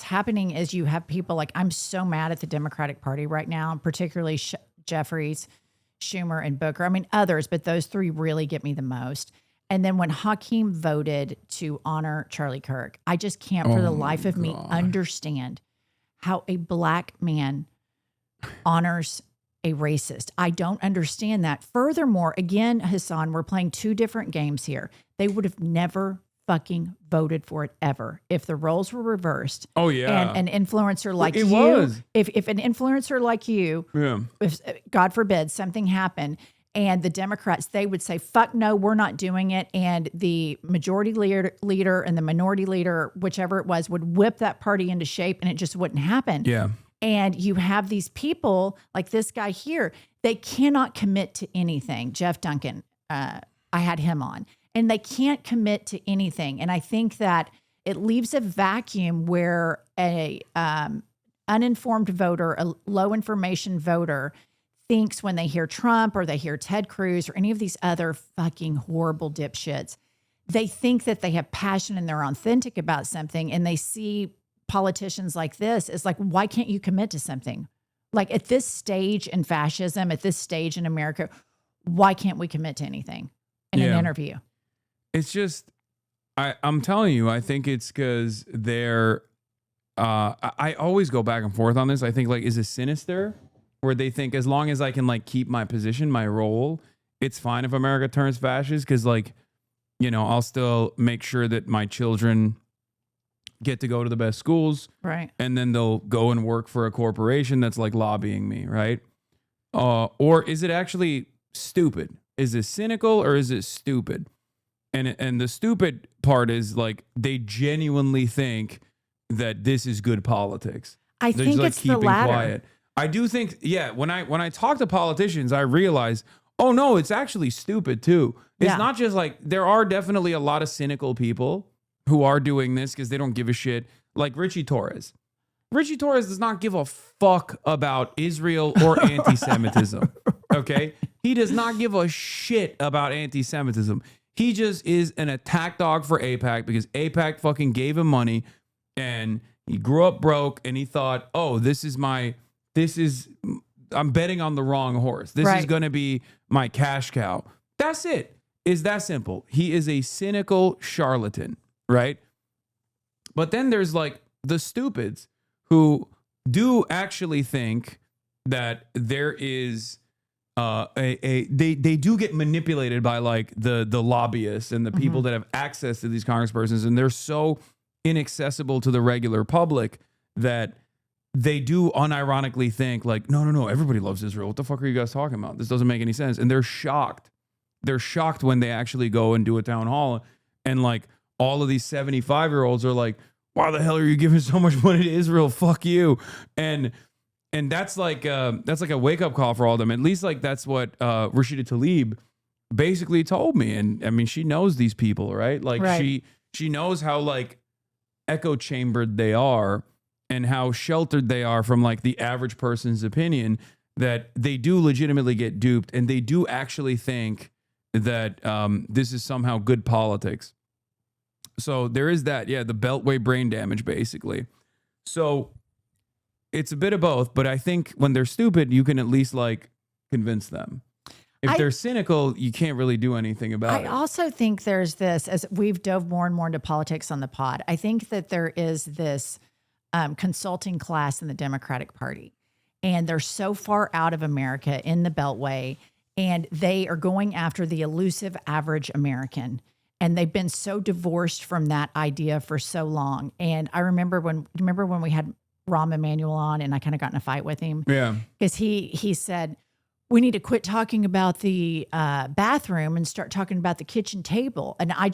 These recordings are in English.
happening is you have people like, I'm so mad at the Democratic Party right now, particularly Jeffries, Schumer, and Booker. I mean, others, but those three really get me the most. And then when Hakeem voted to honor Charlie Kirk, I just can't for the life of me understand how a black man honors a racist. I don't understand that. Furthermore, again, Hassan, we're playing two different games here. They would have never fucking voted for it ever if the roles were reversed. Oh yeah, and an influencer like it you, was. if an influencer like you, if God forbid something happened, and the Democrats, they would say, "Fuck no, we're not doing it," and the majority leader and the minority leader, whichever it was, would whip that party into shape, and it just wouldn't happen. Yeah. And you have these people like this guy here, they cannot commit to anything. Jeff Duncan, I had him on. And they can't commit to anything. And I think that it leaves a vacuum where a uninformed voter, a low information voter, thinks when they hear Trump or they hear Ted Cruz or any of these other fucking horrible dipshits, they think that they have passion and they're authentic about something. And they see politicians like this as like, why can't you commit to something? Like at this stage in fascism, at this stage in America, why can't we commit to anything in an interview? It's just, I'm telling you, I think it's because they're, I always go back and forth on this. I think like, is it sinister where they think as long as I can like keep my position, my role, it's fine if America turns fascist. Cause like, you know, I'll still make sure that my children get to go to the best schools. Right. And then they'll go and work for a corporation that's like lobbying me. Right. Or is it actually stupid? Is it cynical or is it stupid? And the stupid part is like they genuinely think that this is good politics. I They're think just, like, it's the latter. Quiet. I do think, yeah, when I talk to politicians, I realize, oh no, it's actually stupid too. It's not just like, there are definitely a lot of cynical people who are doing this because they don't give a shit. Like Richie Torres. Richie Torres does not give a fuck about Israel or anti-Semitism. Okay? He does not give a shit about anti-Semitism. He just is an attack dog for AIPAC because AIPAC fucking gave him money and he grew up broke and he thought, oh, I'm betting on the wrong horse. This is going to be my cash cow. That's it. It's that simple. He is a cynical charlatan, right? But then there's like the stupids who do actually think that there is they do get manipulated by like the lobbyists and the people that have access to these congresspersons, and they're so inaccessible to the regular public that they do unironically think like, no, everybody loves Israel. What the fuck are you guys talking about? This doesn't make any sense. And they're shocked. They're shocked when they actually go and do a town hall and like all of these 75-year-olds are like, why the hell are you giving so much money to Israel? Fuck you. And that's like a wake up call for all of them. At least like that's what Rashida Tlaib basically told me. And I mean, she knows these people, right? Like she knows how like echo chambered they are and how sheltered they are from like the average person's opinion, that they do legitimately get duped and they do actually think that this is somehow good politics. So there is that, the Beltway brain damage, basically. So it's a bit of both, but I think when they're stupid, you can at least like convince them. If they're cynical, you can't really do anything about it. I also think there's this, as we've dove more and more into politics on the pod, I think that there is this consulting class in the Democratic Party, and they're so far out of America in the Beltway, and they are going after the elusive average American. And they've been so divorced from that idea for so long. And I remember when we had Rahm Emanuel on and I kind of got in a fight with him. Yeah. Because he said, we need to quit talking about the bathroom and start talking about the kitchen table. And I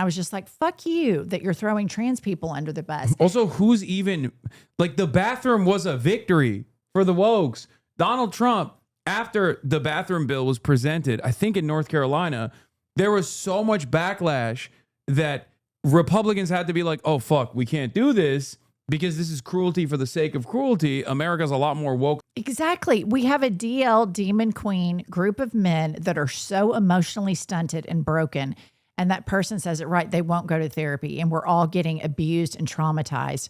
was just like, fuck you that you're throwing trans people under the bus. Also, who's even, like, the bathroom was a victory for the wokes. Donald Trump, after the bathroom bill was presented, I think in North Carolina, there was so much backlash that Republicans had to be like, oh, fuck, we can't do this because this is cruelty for the sake of cruelty. America's a lot more woke. Exactly. We have a DL demon queen group of men that are so emotionally stunted and broken. And that person says it right. They won't go to therapy. And we're all getting abused and traumatized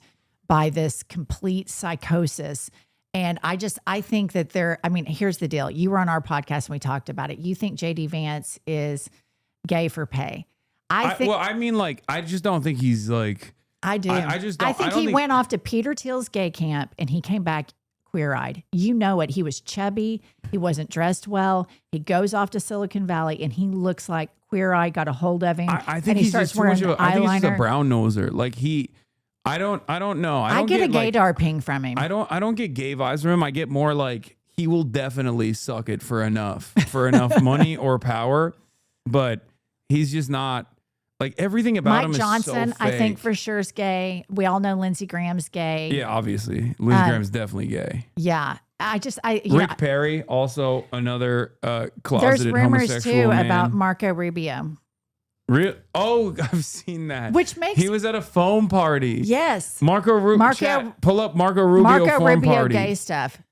by this complete psychosis. And I think that here's the deal. You were on our podcast and we talked about it. You think JD Vance is gay for pay. I just don't think he's like, I do. I just don't. I think he went off to Peter Thiel's gay camp and he came back queer-eyed. You know it. He was chubby. He wasn't dressed well. He goes off to Silicon Valley and he looks like queer-eyed got a hold of him. I think he's just too much of I think he's just a brown noser. Like I don't know. I get a gaydar ping from him. I don't get gay vibes from him. I get more like he will definitely suck it for enough money or power, but he's just not like everything about him. Mike Johnson, is so fake. I think for sure is gay. We all know Lindsey Graham's gay. Yeah, obviously Lindsey Graham's definitely gay. Yeah, Rick Perry, also another closeted there's rumors homosexual too man. about Marco Rubio. Oh, I've seen that. Which makes he was at a foam party. Yes, Marco Rubio. Pull up Marco Rubio foam party. Gay stuff.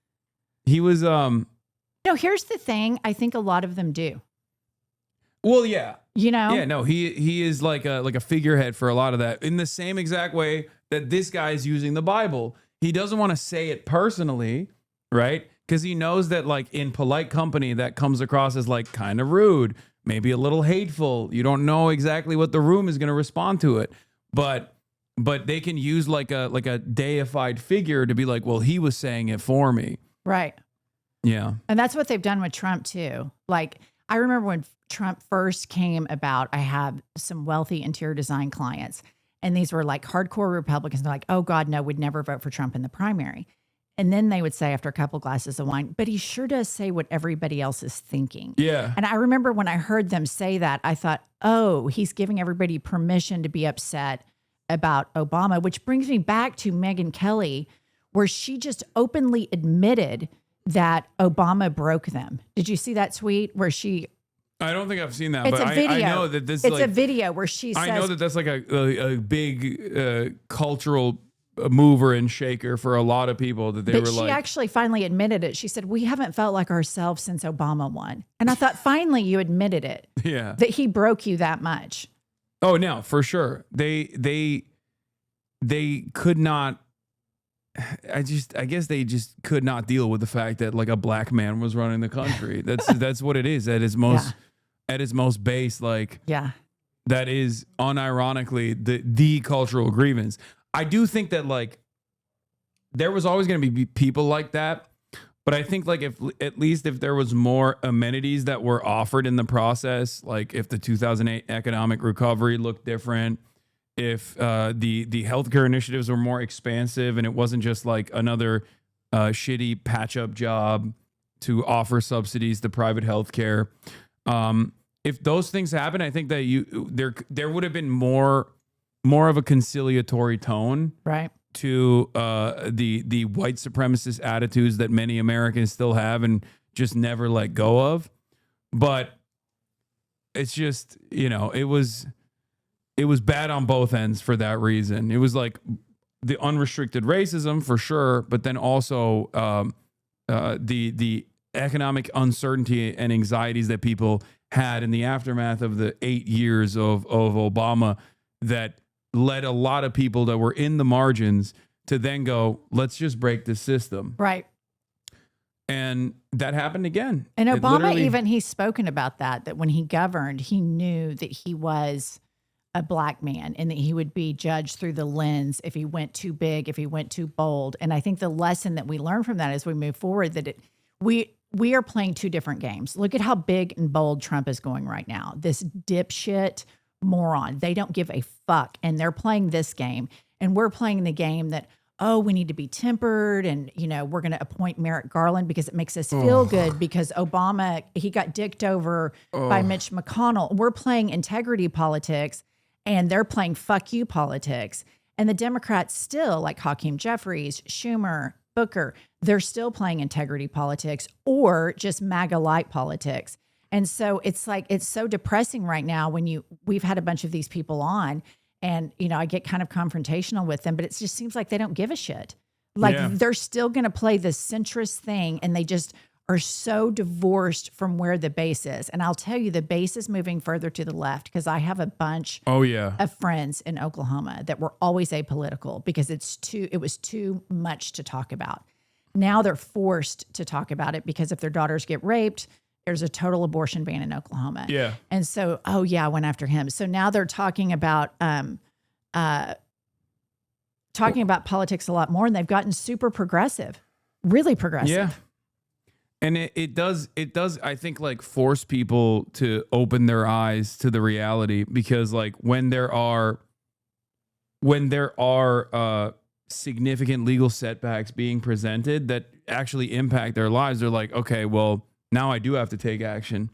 He was No, here's the thing. I think a lot of them do. Well, yeah. You know? Yeah, no, he is like a figurehead for a lot of that. In the same exact way that this guy is using the Bible. He doesn't want to say it personally, right? Because he knows that like in polite company that comes across as like kind of rude, maybe a little hateful. You don't know exactly what the room is going to respond to it. But they can use like a deified figure to be like, well, he was saying it for me. Right. Yeah. And that's what they've done with Trump too. Like I remember when Trump first came about, I have some wealthy interior design clients, and these were like hardcore Republicans. They're like, oh God, no, would never vote for Trump in the primary. And then they would say after a couple glasses of wine, but he sure does say what everybody else is thinking. Yeah. And I remember when I heard them say that, I thought, oh, he's giving everybody permission to be upset about Obama, which brings me back to Megyn Kelly, where she just openly admitted that Obama broke them. Did you see that tweet where she... I don't think I've seen that, it's but a video. I know that this it's a video where she says... I know that that's like a big cultural mover and shaker for a lot of people that they were like... But she actually finally admitted it. She said, we haven't felt like ourselves since Obama won. And I thought, finally you admitted it. Yeah. That he broke you that much. Oh, no, for sure. They could not... I guess they just could not deal with the fact that like a black man was running the country. That's what it is at its most at its most base. Like that is unironically the cultural grievance. I do think that like there was always going to be people like that, but I think like if at least if there was more amenities that were offered in the process, like if the 2008 economic recovery looked different. If the healthcare initiatives were more expansive and it wasn't just like another shitty patch-up job to offer subsidies to private healthcare, if those things happen, I think that there would have been more of a conciliatory tone, right, to the white supremacist attitudes that many Americans still have and just never let go of. But it's just, you know, it was bad on both ends for that reason. It was like the unrestricted racism for sure, but then also the economic uncertainty and anxieties that people had in the aftermath of the 8 years of Obama that led a lot of people that were in the margins to then go, let's just break the system. Right. And that happened again. And Obama, he's spoken about that when he governed, he knew that he was a black man and that he would be judged through the lens if he went too big, if he went too bold. And I think the lesson that we learn from that as we move forward, that we are playing two different games. Look at how big and bold Trump is going right now. This dipshit moron. They don't give a fuck. And they're playing this game. And we're playing the game that, oh, we need to be tempered. And, you know, we're going to appoint Merrick Garland because it makes us feel good because Obama, he got dicked over by Mitch McConnell. We're playing integrity politics. And they're playing fuck you politics. And the Democrats still, like Hakeem Jeffries, Schumer, Booker, they're still playing integrity politics or just MAGA light politics. And so it's like, it's so depressing right now when we've had a bunch of these people on and, you know, I get kind of confrontational with them, but it just seems like they don't give a shit. Like they're still going to play this centrist thing and they just are so divorced from where the base is. And I'll tell you, the base is moving further to the left because I have a bunch of friends in Oklahoma that were always apolitical because it was too much to talk about. Now they're forced to talk about it because if their daughters get raped, there's a total abortion ban in Oklahoma. Yeah. And so, I went after him. So now they're talking about politics a lot more, and they've gotten super progressive, really progressive. Yeah. And it does, I think, like, force people to open their eyes to the reality because, like, when there are significant legal setbacks being presented that actually impact their lives, they're like, okay, well, now I do have to take action.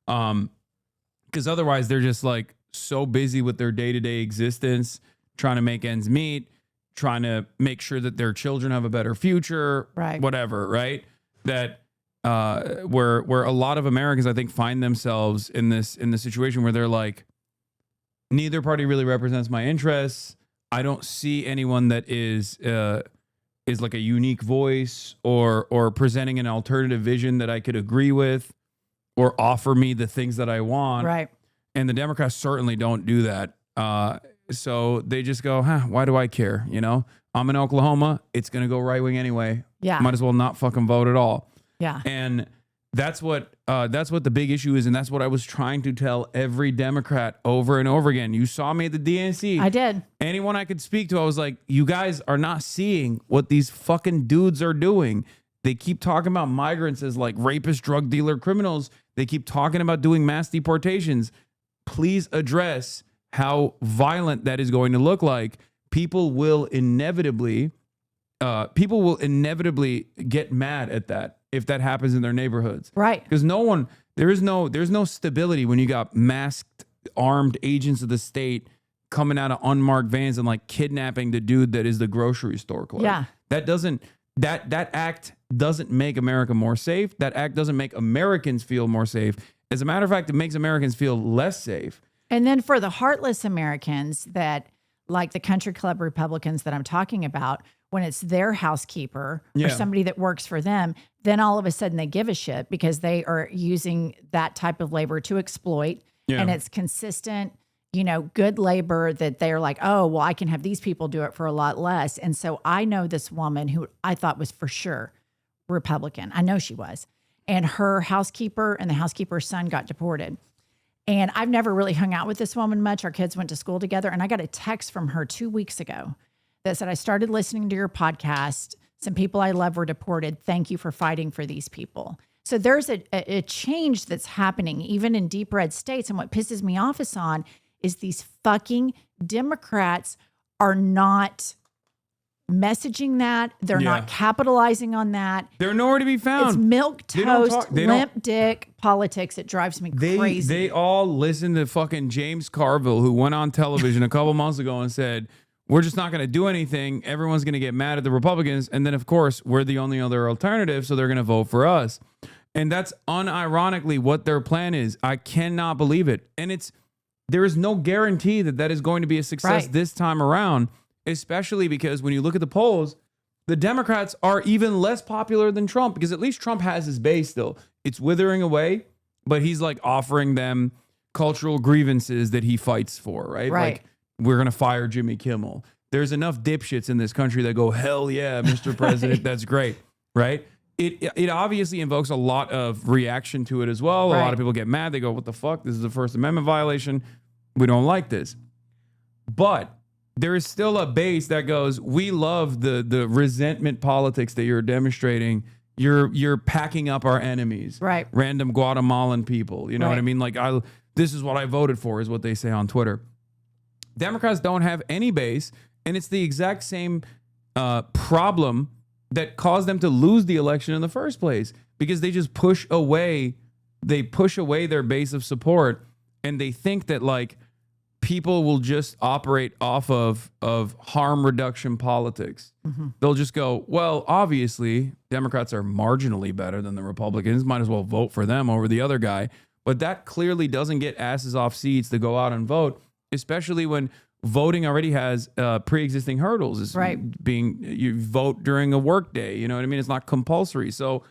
Because otherwise they're just like so busy with their day-to-day existence, trying to make ends meet, trying to make sure that their children have a better future, right? Whatever, right? That where a lot of Americans, I think, find themselves in this situation where they're like, neither party really represents my interests. I don't see anyone that is like a unique voice or presenting an alternative vision that I could agree with or offer me the things that I want. Right. And the Democrats certainly don't do that. So they just go, why do I care? You know, I'm in Oklahoma. It's going to go right wing anyway. Yeah. Might as well not fucking vote at all. Yeah. And that's what the big issue is. And that's what I was trying to tell every Democrat over and over again. You saw me at the DNC. I did. Anyone I could speak to, I was like, you guys are not seeing what these fucking dudes are doing. They keep talking about migrants as like rapists, drug dealer, criminals. They keep talking about doing mass deportations. Please address how violent that is going to look like. People will inevitably get mad at that if that happens in their neighborhoods. Right. Because there's no stability when you got masked, armed agents of the state coming out of unmarked vans and like kidnapping the dude that is the grocery store clerk. Yeah. That act doesn't make America more safe. That act doesn't make Americans feel more safe. As a matter of fact, it makes Americans feel less safe. And then for the heartless Americans that, like the country club Republicans that I'm talking about, when it's their housekeeper or somebody that works for them, then all of a sudden they give a shit because they are using that type of labor to exploit. Yeah. And it's consistent, good labor that they're like, oh, well, I can have these people do it for a lot less. And so I know this woman who I thought was for sure Republican. I know she was. And her housekeeper and the housekeeper's son got deported. And I've never really hung out with this woman much. Our kids went to school together. And I got a text from her 2 weeks ago that said, I started listening to your podcast. Some people I love were deported. Thank you for fighting for these people. So there's a change that's happening even in deep red states. And what pisses me off is these fucking Democrats are not messaging that. They're not capitalizing on that. They're nowhere to be found. It's milquetoast, limp dick politics. It drives me crazy. They all listen to fucking James Carville, who went on television a couple months ago and said, we're just not going to do anything. Everyone's going to get mad at the Republicans. And then, of course, we're the only other alternative, so they're going to vote for us. And that's unironically what their plan is. I cannot believe it. And there is no guarantee that is going to be a success this time around, especially because when you look at the polls, the Democrats are even less popular than Trump because at least Trump has his base still. It's withering away, but he's like offering them cultural grievances that he fights for, right? Like, we're going to fire Jimmy Kimmel. There's enough dipshits in this country that go, hell yeah, Mr. President, that's great, right? It obviously invokes a lot of reaction to it as well. A lot of people get mad. They go, what the fuck? This is a First Amendment violation. We don't like this. But there is still a base that goes, we love the resentment politics that you're demonstrating. You're packing up our enemies. Right. Random Guatemalan people. You know what I mean? Like, this is what I voted for, is what they say on Twitter. Democrats don't have any base, and it's the exact same problem that caused them to lose the election in the first place, because they just push away their base of support, and they think that like people will just operate off of harm reduction politics. Mm-hmm. They'll just go, well, obviously Democrats are marginally better than the Republicans, might as well vote for them over the other guy. But that clearly doesn't get asses off seats to go out and vote, especially when voting already has pre-existing hurdles. It's you vote during a work day. You know what I mean? It's not compulsory. So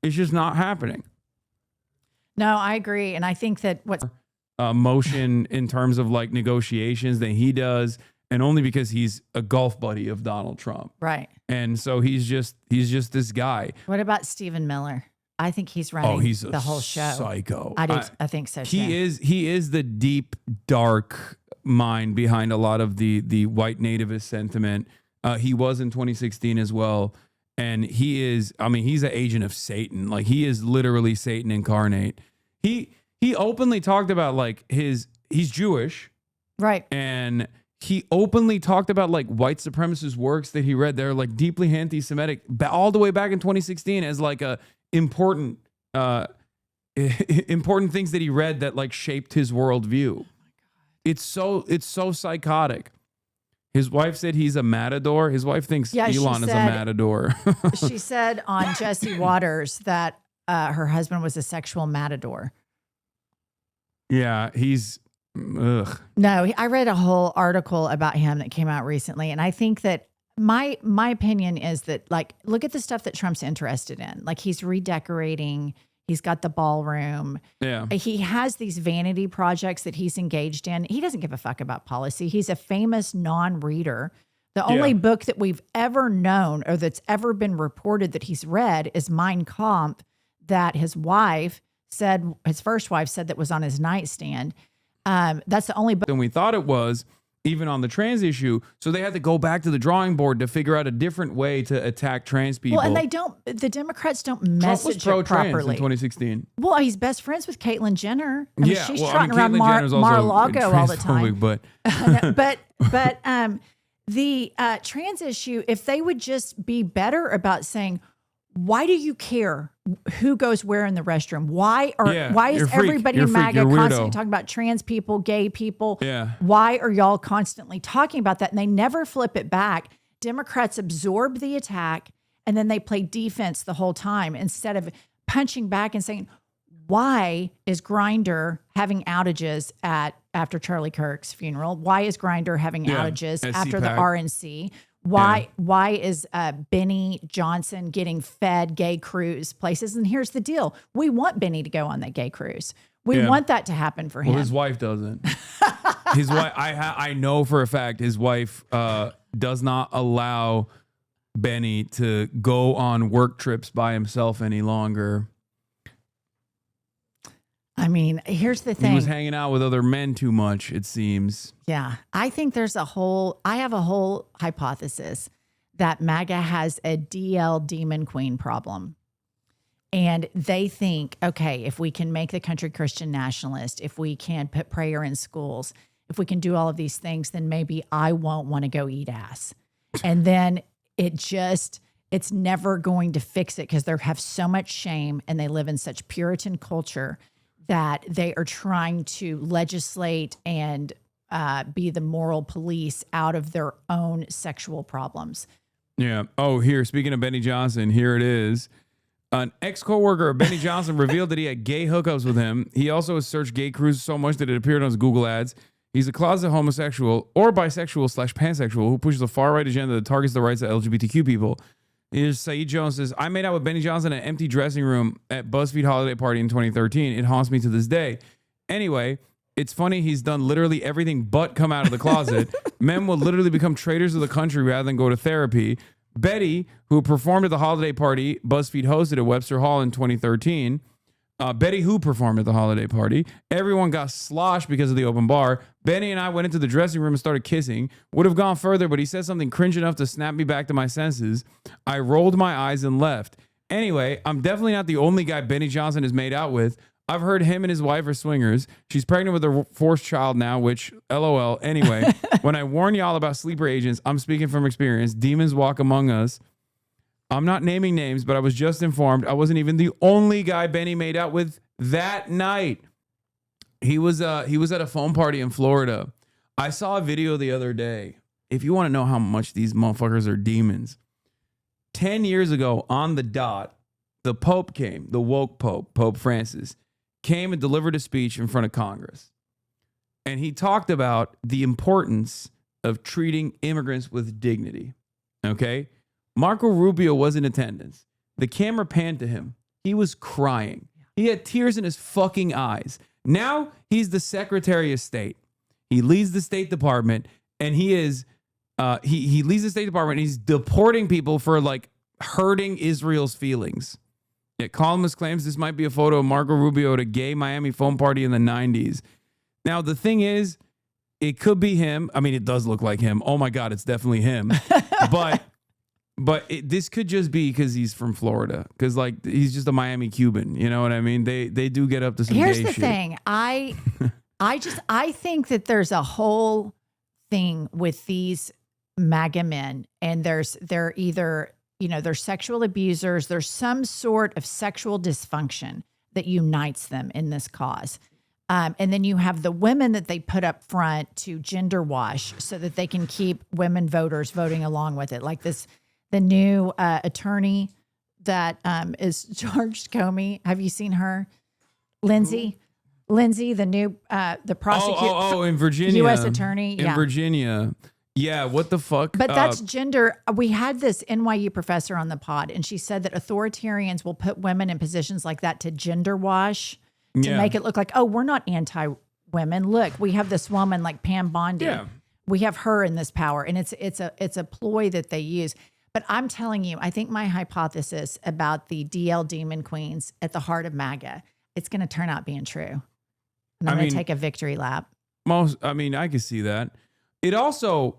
It's just not happening. No, I agree. And I think that what's motion in terms of like negotiations than he does, and only because he's a golf buddy of Donald Trump. right. And so he's just this guy. What about Stephen Miller? I think he's running He's the whole show. Psycho. I think so too. He is the deep, dark mind behind a lot of the white nativist sentiment. He was in 2016 as well. And he's an agent of Satan. Like, he is literally Satan incarnate. He openly talked about like he's Jewish. Right. And he openly talked about like white supremacist works that he read. They're like deeply anti-Semitic all the way back in 2016 as like a important things that he read that like shaped his worldview. It's so psychotic. His wife said he's a matador. His wife thinks Elon is a matador. She said on Jesse Waters that her husband was a sexual matador. Yeah, he's ugh. No, I read a whole article about him that came out recently, and I think that my opinion is that, like, look at the stuff that Trump's interested in. Like, he's redecorating. He's got the ballroom. Yeah. He has these vanity projects that he's engaged in. He doesn't give a fuck about policy. He's a famous non-reader. The only book that we've ever known or that's ever been reported that he's read is Mein Kampf, that his first wife said that was on his nightstand. That's the only book. Than we thought it was, even on the trans issue. So they had to go back to the drawing board to figure out a different way to attack trans people. Well, and the Democrats don't message Trump was it pro-trans properly. in 2016. Well, he's best friends with Caitlyn Jenner. I mean, she's trotting around Caitlyn Jenner's also Mar-a-Lago all the time. But The trans issue, if they would just be better about saying, why do you care who goes where in the restroom? Why is everybody in MAGA constantly talking about trans people, gay people? Yeah. Why are y'all constantly talking about that? And they never flip it back. Democrats absorb the attack and then they play defense the whole time instead of punching back and saying, why is Grindr having outages after Charlie Kirk's funeral? Why is Grindr having outages at after the CPAC. RNC? Why is Benny Johnson getting fed gay cruise places? And here's the deal. We want Benny to go on that gay cruise. We want that to happen for him. Well, his wife doesn't. His wife, I know for a fact, his wife does not allow Benny to go on work trips by himself any longer. I mean, here's the thing. He was hanging out with other men too much, it seems. Yeah. I think I have a whole hypothesis that MAGA has a DL demon queen problem. And they think, okay, if we can make the country Christian nationalist, if we can put prayer in schools, if we can do all of these things, then maybe I won't want to go eat ass. And then it's never going to fix it because they have so much shame and they live in such Puritan culture that they are trying to legislate and be the moral police out of their own sexual problems. Yeah. Oh, here, speaking of Benny Johnson, here it is. An ex-coworker of Benny Johnson revealed that he had gay hookups with him. He also has searched gay cruises so much that it appeared on his Google ads. He's a closet homosexual or bisexual/pansexual who pushes a far-right agenda that targets the rights of LGBTQ people. Here's Saeed Jones says, I made out with Benny Johnson in an empty dressing room at BuzzFeed holiday party in 2013. It haunts me to this day. Anyway, it's funny. He's done literally everything but come out of the closet. Men will literally become traitors of the country rather than go to therapy. Betty, who performed at the holiday party BuzzFeed hosted at Webster Hall in 2013, Betty, who performed at the holiday party, everyone got sloshed because of the open bar. Benny and I went into the dressing room and started kissing. Would have gone further, but he said something cringe enough to snap me back to my senses. I rolled my eyes and left. Anyway, I'm definitely not the only guy Benny Johnson has made out with. I've heard him and his wife are swingers. She's pregnant with her fourth child now, which, LOL. Anyway, when I warn y'all about sleeper agents, I'm speaking from experience. Demons walk among us. I'm not naming names, but I was just informed I wasn't even the only guy Benny made out with that night. He was at a phone party in Florida. I saw a video the other day. If you want to know how much these motherfuckers are demons, 10 years ago on the dot, the Pope came, the woke Pope, Pope Francis, came and delivered a speech in front of Congress. And he talked about the importance of treating immigrants with dignity. Okay? Marco Rubio was in attendance. The camera panned to him. he was crying. He had tears in his fucking eyes. Now he's the Secretary of State. He leads the State Department, and he is he leads the State Department. And he's deporting people for like hurting Israel's feelings. Yet columnist claims this might be a photo of Marco Rubio at a gay Miami foam party in the 90s. Now, the thing is, it could be him. I mean, it does look like him. Oh my God, it's definitely him. But this could just be because he's from Florida. Because like he's just a Miami Cuban. You know what I mean? They do get up to some Here's gay the shit. thing. I think that there's a whole thing with these MAGA men, and they're either, they're sexual abusers. There's some sort of sexual dysfunction that unites them in this cause. And then you have the women that they put up front to gender wash so that they can keep women voters voting along with it. Like the new attorney that is George Comey. Have you seen her? Lindsay, the new, the prosecutor. In Virginia. U.S. attorney. In Virginia. Yeah, what the fuck? But that's gender. We had this NYU professor on the pod, and she said that authoritarians will put women in positions like that to gender wash, to make it look like, oh, we're not anti-women. Look, we have this woman like Pam Bondi. Yeah. We have her in this power, and it's a ploy that they use. But I'm telling you, I think my hypothesis about the DL Demon Queens at the heart of MAGA, it's going to turn out being true. And I'm going to take a victory lap. I can see that. It also,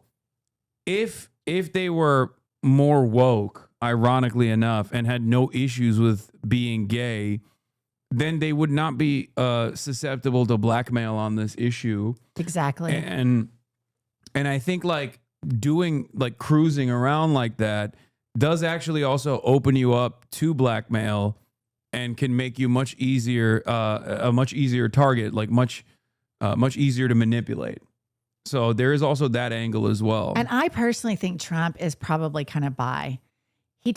if they were more woke, ironically enough, and had no issues with being gay, then they would not be susceptible to blackmail on this issue. Exactly. And I think like doing like cruising around like that does actually also open you up to blackmail and can make you much easier a much easier target, like much easier to manipulate. So there is also that angle as well. And I personally think Trump is probably kind of bi. I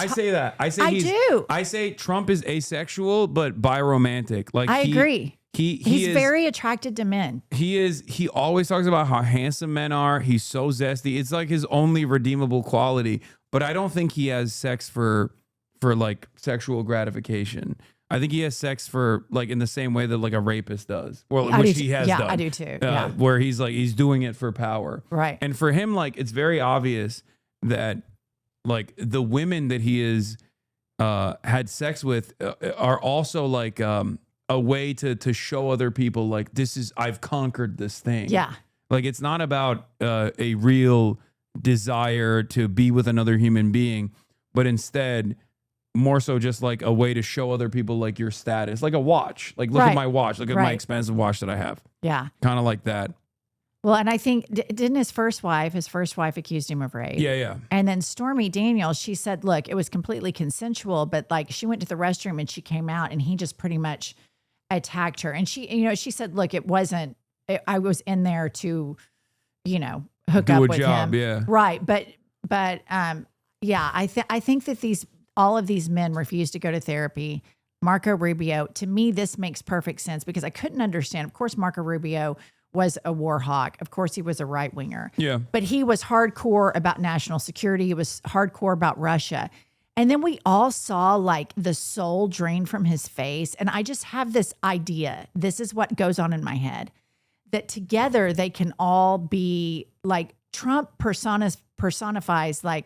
say that. I say Trump is asexual but biromantic. Like I agree. He's is very attracted to men. He always talks about how handsome men are. He's so zesty. It's like his only redeemable quality. But I don't think he has sex for like sexual gratification. I think he has sex for like in the same way that like a rapist does, or which he has done. Yeah, I do too. Where he's doing it for power. Right. And for him, like it's very obvious that like the women that he is had sex with are also like a way to show other people like I've conquered this thing. Yeah. Like it's not about a real desire to be with another human being, but instead more so just like a way to show other people like your status, like a watch, like look at my watch, look at my expensive watch that I have. Yeah. Kind of like that. Well, and I think, didn't his first wife accused him of rape? Yeah. And then Stormy Daniels, she said, look, it was completely consensual, but like she went to the restroom and she came out and he just pretty much attacked her. And she said, look, I was in there to, hook up with him. Yeah. Right. But yeah, I think that all of these men refuse to go to therapy. Marco Rubio, to me, this makes perfect sense because I couldn't understand. Of course, Marco Rubio was a war hawk. Of course, he was a right winger. Yeah. But he was hardcore about national security. He was hardcore about Russia. And then we all saw like the soul drain from his face. And I just have this idea. This is what goes on in my head, that together they can all be like Trump personifies like,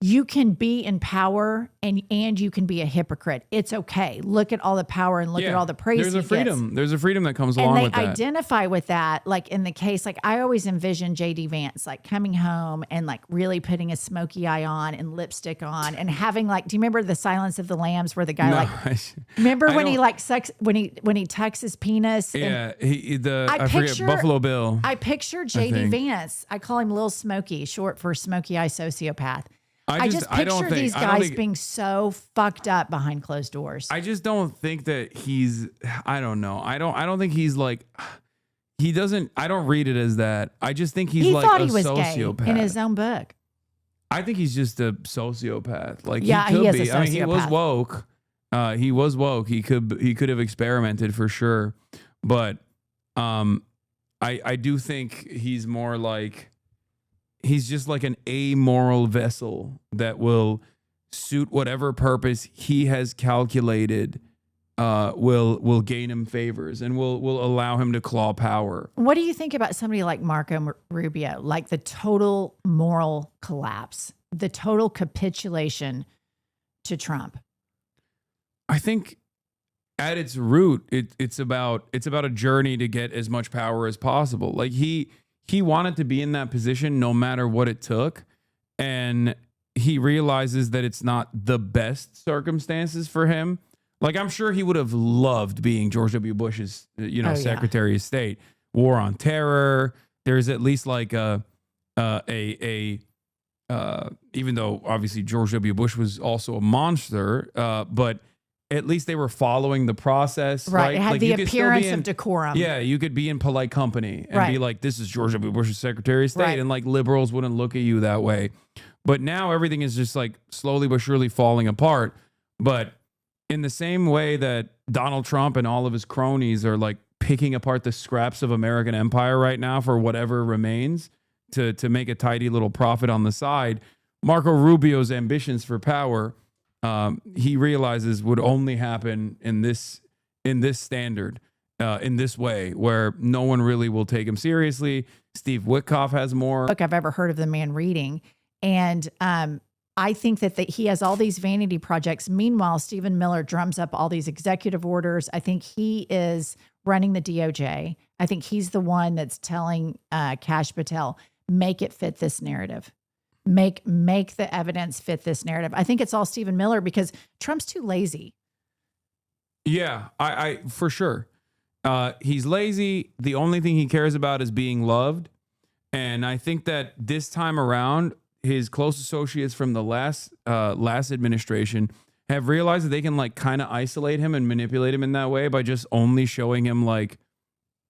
you can be in power and you can be a hypocrite. It's okay. Look at all the power and look at all the praise. There's a freedom. There's a freedom that comes along with that. And they identify with that. Like in the case, like I always envision JD Vance, like coming home and like really putting a smoky eye on and lipstick on and having like, do you remember the Silence of the Lambs where the guy remember when he like sucks, when he tucks his penis? Yeah. I forget Buffalo Bill. I picture JD Vance. I call him Lil Smokey, short for Smoky Eye Sociopath. I just picture these guys being so fucked up behind closed doors. I just don't think that he's, I don't know. I don't think he's like, he doesn't, I don't read it as that. I just think he's like a sociopath. Gay in his own book. I think he's just a sociopath. Like he is a sociopath. I mean, he was woke. He was woke. He could have experimented for sure. But I do think he's more like, he's just like an amoral vessel that will suit whatever purpose he has calculated will gain him favors and will allow him to claw power. What do you think about somebody like Marco Rubio, like the total moral collapse, the total capitulation to Trump? I think at its root, it's about a journey to get as much power as possible. Like he wanted to be in that position no matter what it took, and he realizes that it's not the best circumstances for him. Like, I'm sure he would have loved being George W. Bush's, Secretary of State. War on Terror. There's at least like even though obviously George W. Bush was also a monster, but at least they were following the process. Right. It had like the appearance of decorum. Yeah. You could be in polite company and be like, this is George W. Bush's Secretary of State. Right. And like liberals wouldn't look at you that way. But now everything is just like slowly but surely falling apart. But in the same way that Donald Trump and all of his cronies are like picking apart the scraps of American empire right now for whatever remains to make a tidy little profit on the side, Marco Rubio's ambitions for power, he realizes would only happen in this standard, in this way, where no one really will take him seriously. Steve Witkoff has more book I've ever heard of the man reading. And I think that he has all these vanity projects. Meanwhile, Stephen Miller drums up all these executive orders. I think he is running the DOJ. I think he's the one that's telling Kash Patel, make it fit this narrative. Make the evidence fit this narrative. I think it's all Stephen Miller because Trump's too lazy. Yeah, I for sure. He's lazy. The only thing he cares about is being loved. And I think that this time around, his close associates from the last administration have realized that they can like kind of isolate him and manipulate him in that way by just only showing him like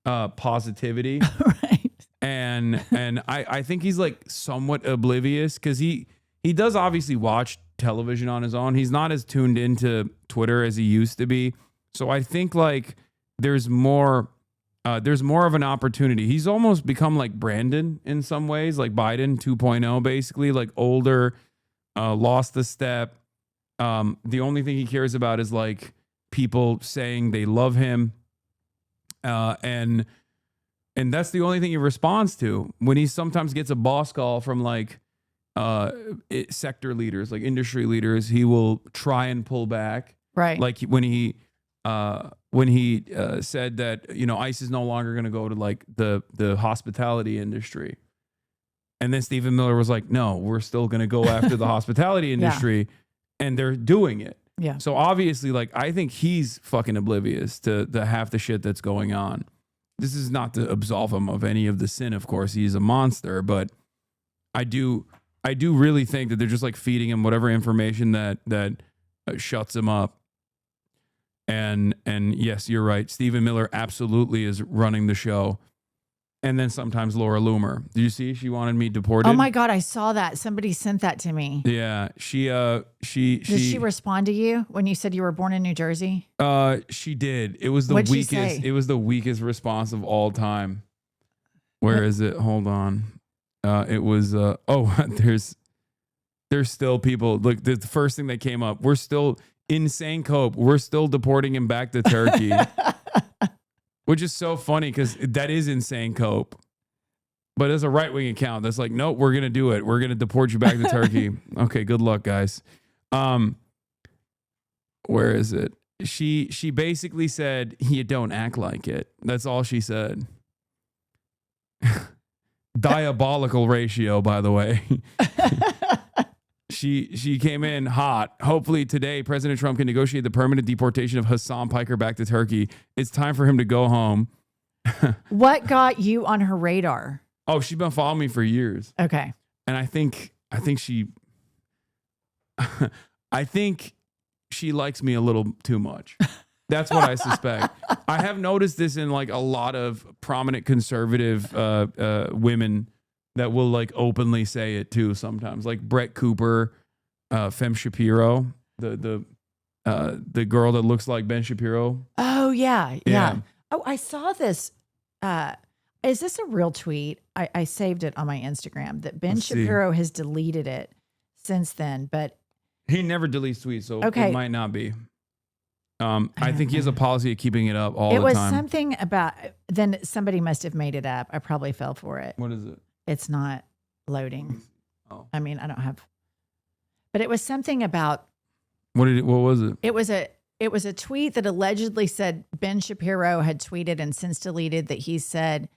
positivity. Right. And I think he's like somewhat oblivious because he does obviously watch television on his own. He's not as tuned into Twitter as he used to be. So I think like there's more of an opportunity. He's almost become like Brandon in some ways, like Biden 2.0, basically, like older, lost the step. The only thing he cares about is like people saying they love him. And that's the only thing he responds to when he sometimes gets a boss call from like sector leaders, like industry leaders. He will try and pull back. Right. Like when he said that, ICE is no longer going to go to like the hospitality industry. And then Stephen Miller was like, no, we're still going to go after the hospitality industry. Yeah. And they're doing it. Yeah. So obviously, like, I think he's fucking oblivious to the half the shit that's going on. This is not to absolve him of any of the sin, of course. He's a monster, but I do really think that they're just like feeding him whatever information that shuts him up. And yes, you're right. Stephen Miller absolutely is running the show. And then sometimes Laura Loomer. Did you see? She wanted me deported. Oh my God, I saw that. Somebody sent that to me. Yeah, she Did she respond to you when you said you were born in New Jersey? She did. It was the What'd weakest. she say? It was the weakest response of all time. Where is it? Hold on. It was. There's still people. Look, the first thing that came up. We're still insane cope. We're still deporting him back to Turkey. Which is so funny because that is insane cope. But as a right-wing account, that's like, nope, we're going to do it. We're going to deport you back to Turkey. Okay, good luck, guys. Where is it? She basically said, you don't act like it. That's all she said. Diabolical ratio, by the way. She came in hot. Hopefully today, President Trump can negotiate the permanent deportation of Hassan Piker back to Turkey. It's time for him to go home. What got you on her radar? Oh, she's been following me for years. Okay. And I think she likes me a little too much. That's what I suspect. I have noticed this in like a lot of prominent conservative women that will like openly say it too sometimes, like Brett Cooper, Fem Shapiro, the girl that looks like Ben Shapiro. Oh yeah. Oh, I saw this. Is this a real tweet? I saved it on my Instagram that Ben Shapiro has deleted it since then, but He never deletes tweets, so Okay. it might not be. I think he has a policy of keeping it up all the time. It was something about, then somebody must have made it up. I probably fell for it. What is it? It's not loading. Oh. I mean, I don't have, but it was something about, What was it? it was a tweet that allegedly said Ben Shapiro had tweeted and since deleted that he said,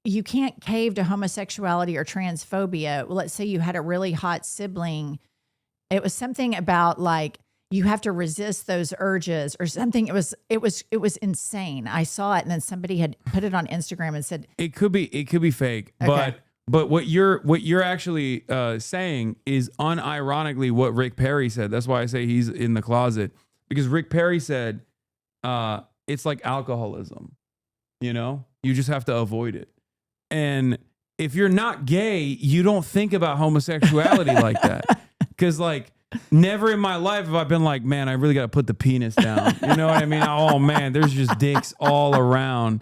you can't cave to homosexuality or transphobia. Well, let's say you had a really hot sibling. It was something about like, you have to resist those urges or something. It was insane. I saw it, and then somebody had put it on Instagram and said it could be fake, Okay. but what you're actually saying is unironically what Rick Perry said. That's why I say he's in the closet, because Rick Perry said it's like alcoholism. You know, you just have to avoid it. And if you're not gay, you don't think about homosexuality like that, because like. Never in my life have I been like, man, I really got to put the penis down. You know what I mean? Oh man, there's just dicks all around.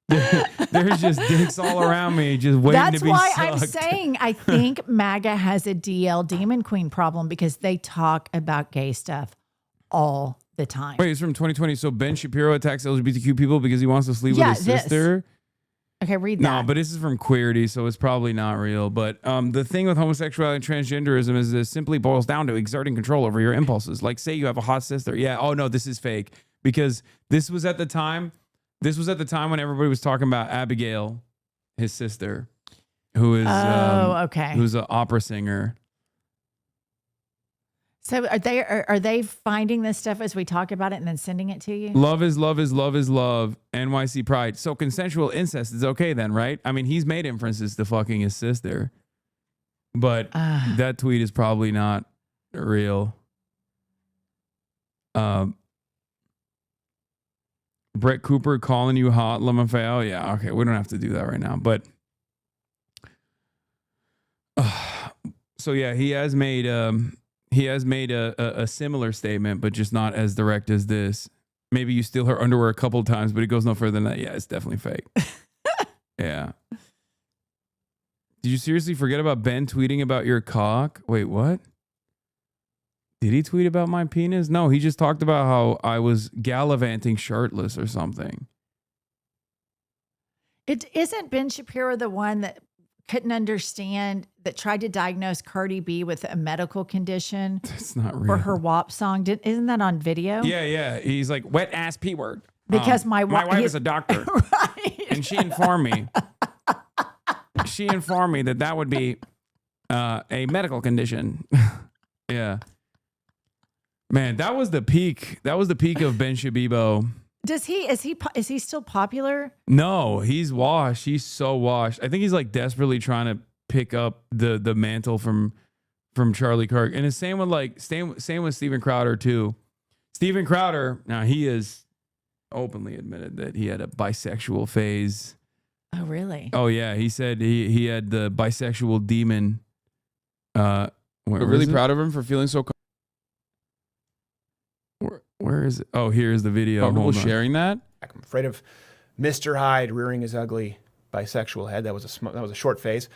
There's just dicks all around me, just waiting That's to be why sucked. I'm saying I think MAGA has a DL Demon Queen problem because they talk about gay stuff all the time. Wait, it's from 2020. So Ben Shapiro attacks LGBTQ people because he wants to sleep with his sister. Okay, read that. No, but this is from Queerty, so it's probably not real. But the thing with homosexuality and transgenderism is this simply boils down to exerting control over your impulses. Like, say you have a hot sister. Yeah, oh no, this is fake. Because this was at the time when everybody was talking about Abigail, his sister, who is okay. who's an opera singer. So are they finding this stuff as we talk about it and then sending it to you? Love is love is love is love. NYC Pride. So consensual incest is okay then, right? I mean, he's made inferences to fucking his sister, but that tweet is probably not real. Brett Cooper calling you hot, LMFAO. Yeah, okay, we don't have to do that right now, but so yeah, he has made a similar statement, but just not as direct as this. Maybe you steal her underwear a couple of times, but it goes no further than that. Yeah, it's definitely fake. Yeah. Did you seriously forget about Ben tweeting about your cock? Wait, what? Did he tweet about my penis? No, he just talked about how I was gallivanting shirtless or something. It isn't Ben Shapiro the one that couldn't understand, that tried to diagnose Cardi B with a medical condition. It's not real. For her WAP song. Isn't that on video? Yeah. He's like, wet ass P word. Because my wife is a doctor. Right. And she informed me. that would be a medical condition. Yeah. Man, that was the peak. That was the peak of Ben Shabibo. Is he still popular? No, he's washed. He's so washed. I think he's like desperately trying to pick up the mantle from Charlie Kirk. And the same with Steven Crowder too. Steven Crowder, now he is openly admitted that he had a bisexual phase. Oh, really? Oh yeah, he said he had the bisexual demon. We're really proud of him for feeling so where is it? Oh, here's the video. comfortable sharing that. I'm afraid of Mr. Hyde rearing his ugly bisexual head. That was a short phase.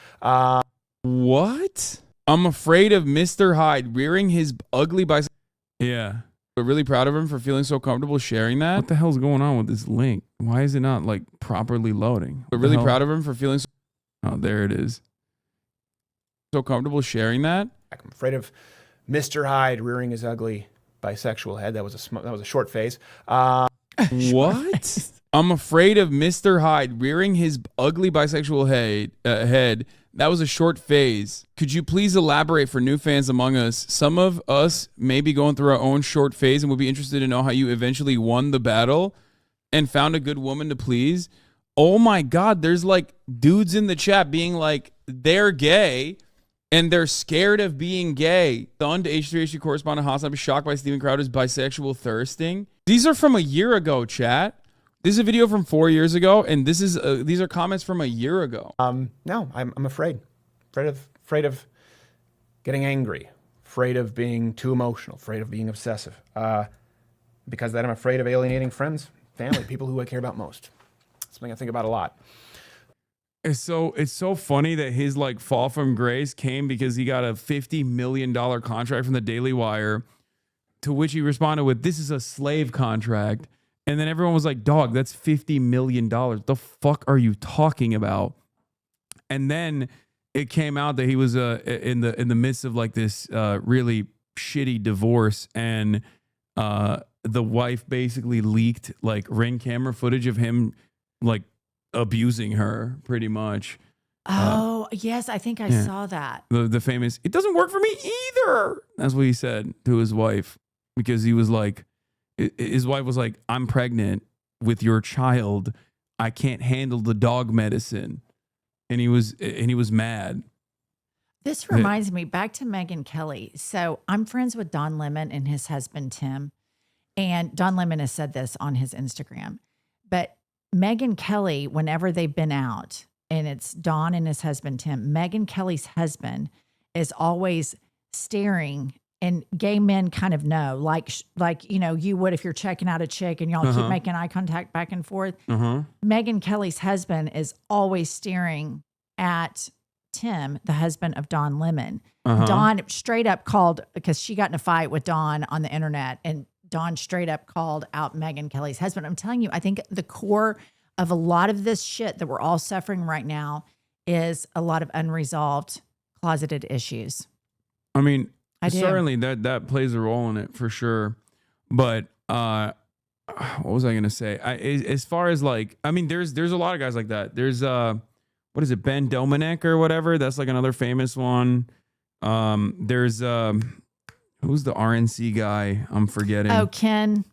What? I'm afraid of Mr. Hyde rearing his ugly bisexual. Yeah. We're really proud of him for feeling so comfortable sharing that. What the hell's going on with this link? Why is it not like properly loading? We're really proud of him for feeling Oh, there it is. so comfortable sharing that. I'm afraid of Mr. Hyde rearing his ugly bisexual head. That was a short phase. What? I'm afraid of Mr. Hyde rearing his ugly bisexual head. That was a short phase. Could you please elaborate for new fans among us? Some of us may be going through our own short phase and would be interested to know how you eventually won the battle and found a good woman to please. Oh my God, there's like dudes in the chat being like, they're gay and they're scared of being gay. Stunned H3H2 correspondent Hasanabi shocked by Steven Crowder's bisexual thirsting. These are from a year ago, chat. This is a video from 4 years ago, and these are comments from a year ago. No, I'm afraid of getting angry, afraid of being too emotional, afraid of being obsessive. Because of that, I'm afraid of alienating friends, family, people who I care about most. Something I think about a lot. It's so funny that his like fall from grace came because he got a $50 million contract from the Daily Wire, to which he responded with, "This is a slave contract." And then everyone was like, "Dog, that's $50 million. The fuck are you talking about?" And then it came out that he was in the midst of like this really shitty divorce, and the wife basically leaked like Ring camera footage of him like abusing her, pretty much. Oh, yes, I think I saw that. The famous, "It doesn't work for me either." That's what he said to his wife, because he was like, his wife was like, "I'm pregnant with your child. I can't handle the dog medicine." And he was mad. This reminds me back to Megyn Kelly. So I'm friends with Don Lemon and his husband, Tim. And Don Lemon has said this on his Instagram. But Megyn Kelly, whenever they've been out, and it's Don and his husband, Tim, Megyn Kelly's husband is always staring, and gay men kind of know, like, you know, you would if you're checking out a chick and y'all keep making eye contact back and forth. Megyn Kelly's husband is always staring at Tim, the husband of Don Lemon. Don straight up called, because she got in a fight with Don on the internet, and Don straight up called out Megyn Kelly's husband. I'm telling you, I think the core of a lot of this shit that we're all suffering right now is a lot of unresolved, closeted issues. I mean, I do. certainly that plays a role in it for sure. But what was I gonna say? As far as like, I mean, there's a lot of guys like that. There's what is it, Ben Domenech or whatever? That's like another famous one. There's who's the RNC guy? I'm forgetting. Oh, Ken.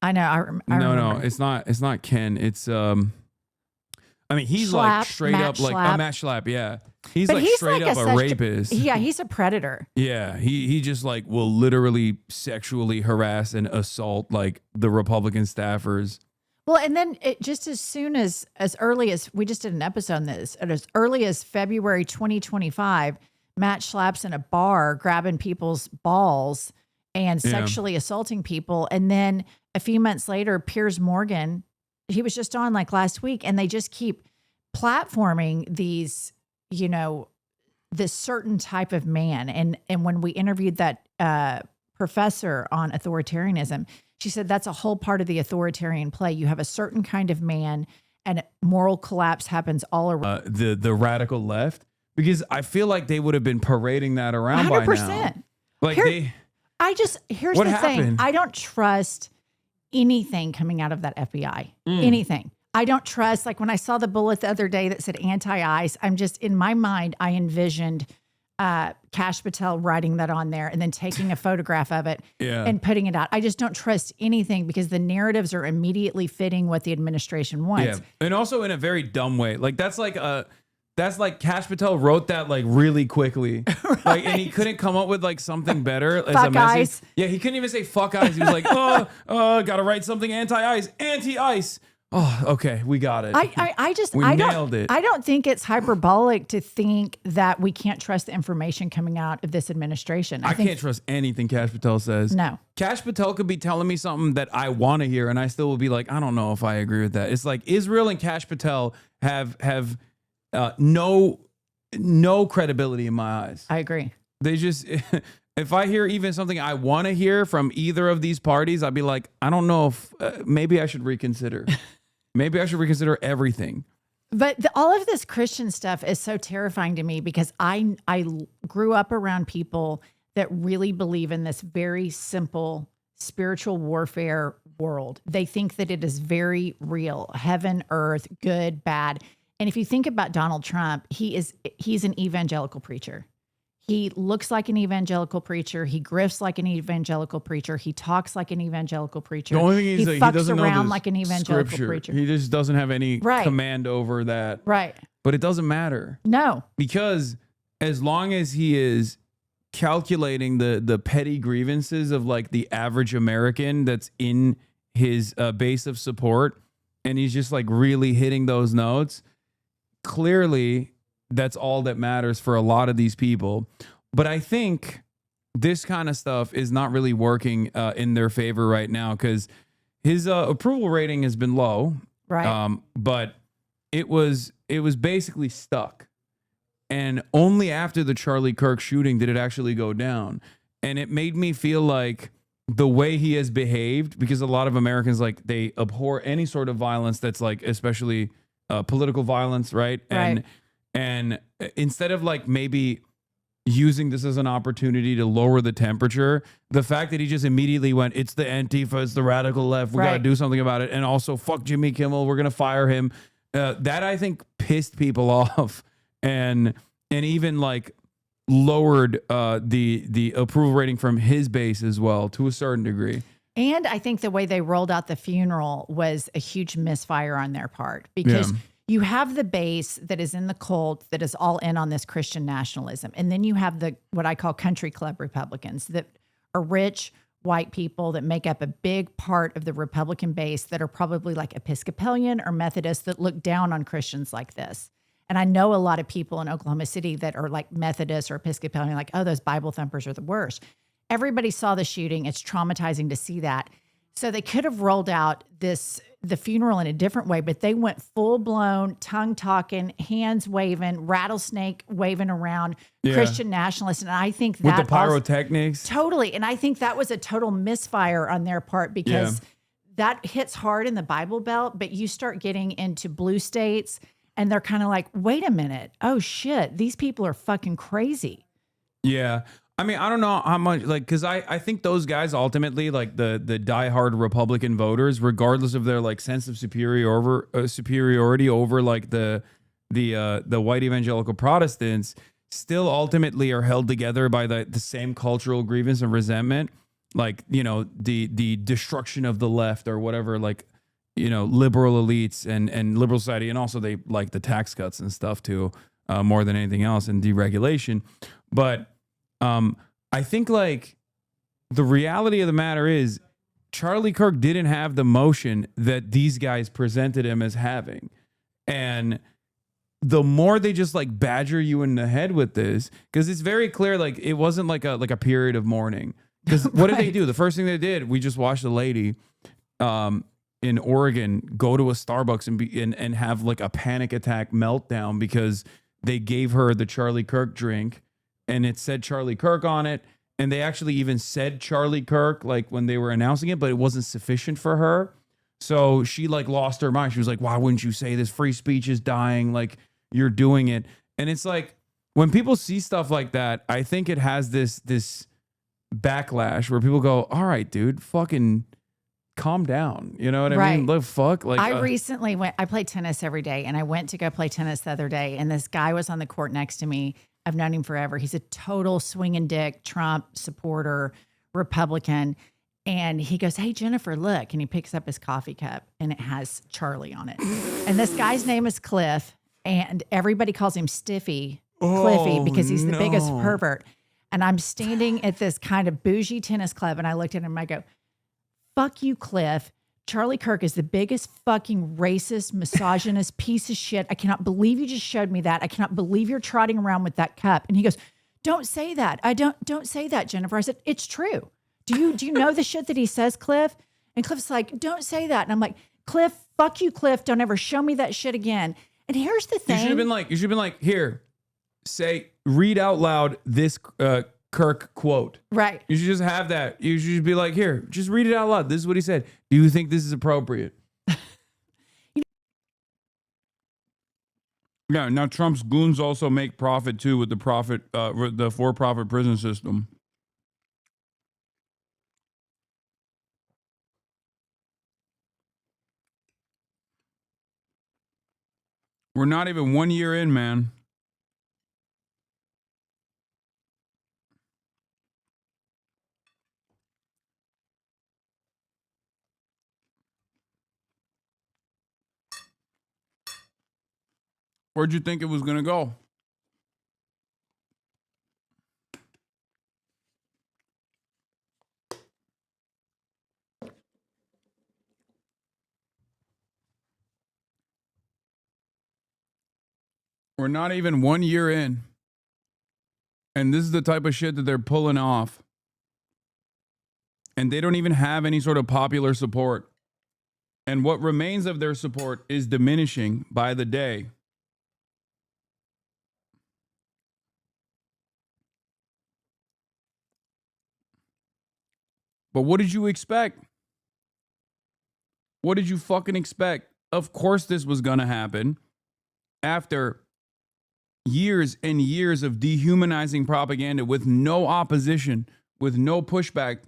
I know. I remember. No, it's not Ken. It's I mean, he's like straight Matt up like Matt Schlapp, yeah. He's But like straight up a rapist. Yeah, he's a predator. Yeah, he just like will literally sexually harass and assault like the Republican staffers. Well, and then just as soon as early as, we just did an episode on this, as early as February 2025, Matt Schlapp's in a bar grabbing people's balls and sexually assaulting people. And then a few months later, Piers Morgan, he was just on like last week, and they just keep platforming these, you know, this certain type of man. And when we interviewed that professor on authoritarianism, she said that's a whole part of the authoritarian play. You have a certain kind of man, and moral collapse happens all around. The radical left, because I feel like they would have been parading that around 100%. By now. Like here's what the happened? Thing. I don't trust anything coming out of that FBI. Anything. I don't trust, like when I saw the bullet the other day that said anti-ICE, I'm just, in my mind, I envisioned Kash Patel writing that on there and then taking a photograph of it and putting it out. I just don't trust anything because the narratives are immediately fitting what the administration wants. Yeah. And also in a very dumb way. Like that's like Kash Patel wrote that like really quickly. Right. Like, and he couldn't come up with like something better as a message. Ice. Yeah, he couldn't even say fuck ice. He was like, gotta write something anti-ice. Oh, okay, we got it. I nailed it. I don't think it's hyperbolic to think that we can't trust the information coming out of this administration. I can't trust anything Kash Patel says. No. Kash Patel could be telling me something that I want to hear, and I still will be like, I don't know if I agree with that. It's like Israel and Kash Patel have no credibility in my eyes. I agree. They just, if I hear even something I want to hear from either of these parties, I'd be like, I don't know if maybe I should reconsider. Maybe I should reconsider everything. But all of this Christian stuff is so terrifying to me because I grew up around people that really believe in this very simple spiritual warfare world. They think that it is very real, heaven, earth, good, bad. And if you think about Donald Trump, he's an evangelical preacher. He looks like an evangelical preacher. He grifts like an evangelical preacher. He talks like an evangelical preacher. The only thing is he fucks doesn't around like an evangelical scripture. preacher. He just doesn't have any command over that. Right. But it doesn't matter. No. Because as long as he is calculating the petty grievances of like the average American that's in his base of support, and he's just like really hitting those notes, clearly that's all that matters for a lot of these people. But I think this kind of stuff is not really working in their favor right now because his approval rating has been low. Right. But it was basically stuck. And only after the Charlie Kirk shooting did it actually go down. And it made me feel like the way he has behaved, because a lot of Americans, like, they abhor any sort of violence that's like, especially political violence, right? Right. And instead of like maybe using this as an opportunity to lower the temperature, the fact that he just immediately went, it's the Antifa, it's the radical left, we got to Right. do something about it, and also fuck Jimmy Kimmel, we're gonna fire him. That I think pissed people off, and even like lowered the approval rating from his base as well to a certain degree. And I think the way they rolled out the funeral was a huge misfire on their part, because you have the base that is in the cult that is all in on this Christian nationalism. And then you have the what I call country club Republicans that are rich white people that make up a big part of the Republican base that are probably like Episcopalian or Methodist that look down on Christians like this. And I know a lot of people in Oklahoma City that are like Methodist or Episcopalian, like, oh, those Bible thumpers are the worst. Everybody saw the shooting. It's traumatizing to see that. So they could have rolled out the funeral in a different way, but they went full blown, tongue talking, hands waving, rattlesnake waving around, Christian nationalists. And I think that with the pyrotechnics. Totally. And I think that was a total misfire on their part, because that hits hard in the Bible Belt, but you start getting into blue states and they're kind of like, wait a minute. Oh shit. These people are fucking crazy. Yeah. I mean, I don't know how much, like, because I think those guys ultimately, like the diehard Republican voters, regardless of their like sense of superiority over like the white evangelical Protestants, still ultimately are held together by the same cultural grievance and resentment, like, you know, the destruction of the left or whatever, like, you know, liberal elites and liberal society, and also they like the tax cuts and stuff too, more than anything else, and deregulation, but. I think like the reality of the matter is Charlie Kirk didn't have the motion that these guys presented him as having. And the more they just like badger you in the head with this, because it's very clear, like it wasn't like a period of mourning. Because what did they do? The first thing they did, we just watched a lady in Oregon go to a Starbucks and have like a panic attack meltdown because they gave her the Charlie Kirk drink. And it said Charlie Kirk on it. And they actually even said Charlie Kirk, like when they were announcing it, but it wasn't sufficient for her. So she like lost her mind. She was like, why wouldn't you say this? Free speech is dying. Like you're doing it. And it's like, when people see stuff like that, I think it has this backlash where people go, all right, dude, fucking calm down. You know what I mean? Like, fuck. Like I recently I play tennis every day, and I went to go play tennis the other day, and this guy was on the court next to me. I've known him forever. He's a total swinging dick, Trump supporter, Republican. And he goes, hey, Jennifer, look. And he picks up his coffee cup and it has Charlie on it. And this guy's name is Cliff. And everybody calls him Stiffy, Cliffy, because he's the biggest pervert. And I'm standing at this kind of bougie tennis club. And I looked at him and I go, fuck you, Cliff. Charlie Kirk is the biggest fucking racist, misogynist piece of shit. I cannot believe you just showed me that. I cannot believe you're trotting around with that cup. And he goes, don't say that. Don't say that, Jennifer. I said, it's true. Do you know the shit that he says, Cliff? And Cliff's like, don't say that. And I'm like, Cliff, fuck you, Cliff. Don't ever show me that shit again. And here's the thing. You should have been like, here, read out loud this Kirk quote. Right. You should just have that. You should be like, here, just read it out loud. This is what he said. Do you think this is appropriate? Yeah. Now Trump's goons also make profit too with the for-profit prison system. We're not even 1 year in, man. Where'd you think it was going to go? We're not even 1 year in. And this is the type of shit that they're pulling off. And they don't even have any sort of popular support. And what remains of their support is diminishing by the day. But what did you expect? What did you fucking expect? Of course this was going to happen after years and years of dehumanizing propaganda with no opposition, with no pushback,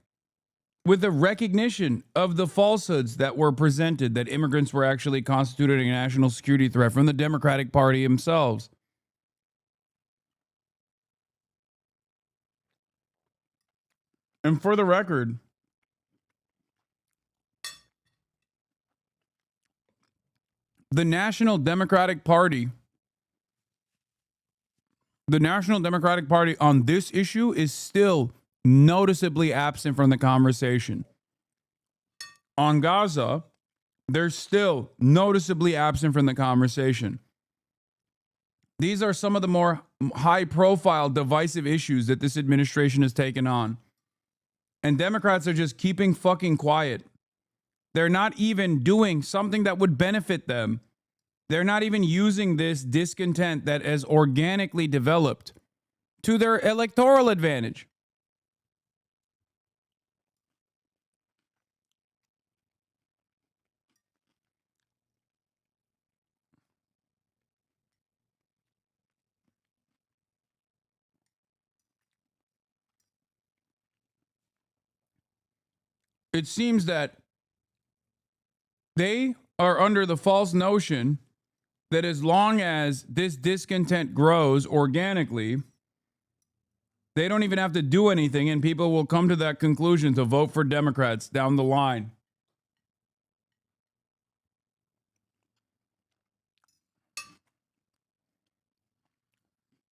with the recognition of the falsehoods that were presented, that immigrants were actually constituting a national security threat from the Democratic Party themselves. And for the record, the National Democratic Party on this issue is still noticeably absent from the conversation. On Gaza, they're still noticeably absent from the conversation. These are some of the more high-profile, divisive issues that this administration has taken on. And Democrats are just keeping fucking quiet. They're not even doing something that would benefit them. They're not even using this discontent that has organically developed to their electoral advantage. It seems that they are under the false notion that as long as this discontent grows organically, they don't even have to do anything, and people will come to that conclusion to vote for Democrats down the line.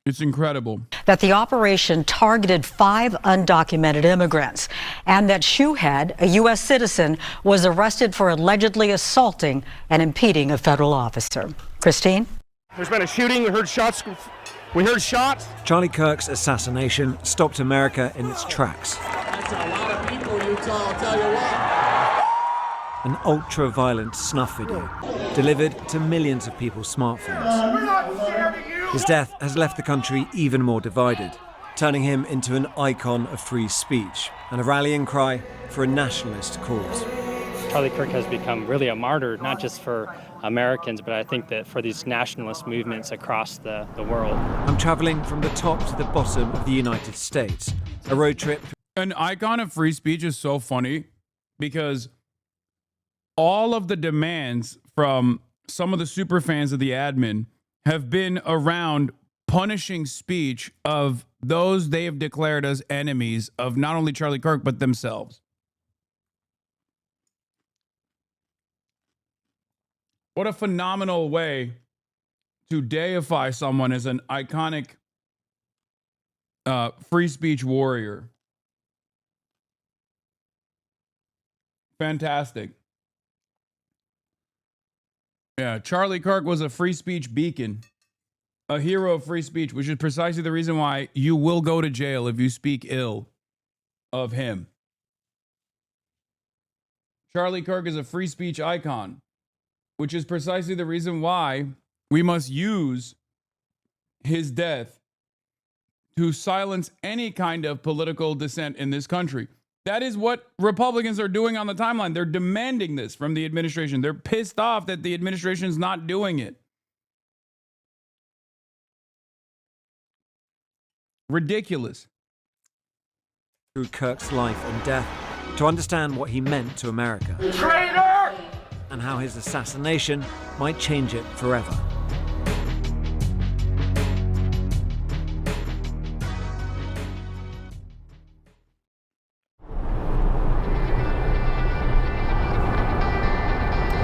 It's incredible. That the operation targeted 5 undocumented immigrants, and that Shoehead, a U.S. citizen, was arrested for allegedly assaulting and impeding a federal officer. Christine? There's been a shooting. We heard shots. Charlie Kirk's assassination stopped America in its tracks. That's a lot of people, Utah, I'll tell you what. An ultra-violent snuff video delivered to millions of people's smartphones. His death has left the country even more divided, turning him into an icon of free speech and a rallying cry for a nationalist cause. Charlie Kirk has become really a martyr, not just for Americans, but I think that for these nationalist movements across the world. I'm traveling from the top to the bottom of the United States, a road trip. An icon of free speech is so funny because all of the demands from some of the super fans of the admin have been around punishing speech of those they have declared as enemies of not only Charlie Kirk, but themselves. What a phenomenal way to deify someone as an iconic free speech warrior. Fantastic. Yeah, Charlie Kirk was a free speech beacon, a hero of free speech, which is precisely the reason why you will go to jail if you speak ill of him. Charlie Kirk is a free speech icon, which is precisely the reason why we must use his death to silence any kind of political dissent in this country. That is what Republicans are doing on the timeline. They're demanding this from the administration. They're pissed off that the administration is not doing it. Ridiculous. Through Kirk's life and death to understand what he meant to America. Traitor! And how his assassination might change it forever.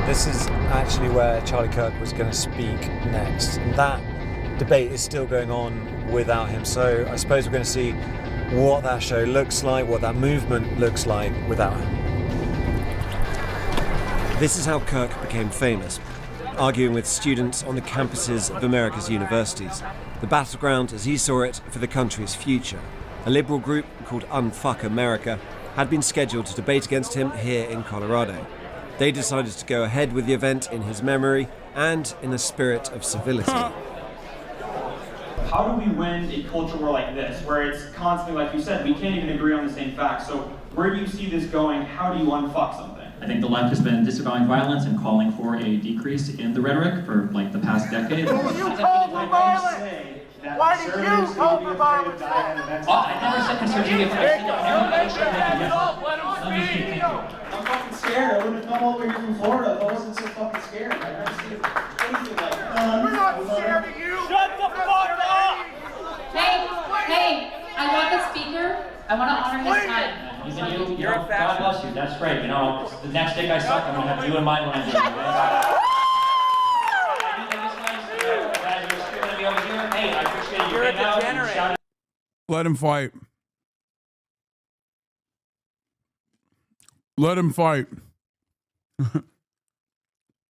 This is actually where Charlie Kirk was going to speak next. And that debate is still going on without him. So I suppose we're going to see what that show looks like, what that movement looks like without him. This is how Kirk became famous, arguing with students on the campuses of America's universities. The battleground, as he saw it, for the country's future. A liberal group called Unfuck America had been scheduled to debate against him here in Colorado. They decided to go ahead with the event in his memory and in a spirit of civility. How do we win a culture war like this, where it's constantly, like you said, we can't even agree on the same facts? So where do you see this going? How do you unfuck something? I think the left has been disavowing violence and calling for a decrease in the rhetoric for like the past decade. Who you called for violence? Why did you call for violence? I never said conservative. I'm fucking scared. I wouldn't have come over here from Florida if I wasn't so fucking scared. I've never seen anything like that. We're not scared of you. Shut the fuck up! Hey, I want the speaker. I want to honor his time. You're a God bless you. That's great. You know, the next day I suck, I'm gonna have you in mind when I'm doing it. Hey, I appreciate you. You're a degenerate. Let him fight. Let him fight.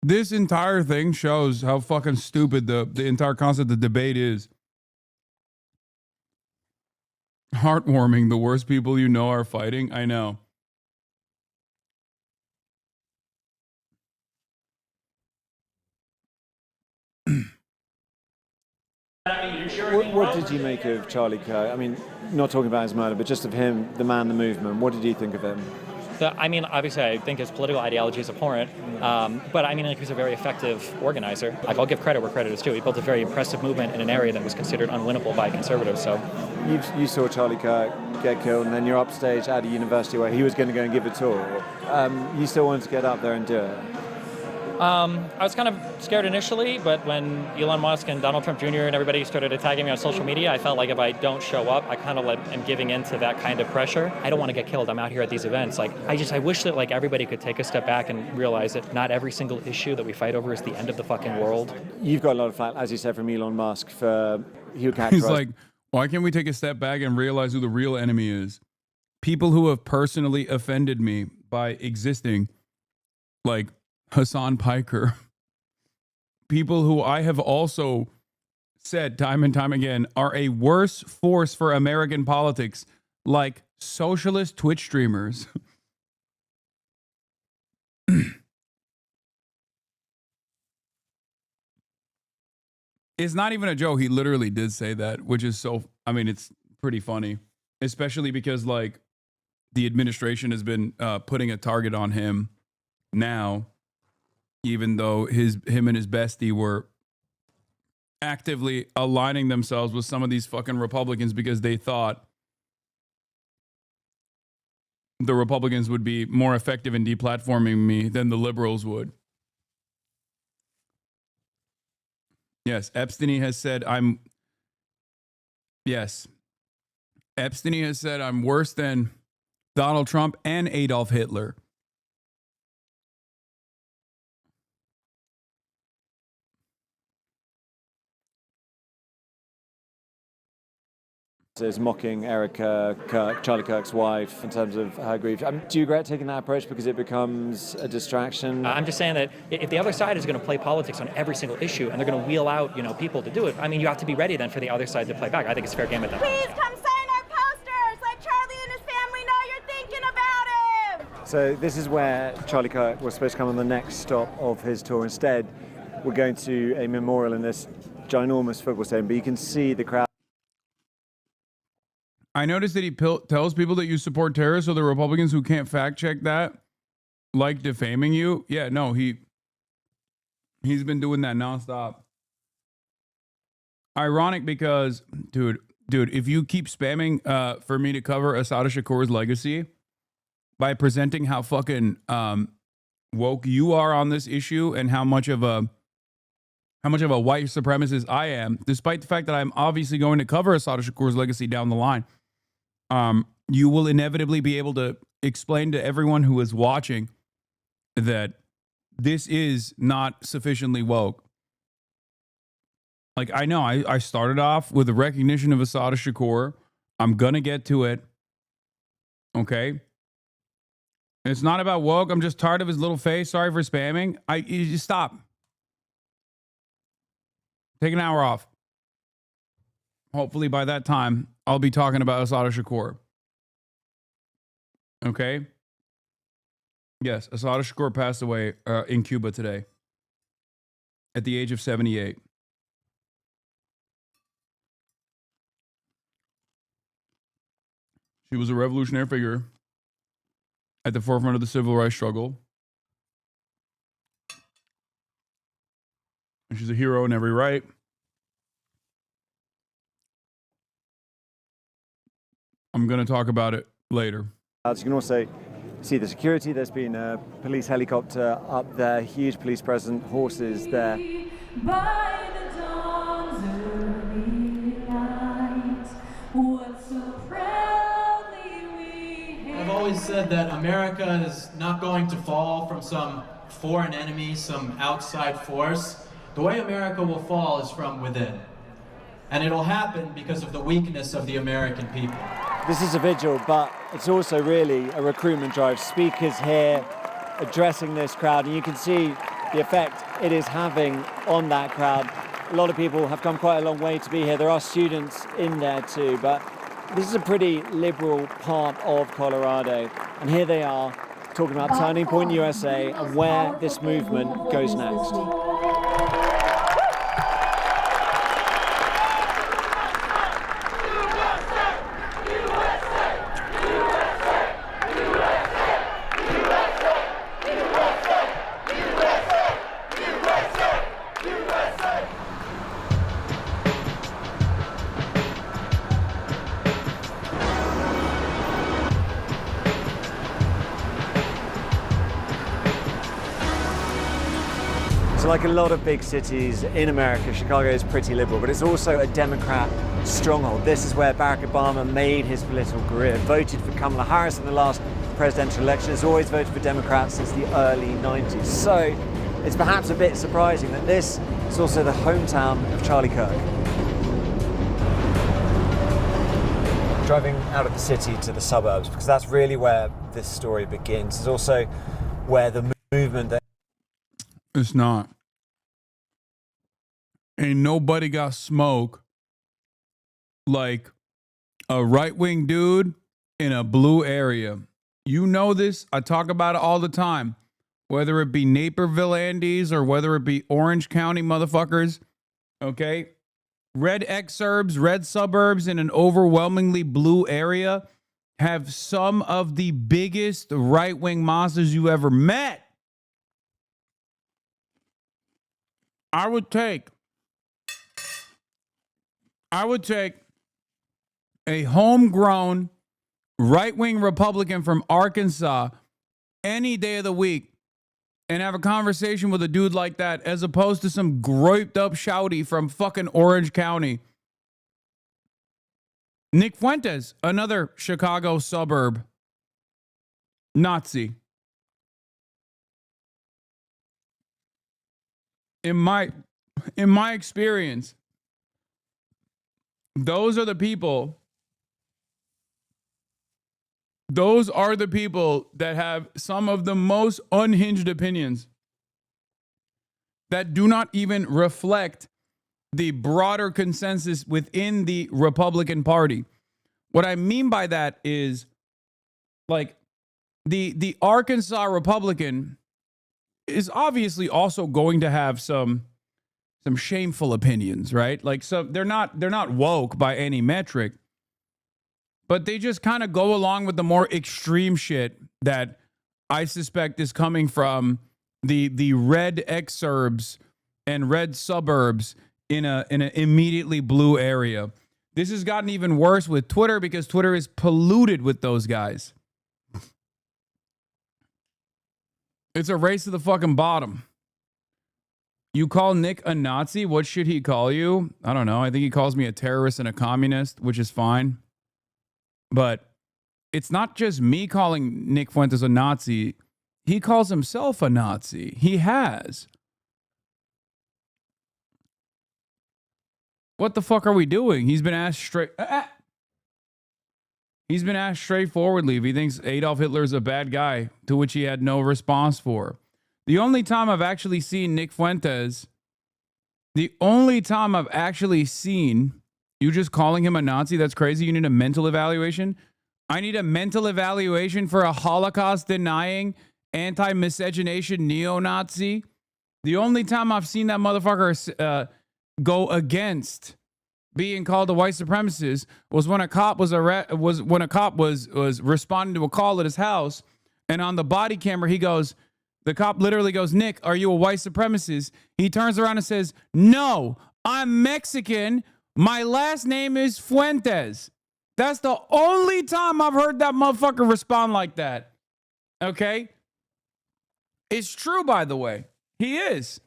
This entire thing shows how fucking stupid the entire concept of debate is. Heartwarming. The worst people you know are fighting. I know. What did you make of Charlie Kirk? I mean, not talking about his murder, but just of him, the man, the movement. What did you think of him? I mean, obviously, I think his political ideology is abhorrent, but I mean, like, he's a very effective organizer. Like, I'll give credit where credit is due. He built a very impressive movement in an area that was considered unwinnable by conservatives. So, you saw Charlie Kirk get killed, and then you're upstage at a university where he was going to go and give a talk. You still wanted to get up there and do it. I was kind of scared initially, but when Elon Musk and Donald Trump Jr. and everybody started attacking me on social media, I felt like if I don't show up, I kind of am giving in to that kind of pressure. I don't want to get killed. I'm out here at these events. Like, I wish that like everybody could take a step back and realize that not every single issue that we fight over is the end of the fucking world. You've got a lot of flack, as you said, from Elon Musk for He's like, why can't we take a step back and realize who the real enemy is? People who have personally offended me by existing, like Hassan Piker. People who I have also said time and time again are a worse force for American politics, like socialist Twitch streamers. It's not even a joke. He literally did say that, which is so, I mean, it's pretty funny, especially because like the administration has been putting a target on him now, even though him and his bestie were actively aligning themselves with some of these fucking Republicans because they thought the Republicans would be more effective in deplatforming me than the liberals would. Yes, Epstein has said I'm worse than Donald Trump and Adolf Hitler. Is mocking Erica Kirk, Charlie Kirk's wife, in terms of her grief. Do you regret taking that approach because it becomes a distraction? I'm just saying that if the other side is going to play politics on every single issue and they're going to wheel out, people to do it, I mean, you have to be ready then for the other side to play back. I think it's a fair game at that. Please come sign our posters. Let Charlie and his family know you're thinking about him. So this is where Charlie Kirk was supposed to come on the next stop of his tour. Instead, we're going to a memorial in this ginormous football stadium, but you can see the crowd. I noticed that he tells people that you support terrorists, so the Republicans who can't fact check that, like defaming you. Yeah, no, he's been doing that nonstop. Ironic because, dude, if you keep spamming for me to cover Assata Shakur's legacy by presenting how fucking woke you are on this issue and how much of a white supremacist I am, despite the fact that I'm obviously going to cover Assata Shakur's legacy down the line. You will inevitably be able to explain to everyone who is watching that this is not sufficiently woke. Like, I know I started off with a recognition of Assata Shakur. I'm going to get to it. Okay. It's not about woke. I'm just tired of his little face. Sorry for spamming. You just stop. Take an hour off. Hopefully by that time, I'll be talking about Assata Shakur. Okay? Yes, Asada Shakur passed away in Cuba today at the age of 78. She was a revolutionary figure at the forefront of the civil rights struggle. And she's a hero in every right. I'm going to talk about it later. As you can also see the security, there's been a police helicopter up there, huge police presence, horses there. By the dawn's early light, what so proudly we I've always said that America is not going to fall from some foreign enemy, some outside force. The way America will fall is from within. And it'll happen because of the weakness of the American people. This is a vigil, but it's also really a recruitment drive. Speakers here addressing this crowd, and you can see the effect it is having on that crowd. A lot of people have come quite a long way to be here. There are students in there too, but this is a pretty liberal part of Colorado. And here they are talking about Turning Point USA and where this movement goes next. So like a lot of big cities in America, Chicago is pretty liberal, but it's also a Democrat stronghold. This is where Barack Obama made his political career, voted for Kamala Harris in the last presidential election, has always voted for Democrats since the early 90s. So it's perhaps a bit surprising that this is also the hometown of Charlie Kirk. Driving out of the city to the suburbs, because that's really where this story begins. It's also where the movement that It's not. Ain't nobody got smoke like a right-wing dude in a blue area. You know this. I talk about it all the time. Whether it be Naperville Andes or whether it be Orange County motherfuckers. Okay? Red exurbs, red suburbs in an overwhelmingly blue area have some of the biggest right-wing monsters you ever met. I would take a homegrown right-wing Republican from Arkansas any day of the week and have a conversation with a dude like that as opposed to some griped up shouty from fucking Orange County. Nick Fuentes, another Chicago suburb Nazi. In my experience, those are the people that have some of the most unhinged opinions that do not even reflect the broader consensus within the Republican Party. What I mean by that is, like, the Arkansas Republican is obviously also going to have some shameful opinions, right? Like, so they're not woke by any metric, but they just kind of go along with the more extreme shit that I suspect is coming from the red exurbs and red suburbs in an immediately blue area. This has gotten even worse with Twitter because Twitter is polluted with those guys. It's a race to the fucking bottom. You call Nick a Nazi? What should he call you? I don't know. I think he calls me a terrorist and a communist, which is fine. But it's not just me calling Nick Fuentes a Nazi. He calls himself a Nazi. He has. What the fuck are we doing? He's been asked straightforwardly if he thinks Adolf Hitler is a bad guy, to which he had no response for. The only time I've actually seen Nick Fuentes, you just calling him a Nazi, that's crazy. You need a mental evaluation. I need a mental evaluation for a Holocaust denying anti-miscegenation neo-Nazi. The only time I've seen that motherfucker go against being called a white supremacist was when a cop was responding to a call at his house, and on the body camera the cop literally goes, "Nick, are you a white supremacist?" He turns around and says, "No, I'm Mexican. My last name is Fuentes." That's the only time I've heard that motherfucker respond like that. Okay? It's true, by the way. He is.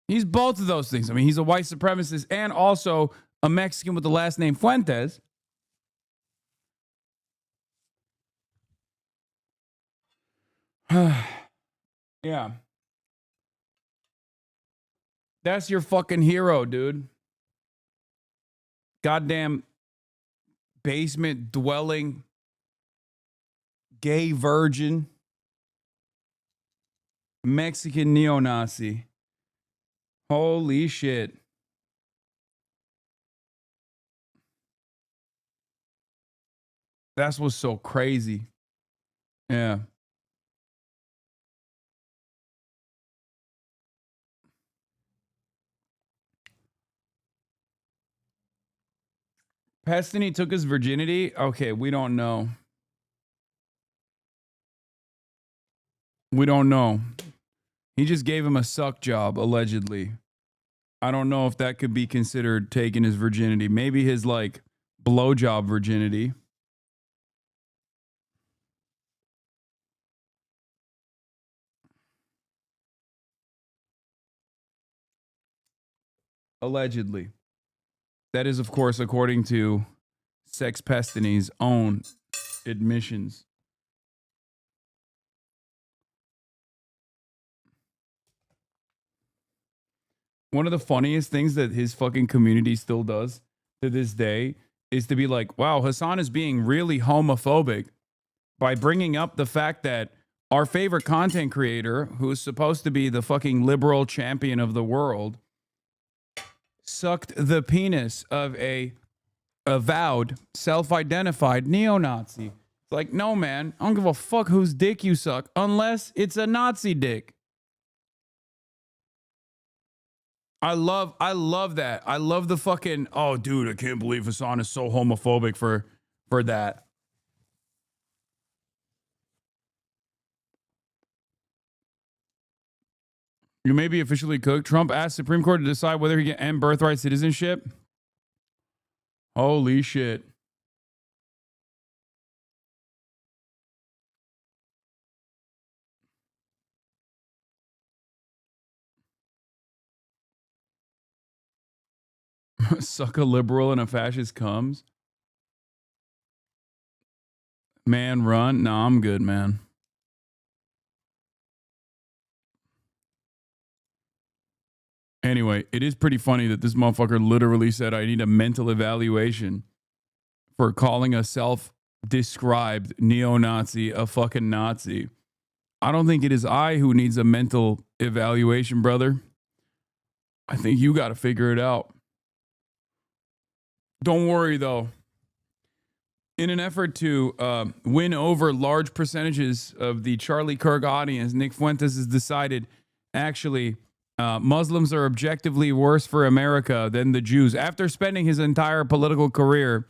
He's both of those things. I mean, he's a white supremacist and also a Mexican with the last name Fuentes. Yeah. That's your fucking hero, dude. Goddamn basement dwelling gay virgin Mexican neo-Nazi. Holy shit. That's what's so crazy. Yeah. Pestany took his virginity? Okay, we don't know. We don't know. He just gave him a suck job, allegedly. I don't know if that could be considered taking his virginity. Maybe his, like, blowjob virginity. Allegedly. That is, of course, according to Sex Pestany's own admissions. One of the funniest things that his fucking community still does to this day is to be like, wow, Hassan is being really homophobic by bringing up the fact that our favorite content creator, who's supposed to be the fucking liberal champion of the world, sucked the penis of a avowed, self-identified neo-Nazi. It's like, no, man, I don't give a fuck whose dick you suck unless it's a Nazi dick. I love that. I love the fucking, oh, dude, I can't believe Hassan is so homophobic for that. You may be officially cooked. Trump asked Supreme Court to decide whether he can end birthright citizenship. Holy shit. Suck a liberal and a fascist comes. Man, run. No, I'm good, man. Anyway, it is pretty funny that this motherfucker literally said, I need a mental evaluation for calling a self-described neo-Nazi a fucking Nazi. I don't think it is I who needs a mental evaluation, brother. I think you got to figure it out. Don't worry, though. In an effort to win over large percentages of the Charlie Kirk audience, Nick Fuentes has decided, actually, Muslims are objectively worse for America than the Jews. After spending his entire political career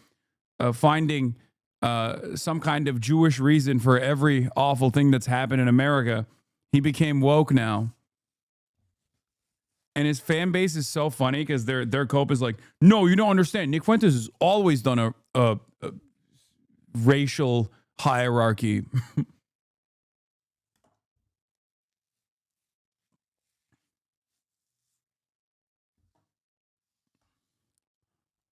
finding some kind of Jewish reason for every awful thing that's happened in America, he became woke now. And his fan base is so funny because their cope is like, no, you don't understand. Nick Fuentes has always done a racial hierarchy.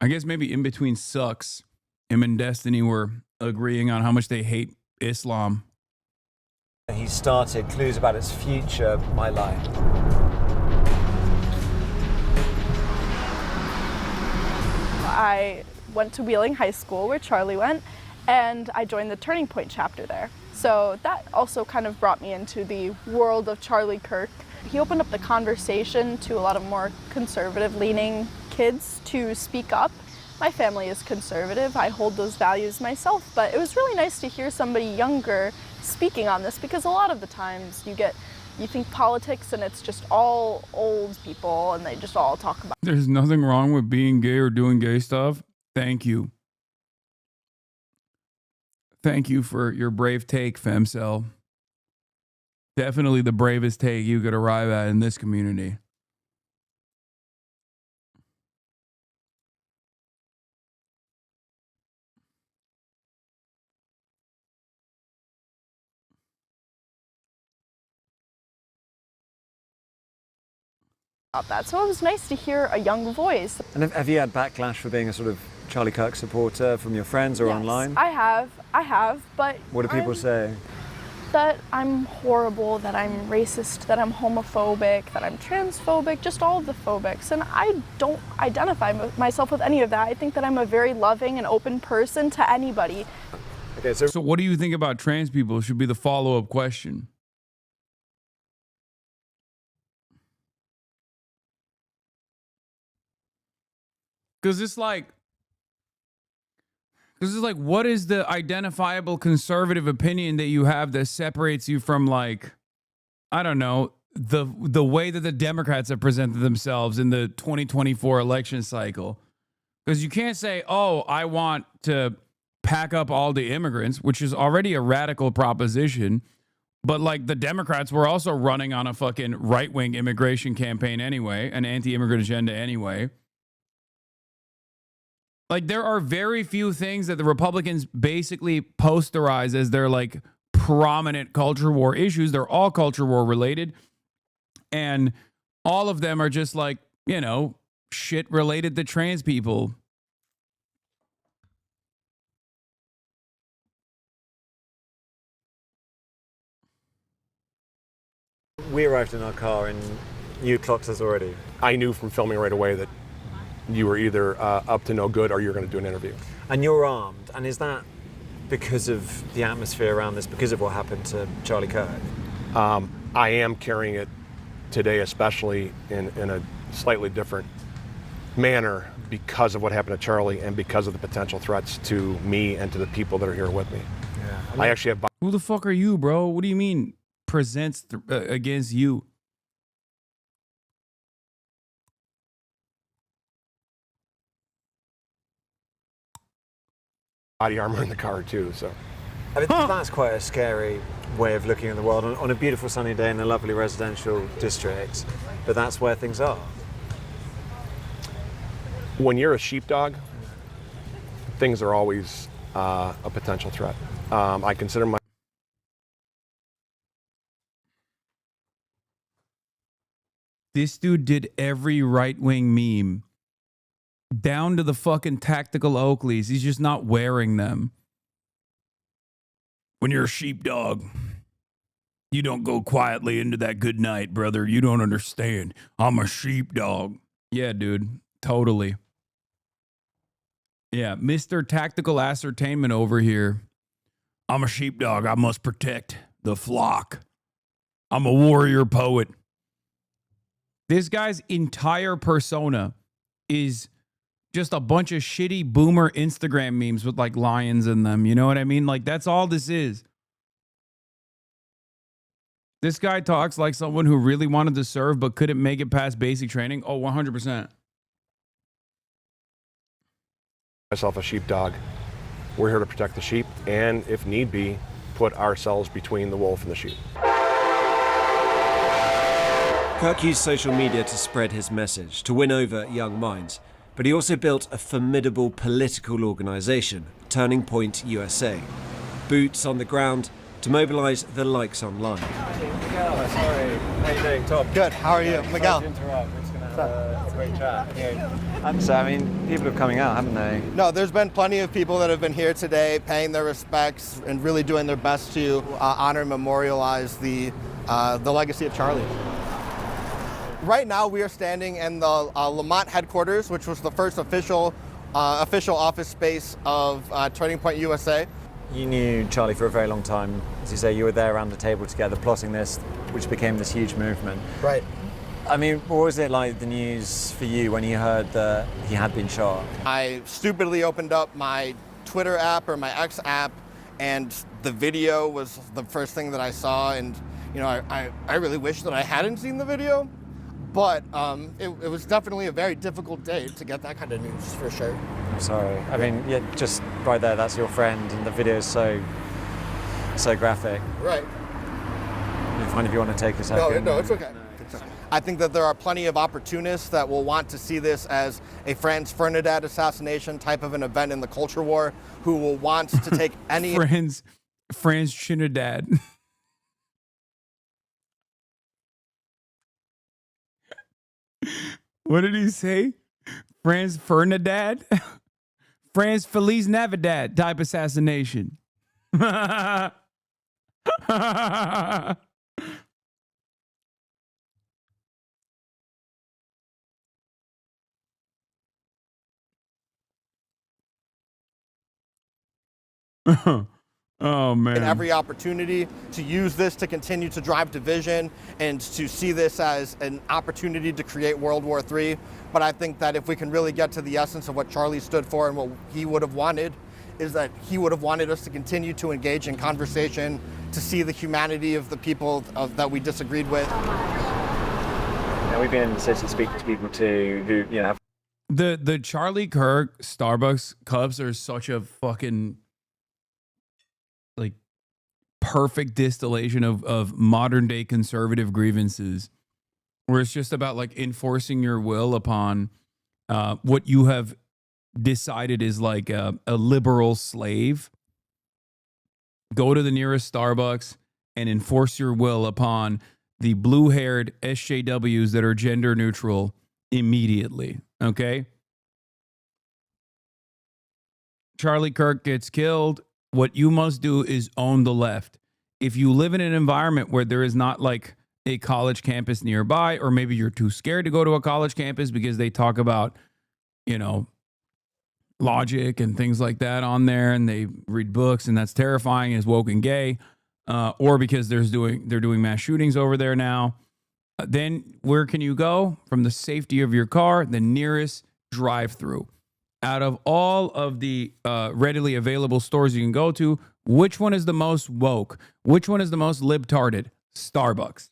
I guess maybe in between sucks, him and Destiny were agreeing on how much they hate Islam. He started Clues About Its Future, My Life. I went to Wheeling High School where Charlie went, and I joined the Turning Point chapter there. So that also kind of brought me into the world of Charlie Kirk. He opened up the conversation to a lot of more conservative-leaning kids to speak up. My family is conservative. I hold those values myself, but it was really nice to hear somebody younger speaking on this, because a lot of the times you think politics and it's just all old people and they just all talk about. There's nothing wrong with being gay or doing gay stuff. Thank you. Thank you for your brave take, Femcel. Definitely the bravest take you could arrive at in this community. That. So it was nice to hear a young voice. And have you had backlash for being a sort of Charlie Kirk supporter from your friends or online? I have, but What do people say? That I'm horrible, that I'm racist, that I'm homophobic, that I'm transphobic, just all of the phobics. And I don't identify myself with any of that. I think that I'm a very loving and open person to anybody. Okay, so what do you think about trans people should be the follow-up question. Because it's like, what is the identifiable conservative opinion that you have that separates you from, like, I don't know, the way that the Democrats have presented themselves in the 2024 election cycle? Because you can't say, oh, I want to pack up all the immigrants, which is already a radical proposition. But, like, the Democrats were also running on a fucking right-wing immigration campaign anyway, an anti-immigrant agenda anyway. Like, there are very few things that the Republicans basically posterize as their, like, prominent culture war issues. They're all culture war related. And all of them are just, like, you know, shit related to trans people. We arrived in our car and you clocked us already. I knew from filming right away that you were either up to no good or you're going to do an interview. And you're armed. And is that because of the atmosphere around this, because of what happened to Charlie Kirk? I am carrying it today, especially in a slightly different manner because of what happened to Charlie and because of the potential threats to me and to the people that are here with me. Yeah. I actually have... Who the fuck are you, bro? What do you mean presents against you? Body armor in the car too, so. I mean, that's quite a scary way of looking at the world on a beautiful sunny day in a lovely residential district, but that's where things are. When you're a sheepdog, things are always a potential threat. I consider my... This dude did every right-wing meme. Down to the fucking tactical Oakleys. He's just not wearing them. When you're a sheepdog, you don't go quietly into that good night, brother. You don't understand. I'm a sheepdog. Yeah, dude. Totally. Yeah, Mr. Tactical Ascertainment over here. I'm a sheepdog. I must protect the flock. I'm a warrior poet. This guy's entire persona is just a bunch of shitty boomer Instagram memes with, like, lions in them. You know what I mean? Like, that's all this is. This guy talks like someone who really wanted to serve but couldn't make it past basic training. Oh, 100%. Myself a sheepdog. We're here to protect the sheep and, if need be, put ourselves between the wolf and the sheep. Kirk used social media to spread his message, to win over young minds. But he also built a formidable political organisation, Turning Point USA. Boots on the ground to mobilise the likes online. Miguel, sorry. How are you doing, Tom? Good, how are you? Miguel. Sorry to interrupt. We're just going to have a great chat. Yeah. So, I mean, people are coming out, haven't they? No, there's been plenty of people that have been here today paying their respects and really doing their best to honor and memorialize the legacy of Charlie. Right now, we are standing in the Lamont headquarters, which was the first official office space of Turning Point USA. You knew Charlie for a very long time. As you say, you were there around the table together, plotting this, which became this huge movement. Right. I mean, what was it like, the news for you, when you heard that he had been shot? I stupidly opened up my Twitter app or my X app, and the video was the first thing that I saw, and you know, I really wish that I hadn't seen the video, but it was definitely a very difficult day to get that kind of news, for sure. I'm sorry. I mean, yeah, just right there, that's your friend, and the video is so graphic. Right. It's fine if you want to take a second. No, it's okay. I think that there are plenty of opportunists that will want to see this as a Franz Ferdinand assassination type of an event in the culture war, who will want to take any... Franz Trinidad. What did he say? Franz Ferdinand? Franz Feliz Navidad type assassination. Oh man. every opportunity to use this to continue to drive division and to see this as an opportunity to create World War III. But I think that if we can really get to the essence of what Charlie stood for and what he would have wanted, is that he would have wanted us to continue to engage in conversation, to see the humanity of the people that we disagreed with. Yeah, we've been in the city speaking to people too who, you know, have... The Charlie Kirk Starbucks cups are such a fucking like perfect distillation of modern day conservative grievances, where it's just about like enforcing your will upon what you have decided is like a liberal slave. Go to the nearest Starbucks and enforce your will upon the blue-haired SJWs that are gender neutral immediately. Okay? Charlie Kirk gets killed. What you must do is own the left. If you live in an environment where there is not like a college campus nearby, or maybe you're too scared to go to a college campus because they talk about, you know, logic and things like that on there, and they read books and that's terrifying, is woke and gay, or because they're doing mass shootings over there now, then where can you go? From the safety of your car, the nearest drive-through. Out of all of the readily available stores you can go to, which one is the most woke? Which one is the most libtarded? Starbucks.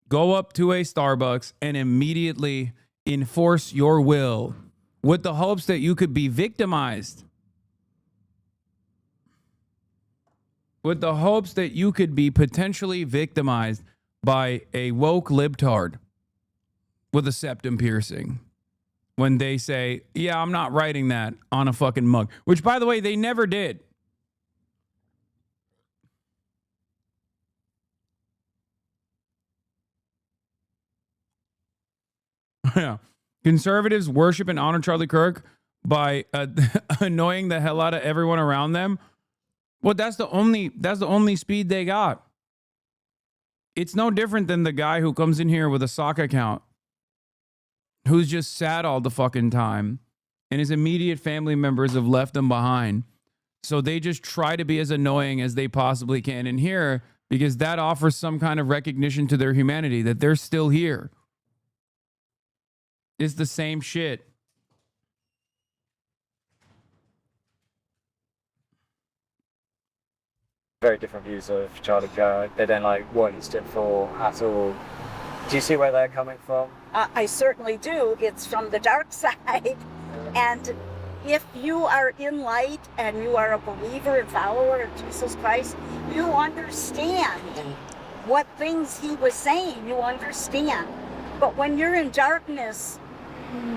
Go up to a Starbucks and immediately enforce your will with the hopes that you could be victimized. With the hopes that you could be potentially victimized by a woke libtard with a septum piercing when they say, yeah, I'm not writing that on a fucking mug, which, by the way, they never did. Yeah. Conservatives worship and honor Charlie Kirk by annoying the hell out of everyone around them. Well, that's the only speed they got. It's no different than the guy who comes in here with a sock account, who's just sad all the fucking time, and his immediate family members have left him behind. So they just try to be as annoying as they possibly can in here, because that offers some kind of recognition to their humanity, that they're still here. It's the same shit. very different views of Charlie Kirk. They don't like what he stood for at all. Do you see where they're coming from? I certainly do. It's from the dark side. And if you are in light and you are a believer and follower of Jesus Christ, you understand what things he was saying. You understand. But when you're in darkness,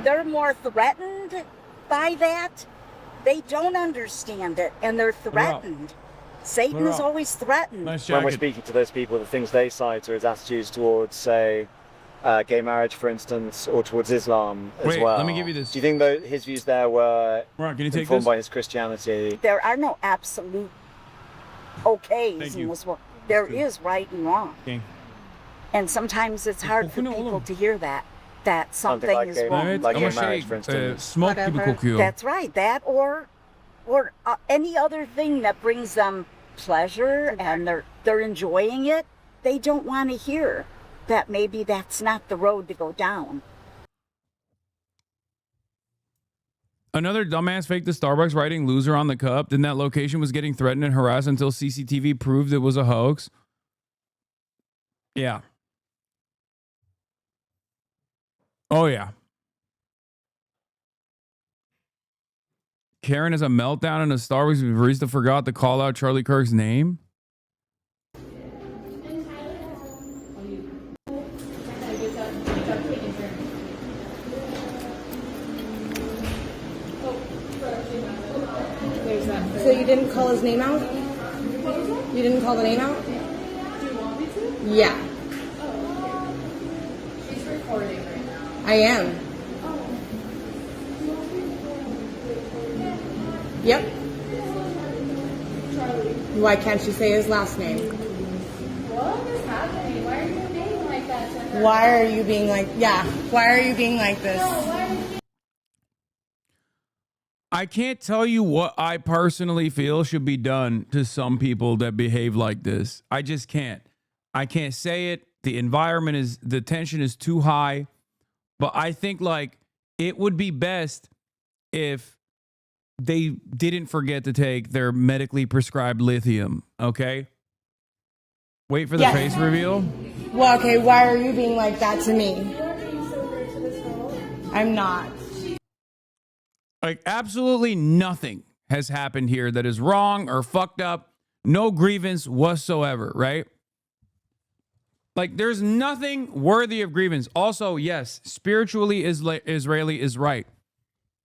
they're more threatened by that. They don't understand it, and they're threatened. Satan is always threatened. When we're speaking to those people, the things they cite are his attitudes towards, say, gay marriage, for instance, or towards Islam as well. Let me give you this. Do you think that his views there were informed by his Christianity? There are no absolute okays in this world. There is right and wrong. And sometimes it's hard for people to hear that something is wrong. Like gay marriage, for instance. That's right. That or any other thing that brings them pleasure and they're enjoying it, they don't want to hear that maybe that's not the road to go down. Another dumbass faked the Starbucks writing loser on the cup. Then that location was getting threatened and harassed until CCTV proved it was a hoax. Yeah. Oh, yeah. Karen has a meltdown in a Starbucks because barista forgot to call out Charlie Kirk's name. So you didn't call his name out? You didn't call the name out? Do you want me to? Yeah, She's recording right now. I am. Yep. Charlie. Why can't you say his last name? What is happening? Why are you being like that to her? Why are you being like, yeah, why are you being like this? No, why are you I can't tell you what I personally feel should be done to some people that behave like this. I just can't. I can't say it. The tension is too high. But I think like it would be best if they didn't forget to take their medically prescribed lithium. Okay. Wait for the Yes. face reveal. Well, okay, why are you being like that to me? I'm not. Like absolutely nothing has happened here that is wrong or fucked up. No grievance whatsoever, right? Like there's nothing worthy of grievance. Also, yes, spiritually Israeli is right.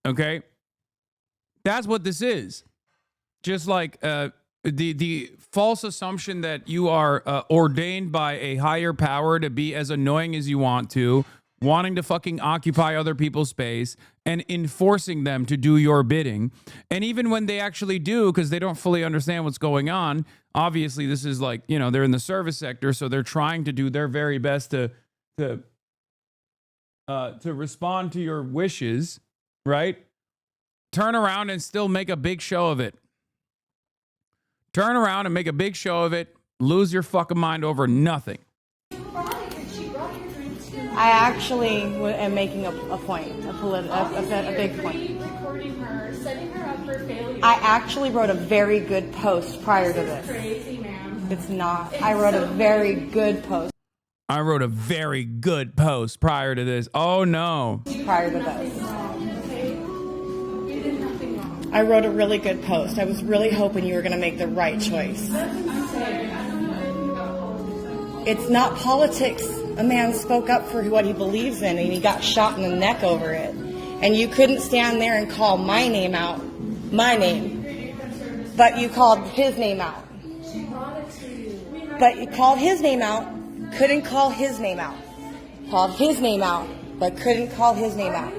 Okay? That's what this is. Just like the false assumption that you are ordained by a higher power to be as annoying as you want to, wanting to fucking occupy other people's space and enforcing them to do your bidding. And even when they actually do, because they don't fully understand what's going on, obviously this is like, you know, they're in the service sector, so they're trying to do their very best to respond to your wishes, right? Turn around and still make a big show of it. Turn around and make a big show of it. Lose your fucking mind over nothing. I actually am making a point, a big point. recording her, setting her up for failure? I actually wrote a very good post prior to This is this. crazy, man. It's not. I wrote a very good post I wrote a very good post prior to this. Oh no. prior to this. You did nothing wrong. I wrote a really good post. I was really hoping you were going to make the right choice. It's not politics. A man spoke up for what he believes in and he got shot in the neck over it. And you couldn't stand there and call my name out, my name. But you called his name out. But you called his name out, couldn't call his name out. Called his name out, but couldn't call his name out.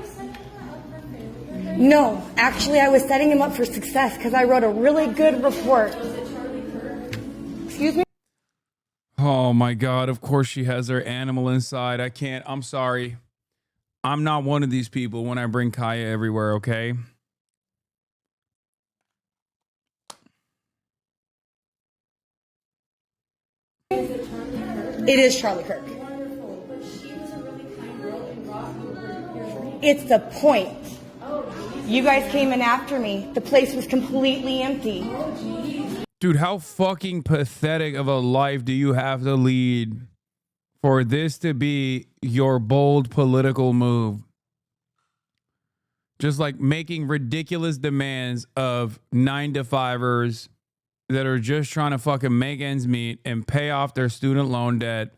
No, actually I was setting him up for success because I wrote a really good report. Excuse me? Oh my God. Of course she has her animal inside. I can't. I'm sorry. I'm not one of these people when I bring Kaya everywhere, okay? It is Charlie Kirk. It's the point. You guys came in after me. The place was completely empty. Dude, how fucking pathetic of a life do you have to lead for this to be your bold political move? Just like making ridiculous demands of 9-to-5ers that are just trying to fucking make ends meet and pay off their student loan debt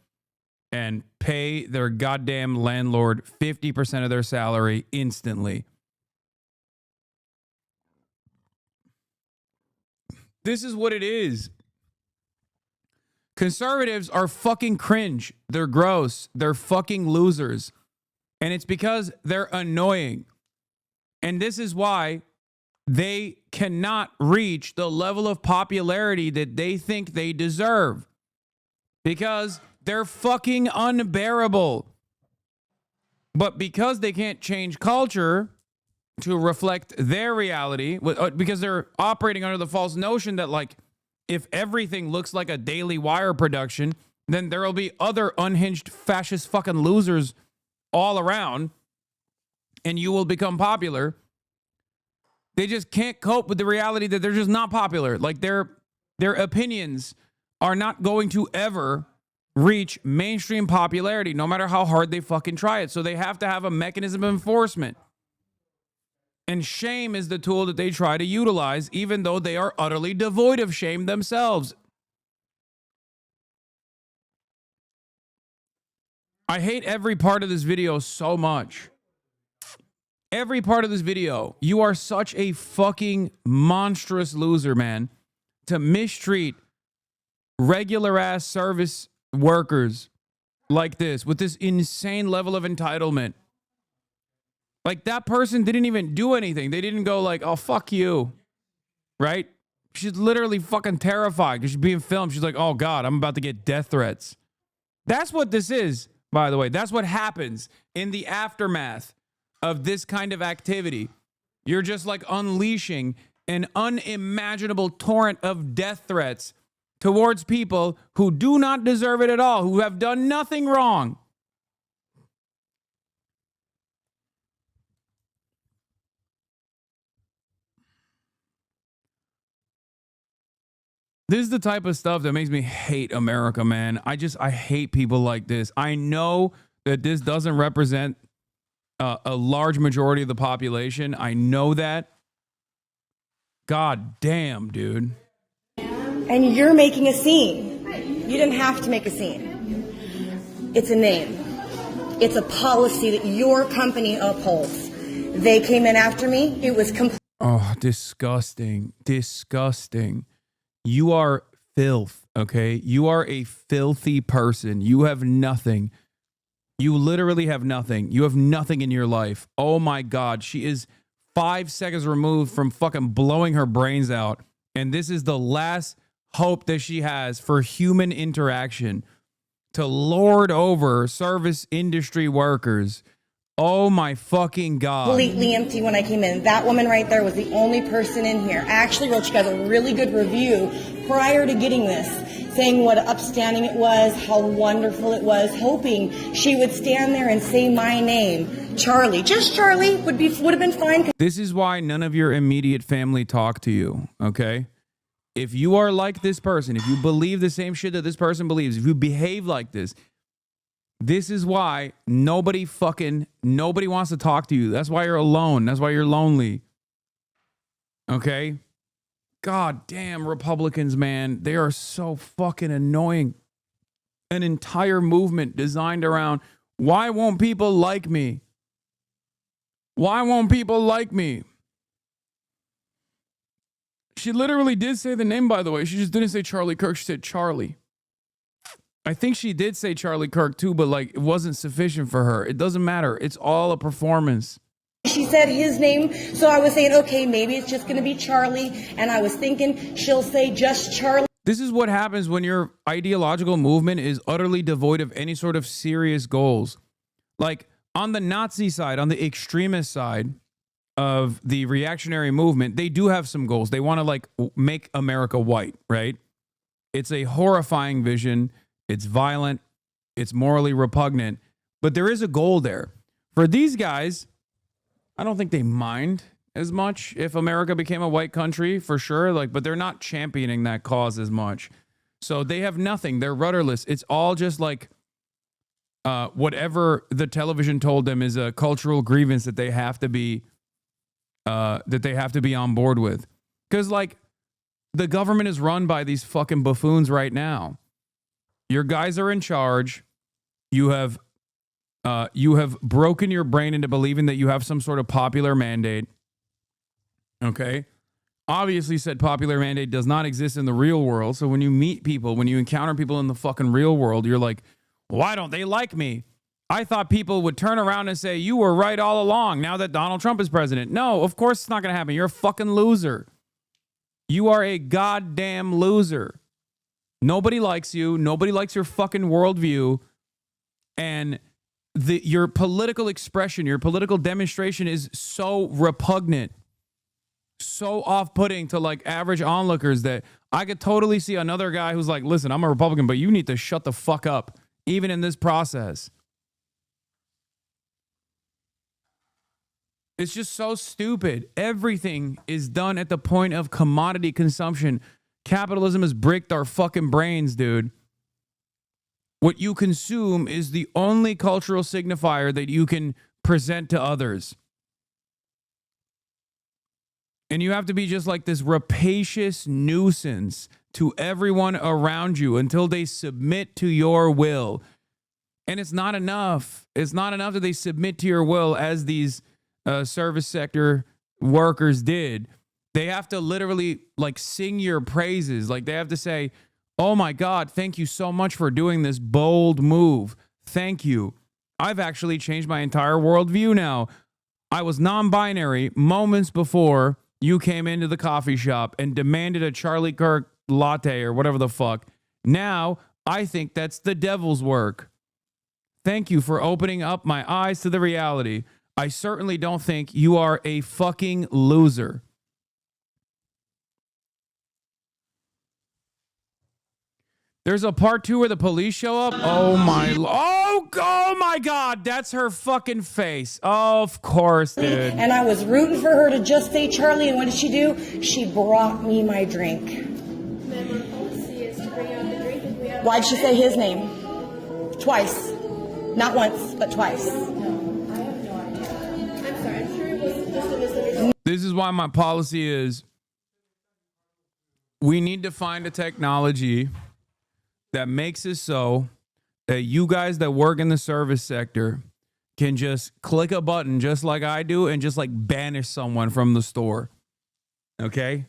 and pay their goddamn landlord 50% of their salary instantly. This is what it is. Conservatives are fucking cringe. They're gross. They're fucking losers. And it's because they're annoying. And this is why they cannot reach the level of popularity that they think they deserve. Because they're fucking unbearable. But because they can't change culture to reflect their reality, because they're operating under the false notion that, like, if everything looks like a Daily Wire production, then there will be other unhinged fascist fucking losers all around, and you will become popular. They just can't cope with the reality that they're just not popular. Like their opinions are not going to ever reach mainstream popularity, no matter how hard they fucking try it. So they have to have a mechanism of enforcement. And shame is the tool that they try to utilize, even though they are utterly devoid of shame themselves. I hate every part of this video so much. Every part of this video. You are such a fucking monstrous loser, man, to mistreat regular ass service workers like this with this insane level of entitlement. Like that person didn't even do anything. They didn't go like, oh, fuck you. Right? She's literally fucking terrified because she's being filmed. She's like, oh God, I'm about to get death threats. That's what this is, by the way. That's what happens in the aftermath of this kind of activity. You're just like unleashing an unimaginable torrent of death threats towards people who do not deserve it at all, who have done nothing wrong. This is the type of stuff that makes me hate America, man. I hate people like this. I know that this doesn't represent a large majority of the population. I know that. God damn, dude. And you're making a scene. You didn't have to make a scene. It's a name. It's a policy that your company upholds. They came in after me. It was complete. Oh, disgusting. Disgusting. You are filth, okay? You are a filthy person. You have nothing. You literally have nothing. You have nothing in your life. Oh my God. She is 5 seconds removed from fucking blowing her brains out. And this is the last hope that she has for human interaction to lord over service industry workers. Oh my fucking God. Completely empty when I came in. That woman right there was the only person in here. I actually wrote you guys a really good review prior to getting this, saying what upstanding it was, how wonderful it was, hoping she would stand there and say my name, Charlie. Just Charlie would have been fine. This is why none of your immediate family talk to you, okay? If you are like this person, if you believe the same shit that this person believes, if you behave like this is why nobody wants to talk to you. That's why you're alone. That's why you're lonely. Okay? God damn Republicans, man. They are so fucking annoying. An entire movement designed around, why won't people like me? Why won't people like me? She literally did say the name, by the way. She just didn't say Charlie Kirk. She said Charlie. I think she did say Charlie Kirk too, but like it wasn't sufficient for her. It doesn't matter. It's all a performance. She said his name, so I was saying, okay, maybe it's just going to be Charlie. And I was thinking she'll say just Charlie. This is what happens when your ideological movement is utterly devoid of any sort of serious goals. Like on the Nazi side, on the extremist side of the reactionary movement, they do have some goals. They want to like make America white, right? It's a horrifying vision. It's violent. It's morally repugnant. But there is a goal there. For these guys, I don't think they mind as much if America became a white country, for sure. Like, but they're not championing that cause as much. So they have nothing. They're rudderless. It's all just like whatever the television told them is a cultural grievance that they have to be on board with. Because like the government is run by these fucking buffoons right now. Your guys are in charge. You have broken your brain into believing that you have some sort of popular mandate. Okay? Obviously, said popular mandate does not exist in the real world. So when you meet people, when you encounter people in the fucking real world, you're like, why don't they like me? I thought people would turn around and say, you were right all along now that Donald Trump is president. No, of course it's not going to happen. You're a fucking loser. You are a goddamn loser. Nobody likes you. Nobody likes your fucking worldview. And your political expression, your political demonstration is so repugnant, so off-putting to like average onlookers that I could totally see another guy who's like, listen, I'm a Republican, but you need to shut the fuck up, even in this process. It's just so stupid. Everything is done at the point of commodity consumption. Capitalism has bricked our fucking brains, dude. What you consume is the only cultural signifier that you can present to others. And you have to be just like this rapacious nuisance to everyone around you until they submit to your will. And it's not enough. It's not enough that they submit to your will as these service sector workers did. They have to literally like sing your praises. Like they have to say, oh my God, thank you so much for doing this bold move. Thank you. I've actually changed my entire worldview now. I was non-binary moments before you came into the coffee shop and demanded a Charlie Kirk latte or whatever the fuck. Now I think that's the devil's work. Thank you for opening up my eyes to the reality. I certainly don't think you are a fucking loser. There's a part 2 where the police show up. Oh my God, that's her fucking face. Of course, dude. And I was rooting for her to just say Charlie, and what did she do? She brought me my drink. Why'd she say his name? Twice. Not once, but twice. This is why my policy is we need to find a technology that makes it so that you guys that work in the service sector can just click a button just like I do and just like banish someone from the store. Okay?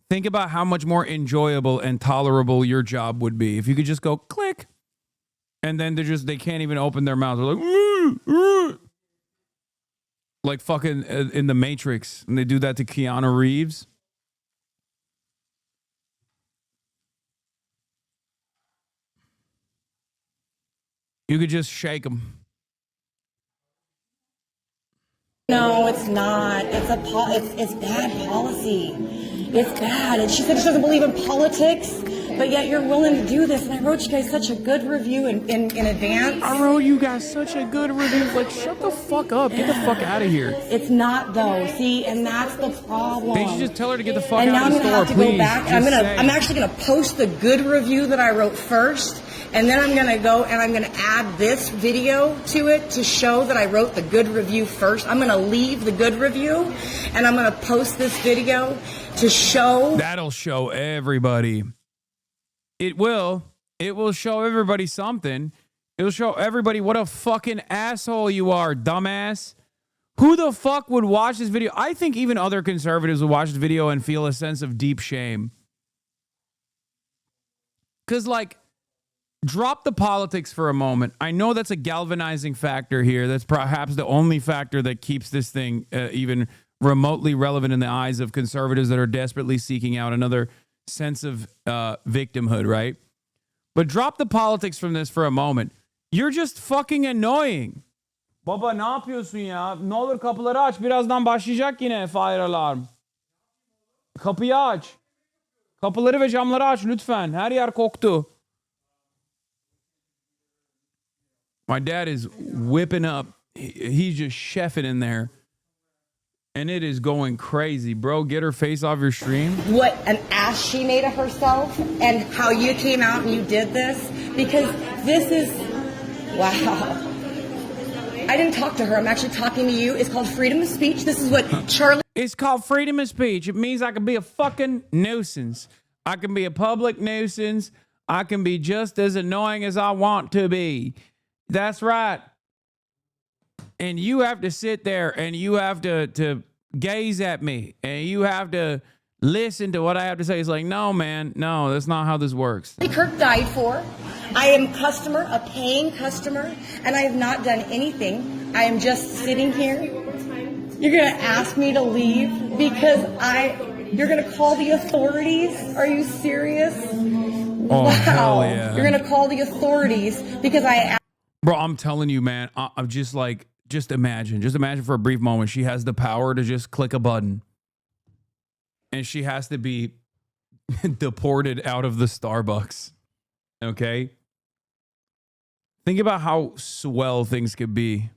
Think about how much more enjoyable and tolerable your job would be if you could just go click and then they can't even open their mouth. They're like fucking in the Matrix, and they do that to Keanu Reeves. You could just shake them. No, it's not. It's it's bad policy. It's bad. And she said she doesn't believe in politics, but yet you're willing to do this. And I wrote you guys such a good review in advance. I wrote you guys such a good review. Like, shut the fuck up. Get the fuck out of here. It's not though. See, and that's the problem. They should just tell her to get the fuck and out of the store, now I'm gonna have to please. go back. I'm actually gonna post the good review that I wrote first. And then I'm going to go and I'm going to add this video to it to show that I wrote the good review first. I'm going to leave the good review and I'm going to post this video to show. That'll show everybody. It will. It will show everybody something. It'll show everybody what a fucking asshole you are, dumbass. Who the fuck would watch this video? I think even other conservatives would watch this video and feel a sense of deep shame. Because, like, drop the politics for a moment. I know that's a galvanizing factor here. That's perhaps the only factor that keeps this thing even remotely relevant in the eyes of conservatives that are desperately seeking out another sense of victimhood, right? But drop the politics from this for a moment. You're just fucking annoying. Baba ne yapıyorsun ya? Ne olur kapıları aç. Birazdan başlayacak yine fire alarm. Kapıyı aç. Kapıları ve camları aç lütfen. Her yer koktu. My dad is whipping up. He's just chefing in there. And it is going crazy. Bro, get her face off your stream. What an ass she made of herself and how you came out and you did this. Because this is, wow. I didn't talk to her. I'm actually talking to you. It's called freedom of speech. This is what Charlie... It's called freedom of speech. It means I can be a fucking nuisance. I can be a public nuisance. I can be just as annoying as I want to be. That's right. And you have to sit there and you have to gaze at me and you have to listen to what I have to say. It's like, no, man, no, that's not how this works. Kirk died for. I am a paying customer, and I have not done anything. I am just sitting here. You're going to ask me to leave because you're going to call the authorities? Are you serious? Oh, wow. Hell yeah. You're going to call the authorities because Bro, I'm telling you, man, I'm just like, just imagine for a brief moment, she has the power to just click a button and she has to be deported out of the Starbucks. Okay? Think about how swell things could be.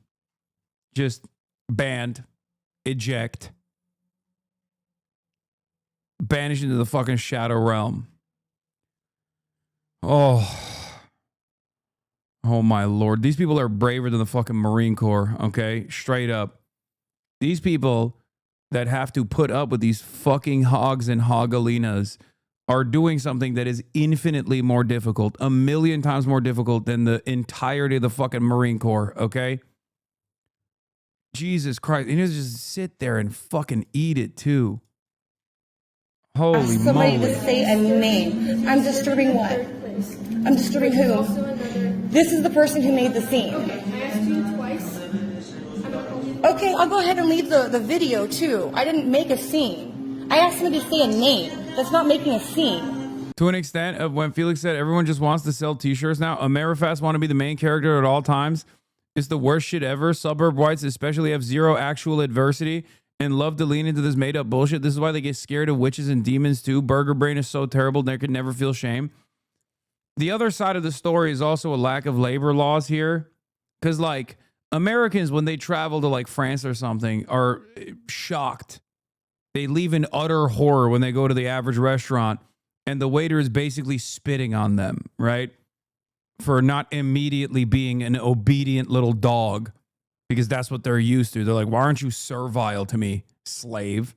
Just banned. eject, banished into the fucking shadow realm. Oh my Lord. These people are braver than the fucking Marine Corps, okay? Straight up. These people that have to put up with these fucking hogs and hogalinas are doing something that is infinitely more difficult, 1,000,000 times more difficult than the entirety of the fucking Marine Corps, okay? Jesus Christ. And you just sit there and fucking eat it too. Holy Somebody moly. to say a name. I'm disturbing what? I'm disturbing who? This is the person who made the scene. Okay, I'll go ahead and leave the video too. I didn't make a scene. I asked him to say a name. That's not making a scene. To an extent of when Felix said everyone just wants to sell t-shirts now, Amerifast want to be the main character at all times. It's the worst shit ever. Suburb whites especially have zero actual adversity and love to lean into this made up bullshit. This is why they get scared of witches and demons too. Burger brain is so terrible they could never feel shame. The other side of the story is also a lack of labor laws here. Because like Americans, when they travel to like France or something, are shocked. They leave in utter horror when they go to the average restaurant and the waiter is basically spitting on them, right? For not immediately being an obedient little dog, because that's what they're used to. They're like, why aren't you servile to me, slave?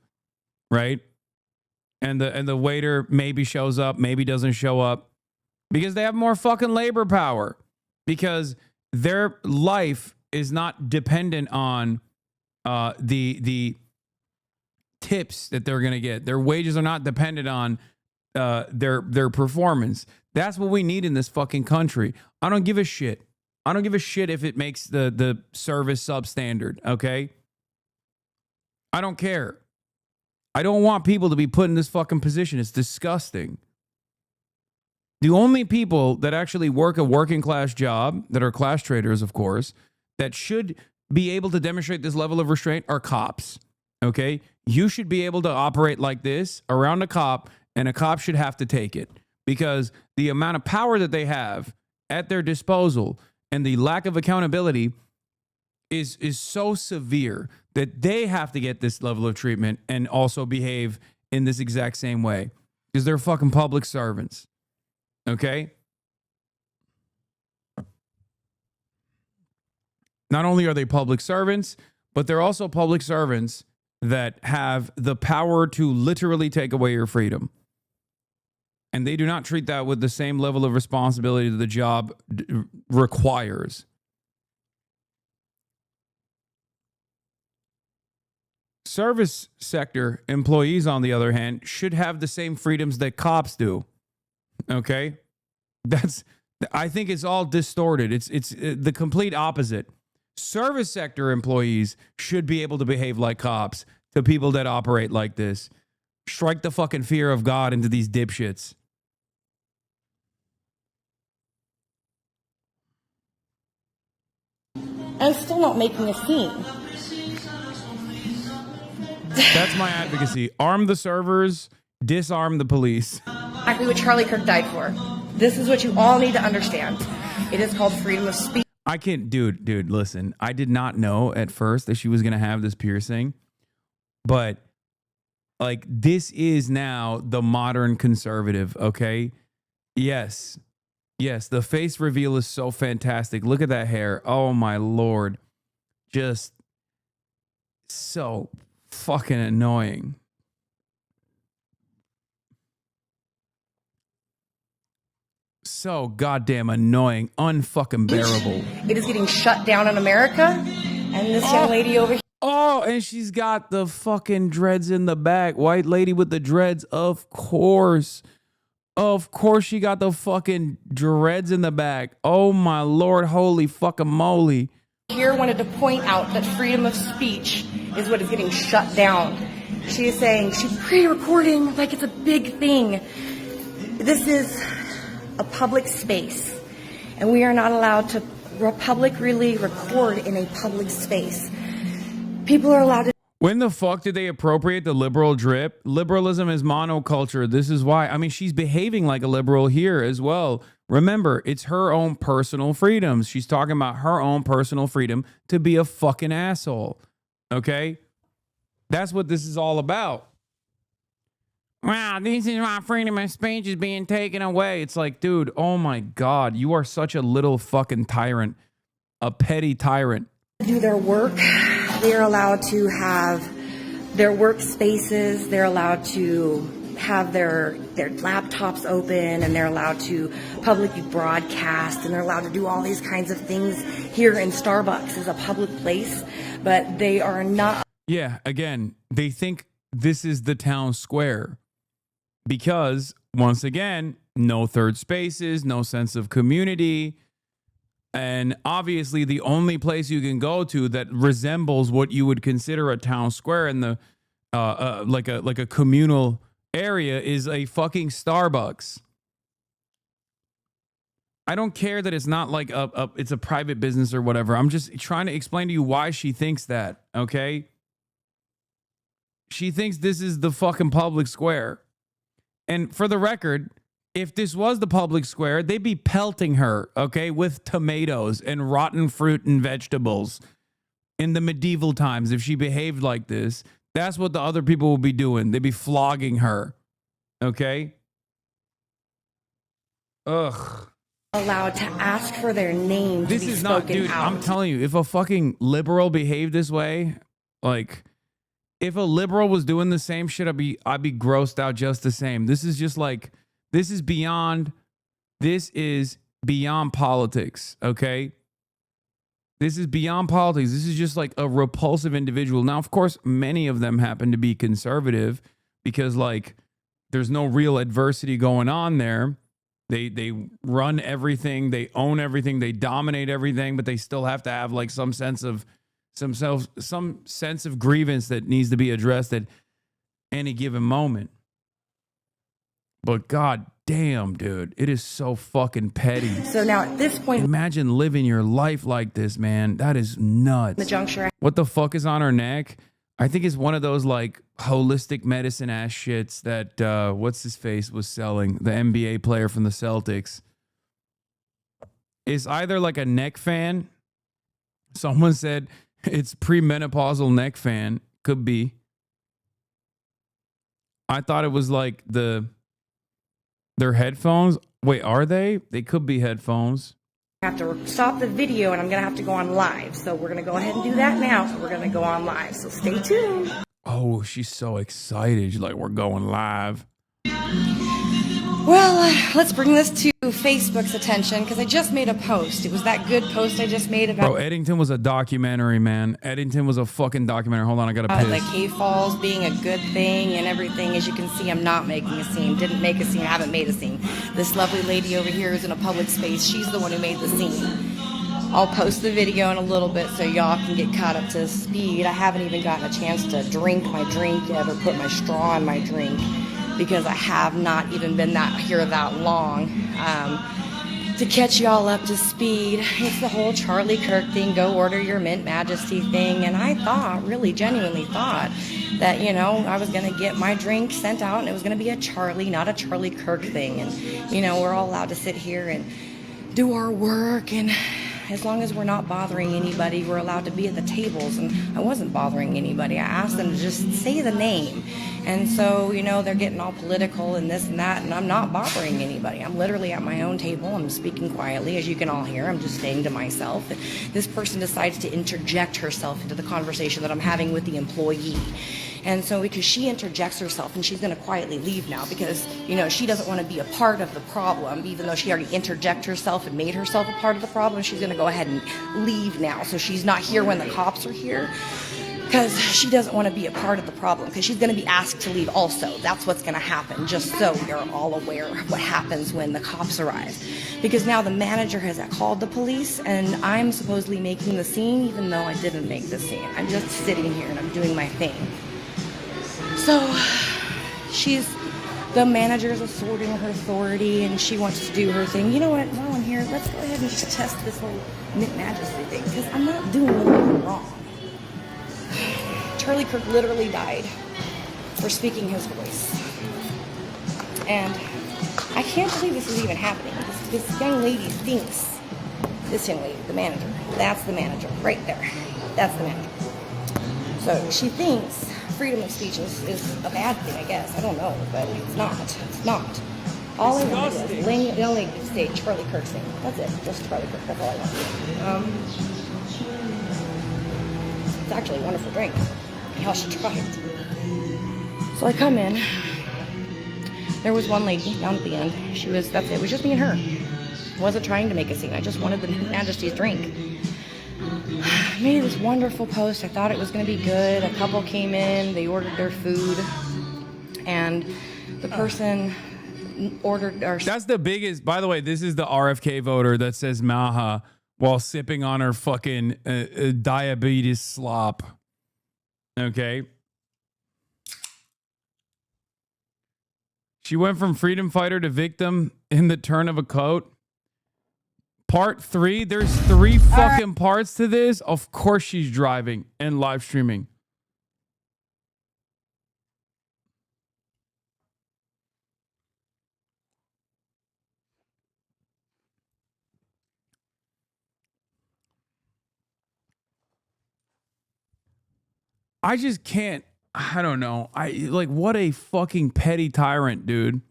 Right? And the waiter maybe shows up, maybe doesn't show up, because they have more fucking labor power, because their life is not dependent on the tips that they're going to get. Their wages are not dependent on their performance. That's what we need in this fucking country. I don't give a shit. I don't give a shit if it makes the service substandard, okay? I don't care. I don't want people to be put in this fucking position. It's disgusting. The only people that actually work a working class job, that are class traders, of course, that should be able to demonstrate this level of restraint are cops, okay? You should be able to operate like this around a cop, and a cop should have to take it, because the amount of power that they have at their disposal and the lack of accountability is so severe that they have to get this level of treatment and also behave in this exact same way, because they're fucking public servants. Okay? Not only are they public servants, but they're also public servants that have the power to literally take away your freedom. And they do not treat that with the same level of responsibility that the job requires. Service sector employees, on the other hand, should have the same freedoms that cops do. Okay? I think it's all distorted. It's the complete opposite. Service sector employees should be able to behave like cops to people that operate like this. Strike the fucking fear of God into these dipshits. I'm still not making a scene. That's my advocacy. Arm the servers, disarm the police. Exactly what Charlie Kirk died for. This is what you all need to understand. It is called freedom of speech. I can't, dude, listen. I did not know at first that she was going to have this piercing, but like, this is now the modern conservative, okay? Yes, the face reveal is so fantastic. Look at that hair. Oh my Lord. Just so fucking annoying. So goddamn annoying, unfucking bearable. It is getting shut down in America, and this young lady over here. Oh, and she's got the fucking dreads in the back. White lady with the dreads, of course. Of course she got the fucking dreads in the back. Oh my Lord, holy fucking moly. Here wanted to point out that freedom of speech is what is getting shut down. She is saying she's pre-recording like it's a big thing. This is a public space, and we are not allowed to publicly record in a public space. People are allowed to. When the fuck did they appropriate the liberal drip? Liberalism is monoculture. This is why. I mean, she's behaving like a liberal here as well. Remember, it's her own personal freedoms. She's talking about her own personal freedom to be a fucking asshole. Okay? That's what this is all about. Wow, this is why freedom of speech is being taken away. It's like, dude, oh my God, you are such a little fucking tyrant, a petty tyrant. Do their work. They're allowed to have their workspaces. They're allowed to have their laptops open, and they're allowed to publicly broadcast, and they're allowed to do all these kinds of things. Here in Starbucks is a public place, but they are not. Yeah, again, they think this is the town square because, once again, no third spaces, no sense of community. And obviously, the only place you can go to that resembles what you would consider a town square in the like a communal area is a fucking Starbucks. I don't care that it's not like it's a private business or whatever. I'm just trying to explain to you why she thinks that. Okay, she thinks this is the fucking public square, and for the record, if this was the public square, they'd be pelting her, okay, with tomatoes and rotten fruit and vegetables. In the medieval times, if she behaved like this, that's what the other people would be doing. They'd be flogging her, okay? Ugh. Allowed to ask for their name. This to be is not, spoken dude, out. I'm telling you, if a fucking liberal behaved this way, like, if a liberal was doing the same shit, I'd be grossed out just the same. This is just like... This is beyond politics, okay? This is beyond politics. This is just like a repulsive individual. Now, of course, many of them happen to be conservative because, like, there's no real adversity going on there. They run everything, they own everything, they dominate everything, but they still have to have like some sense of grievance that needs to be addressed at any given moment. But god damn, dude, it is so fucking petty. So now at this point, imagine living your life like this, man. That is nuts. the juncture. What the fuck is on her neck? I think it's one of those like holistic medicine ass shits that what's his face was selling, the NBA player from the Celtics. It's either like a neck fan. Someone said it's premenopausal neck fan. Could be. I thought it was like their headphones. Wait, are they? They could be headphones. I have to stop the video and I'm going to have to go on live. So we're going to go ahead and do that now. So we're going to go on live. So stay tuned. Oh, she's so excited. She's like, we're going live. Well, let's bring this to Facebook's attention because I just made a post. It was that good post I just made about... Bro, Eddington was a documentary, man. Eddington was a fucking documentary. Hold on, I got to piss. Like Cave Falls being a good thing and everything. As you can see, I'm not making a scene. Didn't make a scene. I haven't made a scene. This lovely lady over here is in a public space. She's the one who made the scene. I'll post the video in a little bit so y'all can get caught up to speed. I haven't even gotten a chance to drink my drink yet or put my straw in my drink because I have not even been here that long. To catch y'all up to speed, it's the whole Charlie Kirk thing, go order your Mint Majesty thing, and I thought, really genuinely thought, that, you know, I was going to get my drink sent out and it was going to be a Charlie, not a Charlie Kirk thing, and, you know, we're all allowed to sit here and do our work, and as long as we're not bothering anybody, we're allowed to be at the tables, and I wasn't bothering anybody. I asked them to just say the name. And so, you know, they're getting all political and this and that, and I'm not bothering anybody. I'm literally at my own table. I'm speaking quietly, as you can all hear. I'm just staying to myself. And this person decides to interject herself into the conversation that I'm having with the employee. And so because she interjects herself, and she's going to quietly leave now because, you know, she doesn't want to be a part of the problem, even though she already interjected herself and made herself a part of the problem. She's going to go ahead and leave now. So she's not here when the cops are here because she doesn't want to be a part of the problem because she's going to be asked to leave also. That's what's going to happen, just so you're all aware of what happens when the cops arrive. Because now the manager has called the police, and I'm supposedly making the scene even though I didn't make the scene. I'm just sitting here and I'm doing my thing. So the manager is asserting her authority and she wants to do her thing. You know what, while I'm here, let's go ahead and just test this whole Mint Majesty thing because I'm not doing anything wrong. Charlie Kirk literally died for speaking his voice. And I can't believe this is even happening. This young lady thinks, this young lady, the manager, that's the manager right there. That's the manager. So she thinks freedom of speech is a bad thing, I guess. I don't know, but it's not. It's not. All I want to do is only say Charlie Kirk's name. That's it. Just Charlie Kirk. That's all I want to do. It's actually a wonderful drink. Y'all should try it. So I come in. There was one lady down at the end. That's it. It was just me and her. I wasn't trying to make a scene. I just wanted the Majesty's drink. I made this wonderful post. I thought it was going to be good. A couple came in. They ordered their food. And the person ordered our... That's the biggest... By the way, this is the RFK voter that says Maha while sipping on her fucking diabetes slop. Okay? She went from freedom fighter to victim in the turn of a coat. Part 3, there's 3 fucking parts to this. Of course she's driving and live streaming. I just can't. I don't know. What a fucking petty tyrant, dude.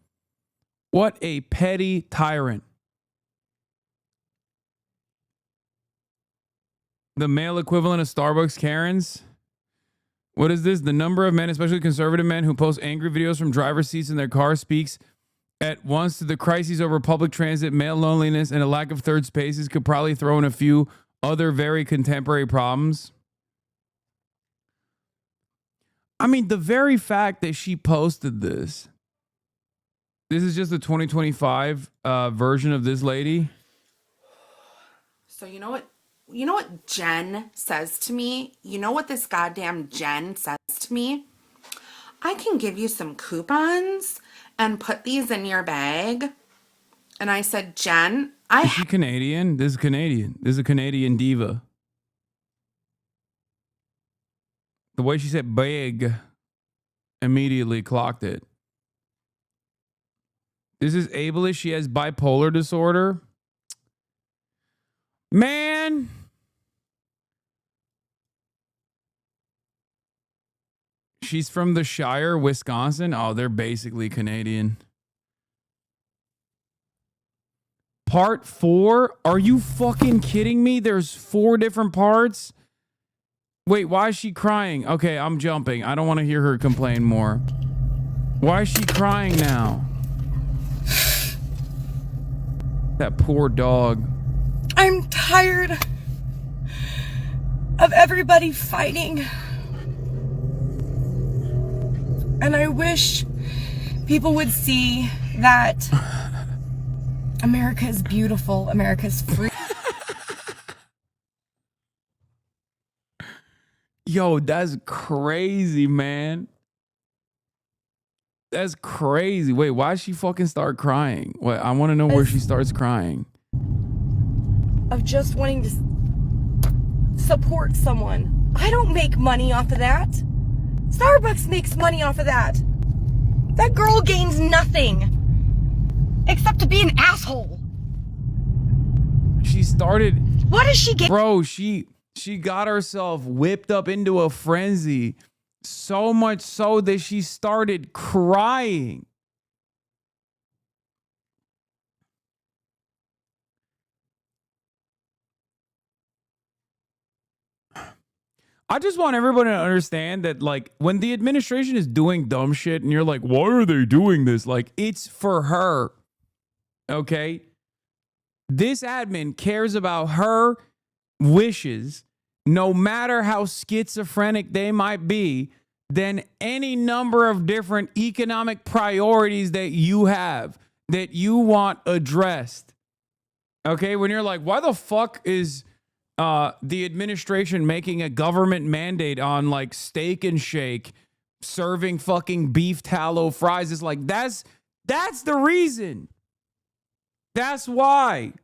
What a petty tyrant. The male equivalent of Starbucks Karens. What is this? The number of men, especially conservative men, who post angry videos from driver's seats in their car speaks at once to the crises over public transit, male loneliness, and a lack of third spaces. Could probably throw in a few other very contemporary problems. I mean, the very fact that she posted this. This is just the 2025 version of this lady. So you know what Jen says to me? You know what this goddamn Jen says to me? I can give you some coupons and put these in your bag. And I said, Jen, Is she Canadian? This is Canadian. This is a Canadian diva. The way she said bag, immediately clocked it. This is ableist. She has bipolar disorder. Man. She's from the Shire, Wisconsin. Oh, they're basically Canadian. Part 4? Are you fucking kidding me? There's 4 different parts? Wait, why is she crying? Okay, I'm jumping. I don't want to hear her complain more. Why is she crying now? That poor dog. I'm tired of everybody fighting. And I wish people would see that America is beautiful. America is free. Yo, that's crazy, man. That's crazy. Wait, why did she fucking start crying? What? I want to know where she starts crying. Of just wanting to support someone. I don't make money off of that. Starbucks makes money off of that. That girl gains nothing except to be an asshole. She started... What does she get? Bro, she got herself whipped up into a frenzy. So much so that she started crying. I just want everybody to understand that, like, when the administration is doing dumb shit and you're like, why are they doing this? Like, it's for her. Okay? This admin cares about her wishes, no matter how schizophrenic they might be, than any number of different economic priorities that you have, that you want addressed. Okay? When you're like, why the fuck is the administration making a government mandate on like Steak and Shake serving fucking beef tallow fries? It's like, that's the reason. That's why.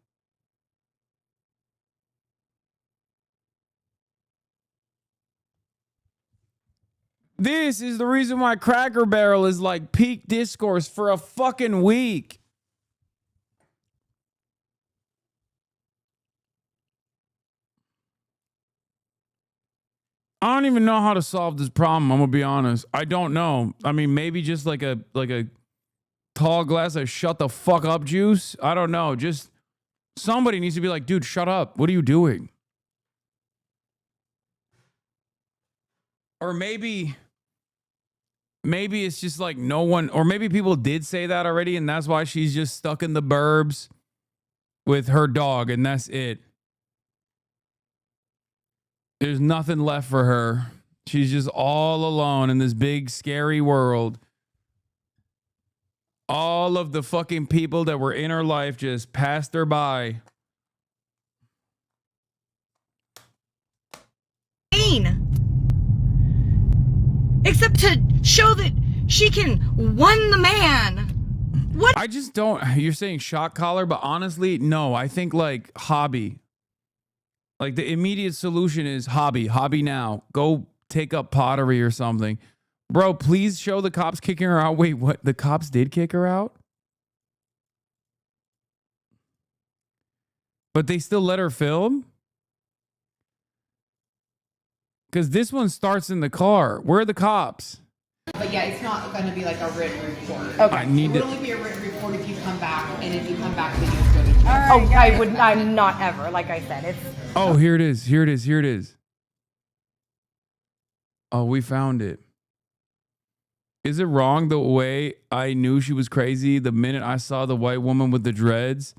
This is the reason why Cracker Barrel is like peak discourse for a fucking week. I don't even know how to solve this problem. I'm gonna be honest. I don't know. I mean, maybe just like a tall glass of shut the fuck up juice. I don't know. Just somebody needs to be like, dude, shut up. What are you doing? Or maybe it's just like no one, or maybe people did say that already, and that's why she's just stuck in the burbs with her dog, and that's it. There's nothing left for her. She's just all alone in this big, scary world. All of the fucking people that were in her life just passed her by. Except to show that she can won the man. What? I just don't. You're saying shock collar, but honestly, no. I think like hobby. Like the immediate solution is hobby. Hobby now. Go take up pottery or something. Bro, please show the cops kicking her out. Wait, what? The cops did kick her out? But they still let her film? Because this one starts in the car. Where are the cops? But yeah, it's not going to be like a written report. Okay. I need it would to- only be a written report if you come back, and if you come back, then you go to jail. I'm not ever. Like I said, it's. Oh, here it is. Here it is. Here it is. Oh, we found it. Is it wrong the way I knew she was crazy the minute I saw the white woman with the dreads?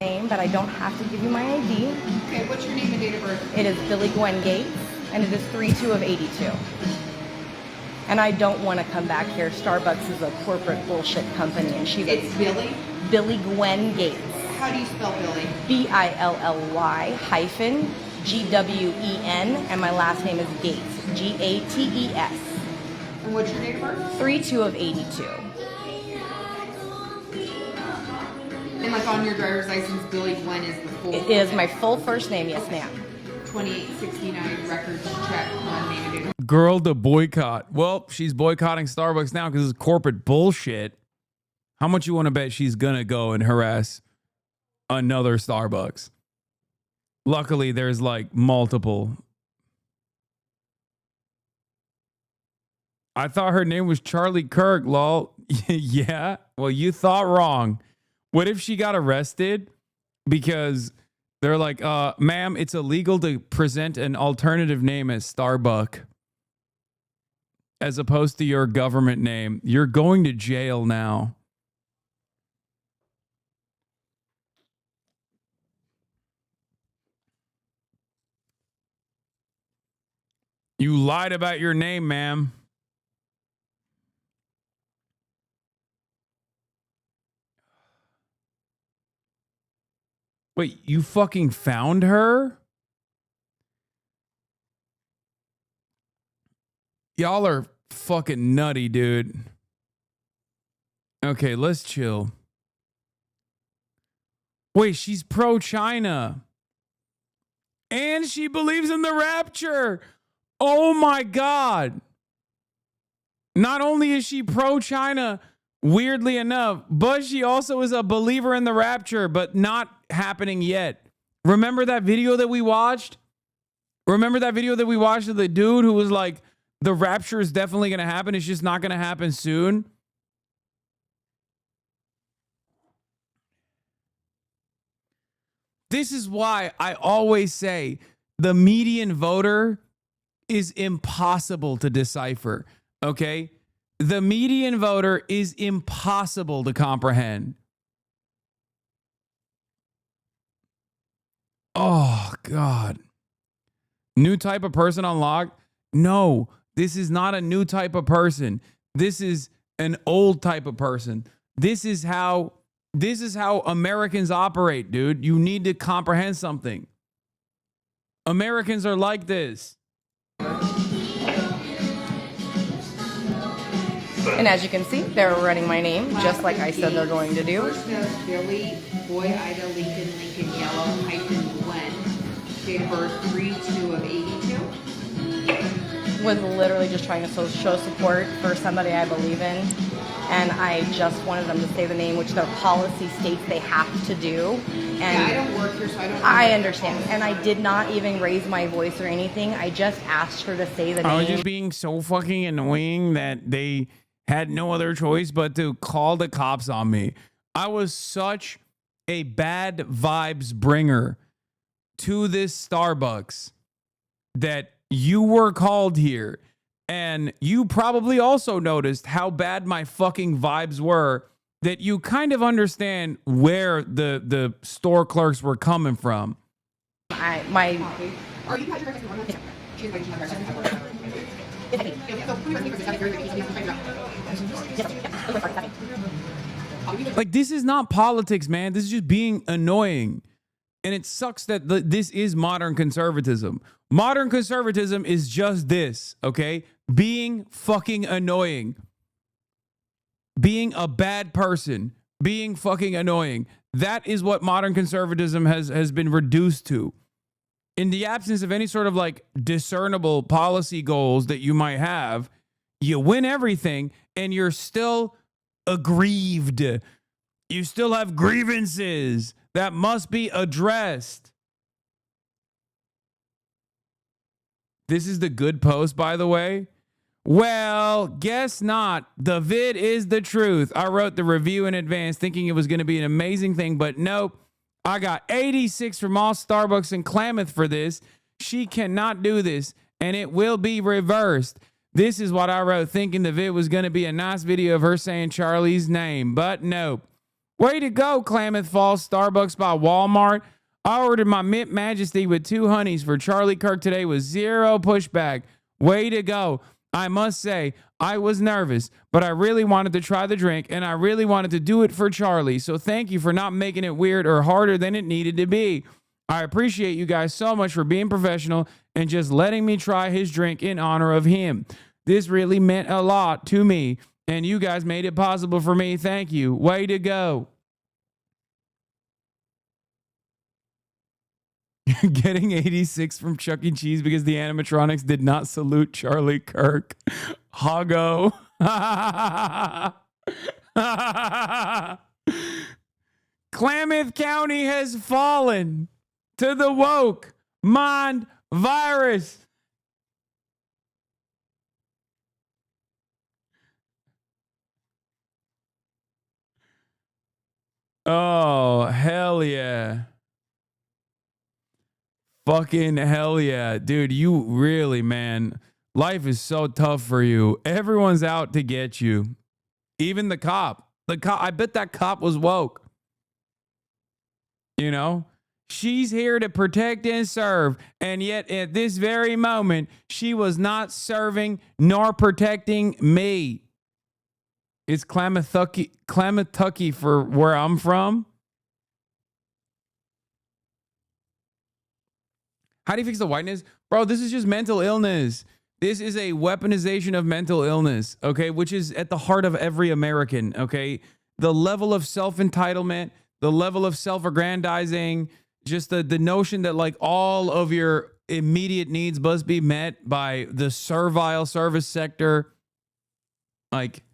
Name, but I don't have to give you my ID. Okay, what's your name and date of birth? It is Billy Gwen Gates, and it is 3/2 of 82. And I don't want to come back here. Starbucks is a corporate bullshit company, and she's It's Billy? Billy Gwen Gates. How do you spell Billy? BILLY-GWEN, and my last name is Gates, GATES. And what's your date of birth? 3/2 of 82. And like on your driver's license, Billy Gwen is the full. It is my full first name, yes, ma'am. 2869 records check on name and date of birth. Girl to boycott. Well, she's boycotting Starbucks now because it's corporate bullshit. How much you want to bet she's gonna go and harass another Starbucks? Luckily, there's like multiple. I thought her name was Charlie Kirk, lol. Yeah, well, you thought wrong. What if she got arrested because they're like, ma'am, it's illegal to present an alternative name as Starbuck as opposed to your government name. You're going to jail now. You lied about your name, ma'am. Wait, you fucking found her? Y'all are fucking nutty, dude. Okay, let's chill. Wait, she's pro-China. And she believes in the rapture. Oh my God. Not only is she pro-China, weirdly enough, but she also is a believer in the rapture, but not happening yet. Remember that video that we watched? Remember that video that we watched of the dude who was like, the rapture is definitely going to happen. It's just not going to happen soon. This is why I always say the median voter is impossible to decipher. Okay? The median voter is impossible to comprehend. Oh, God. New type of person unlocked? No, this is not a new type of person. This is an old type of person. This is how Americans operate, dude. You need to comprehend something. Americans are like this. And as you can see, they're running my name just like I said they're going to do. First note, Billy, Boy, Ida, Lincoln, Yellow, hyphen, Gwen. Date of birth, 3/2 of 82. Was literally just trying to show support for somebody I believe in. And I just wanted them to say the name, which their policy states they have to do. And I don't work here, so I don't know. I understand. And I did not even raise my voice or anything. I just asked her to say the name. I was just being so fucking annoying that they had no other choice but to call the cops on me. I was such a bad vibes bringer to this Starbucks that you were called here. And you probably also noticed how bad my fucking vibes were, that you kind of understand where the store clerks were coming from. My Are you Patrick? Like, this is not politics, man. This is just being annoying. And it sucks that this is modern conservatism. Modern conservatism is just this, okay? Being fucking annoying. Being a bad person. Being fucking annoying. That is what modern conservatism has been reduced to. In the absence of any sort of like discernible policy goals that you might have, you win everything and you're still aggrieved. You still have grievances that must be addressed. This is the good post, by the way. Well, guess not. The vid is the truth. I wrote the review in advance thinking it was going to be an amazing thing, but nope. I got 86 from all Starbucks in Klamath for this. She cannot do this, and it will be reversed. This is what I wrote thinking the vid was going to be a nice video of her saying Charlie's name, but nope. Way to go, Klamath Falls Starbucks by Walmart. I ordered my Mint Majesty with 2 honeys for Charlie Kirk today with 0 pushback. Way to go. I must say, I was nervous, but I really wanted to try the drink, and I really wanted to do it for Charlie. So thank you for not making it weird or harder than it needed to be. I appreciate you guys so much for being professional and just letting me try his drink in honor of him. This really meant a lot to me, and you guys made it possible for me. Thank you. Way to go. Getting 86 from Chuck E. Cheese because the animatronics did not salute Charlie Kirk. Hoggo. Klamath County has fallen to the woke mind virus. Oh, hell yeah. Fucking hell yeah. Dude, you really, man, life is so tough for you. Everyone's out to get you. Even the cop. I bet that cop was woke. You know? She's here to protect and serve. And yet at this very moment, she was not serving nor protecting me. It's Klamath for where I'm from. How do you fix the whiteness? Bro, this is just mental illness. This is a weaponization of mental illness, okay, which is at the heart of every American, okay? The level of self-entitlement, the level of self-aggrandizing, just the notion that like all of your immediate needs must be met by the servile service sector. Like,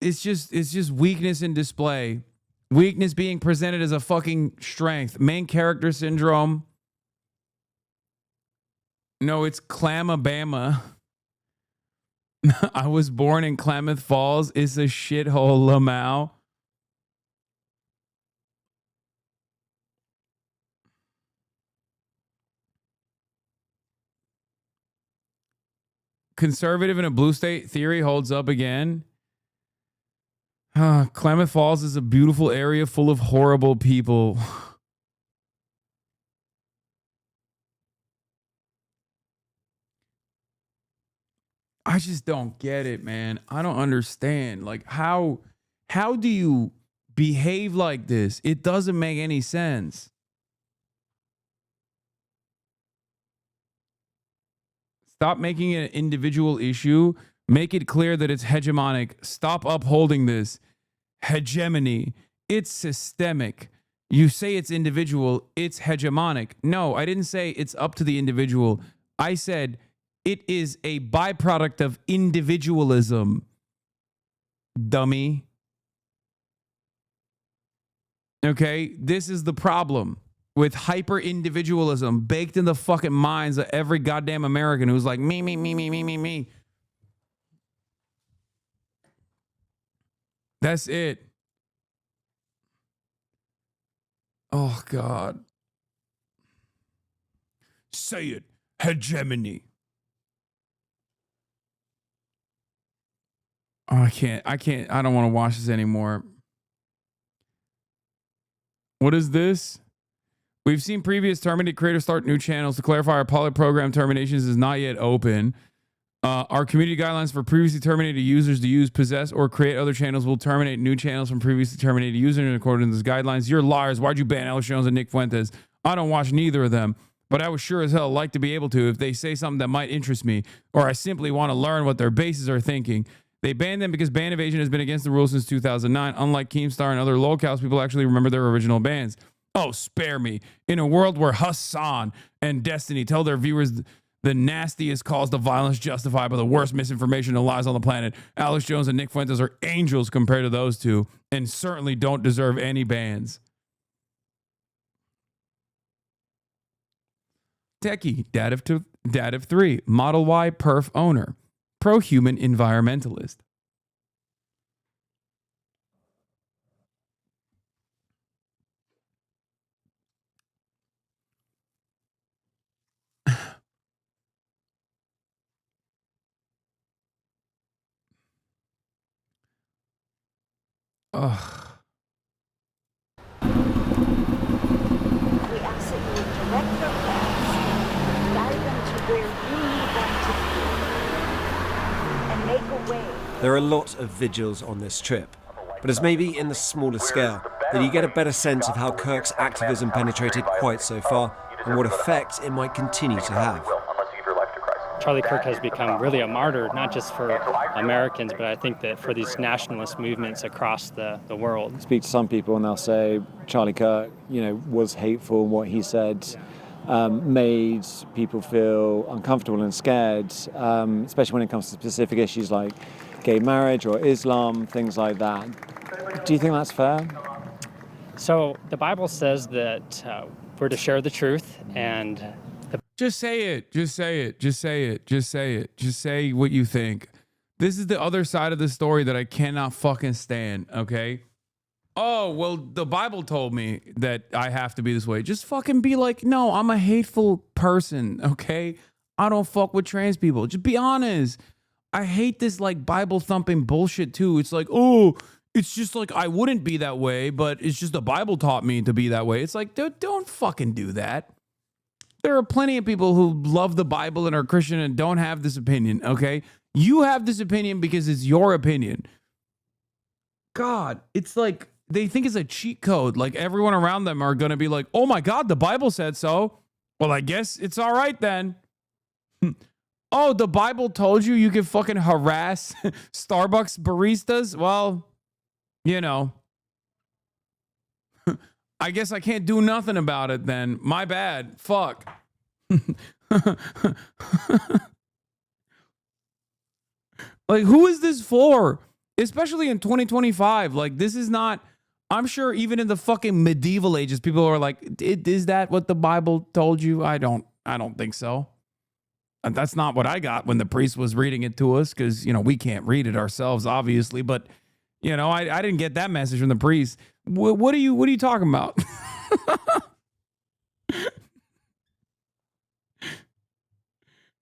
it's just weakness in display. Weakness being presented as a fucking strength. Main character syndrome. No, it's Clamabama. I was born in Klamath Falls. It's a shithole, Lamau. Conservative in a blue state theory holds up again. Klamath Falls is a beautiful area full of horrible people. I just don't get it, man. I don't understand. Like, how do you behave like this? It doesn't make any sense. Stop making it an individual issue. Make it clear that it's hegemonic. Stop upholding this hegemony. It's systemic. You say it's individual, it's hegemonic. No, I didn't say it's up to the individual. I said it is a byproduct of individualism, dummy. Okay? This is the problem with hyper individualism baked in the fucking minds of every goddamn American who's like, me, me, me, me, me, me, me. That's it. Oh, God. Say it. Hegemony. Oh, I can't. I don't want to watch this anymore. What is this? We've seen previous terminated creators start new channels. To clarify, our pilot program terminations is not yet open. Our community guidelines for previously terminated users to use, possess, or create other channels will terminate new channels from previously terminated users in accordance with these guidelines. You're liars. Why'd you ban Alex Jones and Nick Fuentes? I don't watch neither of them, but I would sure as hell like to be able to if they say something that might interest me, or I simply want to learn what their bases are thinking. They banned them because ban evasion has been against the rules since 2009. Unlike Keemstar and other locals, people actually remember their original bans. Oh, spare me. In a world where Hassan and Destiny tell their viewers the nastiest calls to violence justified by the worst misinformation and lies on the planet, Alex Jones and Nick Fuentes are angels compared to those two, and certainly don't deserve any bans. Techie, Dad of 3, Model Y perf owner, pro-human environmentalist. Ugh. We ask that you would direct their paths, guide them to where you need them to be, and make a way. There are a lot of vigils on this trip, but it's maybe in the smaller scale that you get a better sense of how Kirk's activism penetrated quite so far and what effect it might continue to have. Charlie Kirk has become really a martyr, not just for Americans, but I think that for these nationalist movements across the world. Speak to some people and they'll say Charlie Kirk, was hateful. What he said made people feel uncomfortable and scared, especially when it comes to specific issues like gay marriage or Islam, things like that. Do you think that's fair? So the Bible says that we're to share the truth, and just say it. Just say it. Just say it. Just say it. Just say what you think. This is the other side of the story that I cannot fucking stand, okay? Oh, well, the Bible told me that I have to be this way. Just fucking be like, no, I'm a hateful person, okay? I don't fuck with trans people. Just be honest. I hate this like Bible thumping bullshit too. It's like, oh, it's just like I wouldn't be that way, but it's just the Bible taught me to be that way. It's like, dude, don't fucking do that. There are plenty of people who love the Bible and are Christian and don't have this opinion, okay? You have this opinion because it's your opinion. God, it's like they think it's a cheat code. Like everyone around them are going to be like, oh my God, the Bible said so. Well, I guess it's all right then. Oh, the Bible told you can fucking harass Starbucks baristas? Well, I guess I can't do nothing about it then. My bad. Fuck. Like, who is this for? Especially in 2025. Like, this is not, I'm sure even in the fucking medieval ages, people are like, is that what the Bible told you? I don't think so. And that's not what I got when the priest was reading it to us, because, we can't read it ourselves, obviously. But, I didn't get that message from the priest. What are you talking about?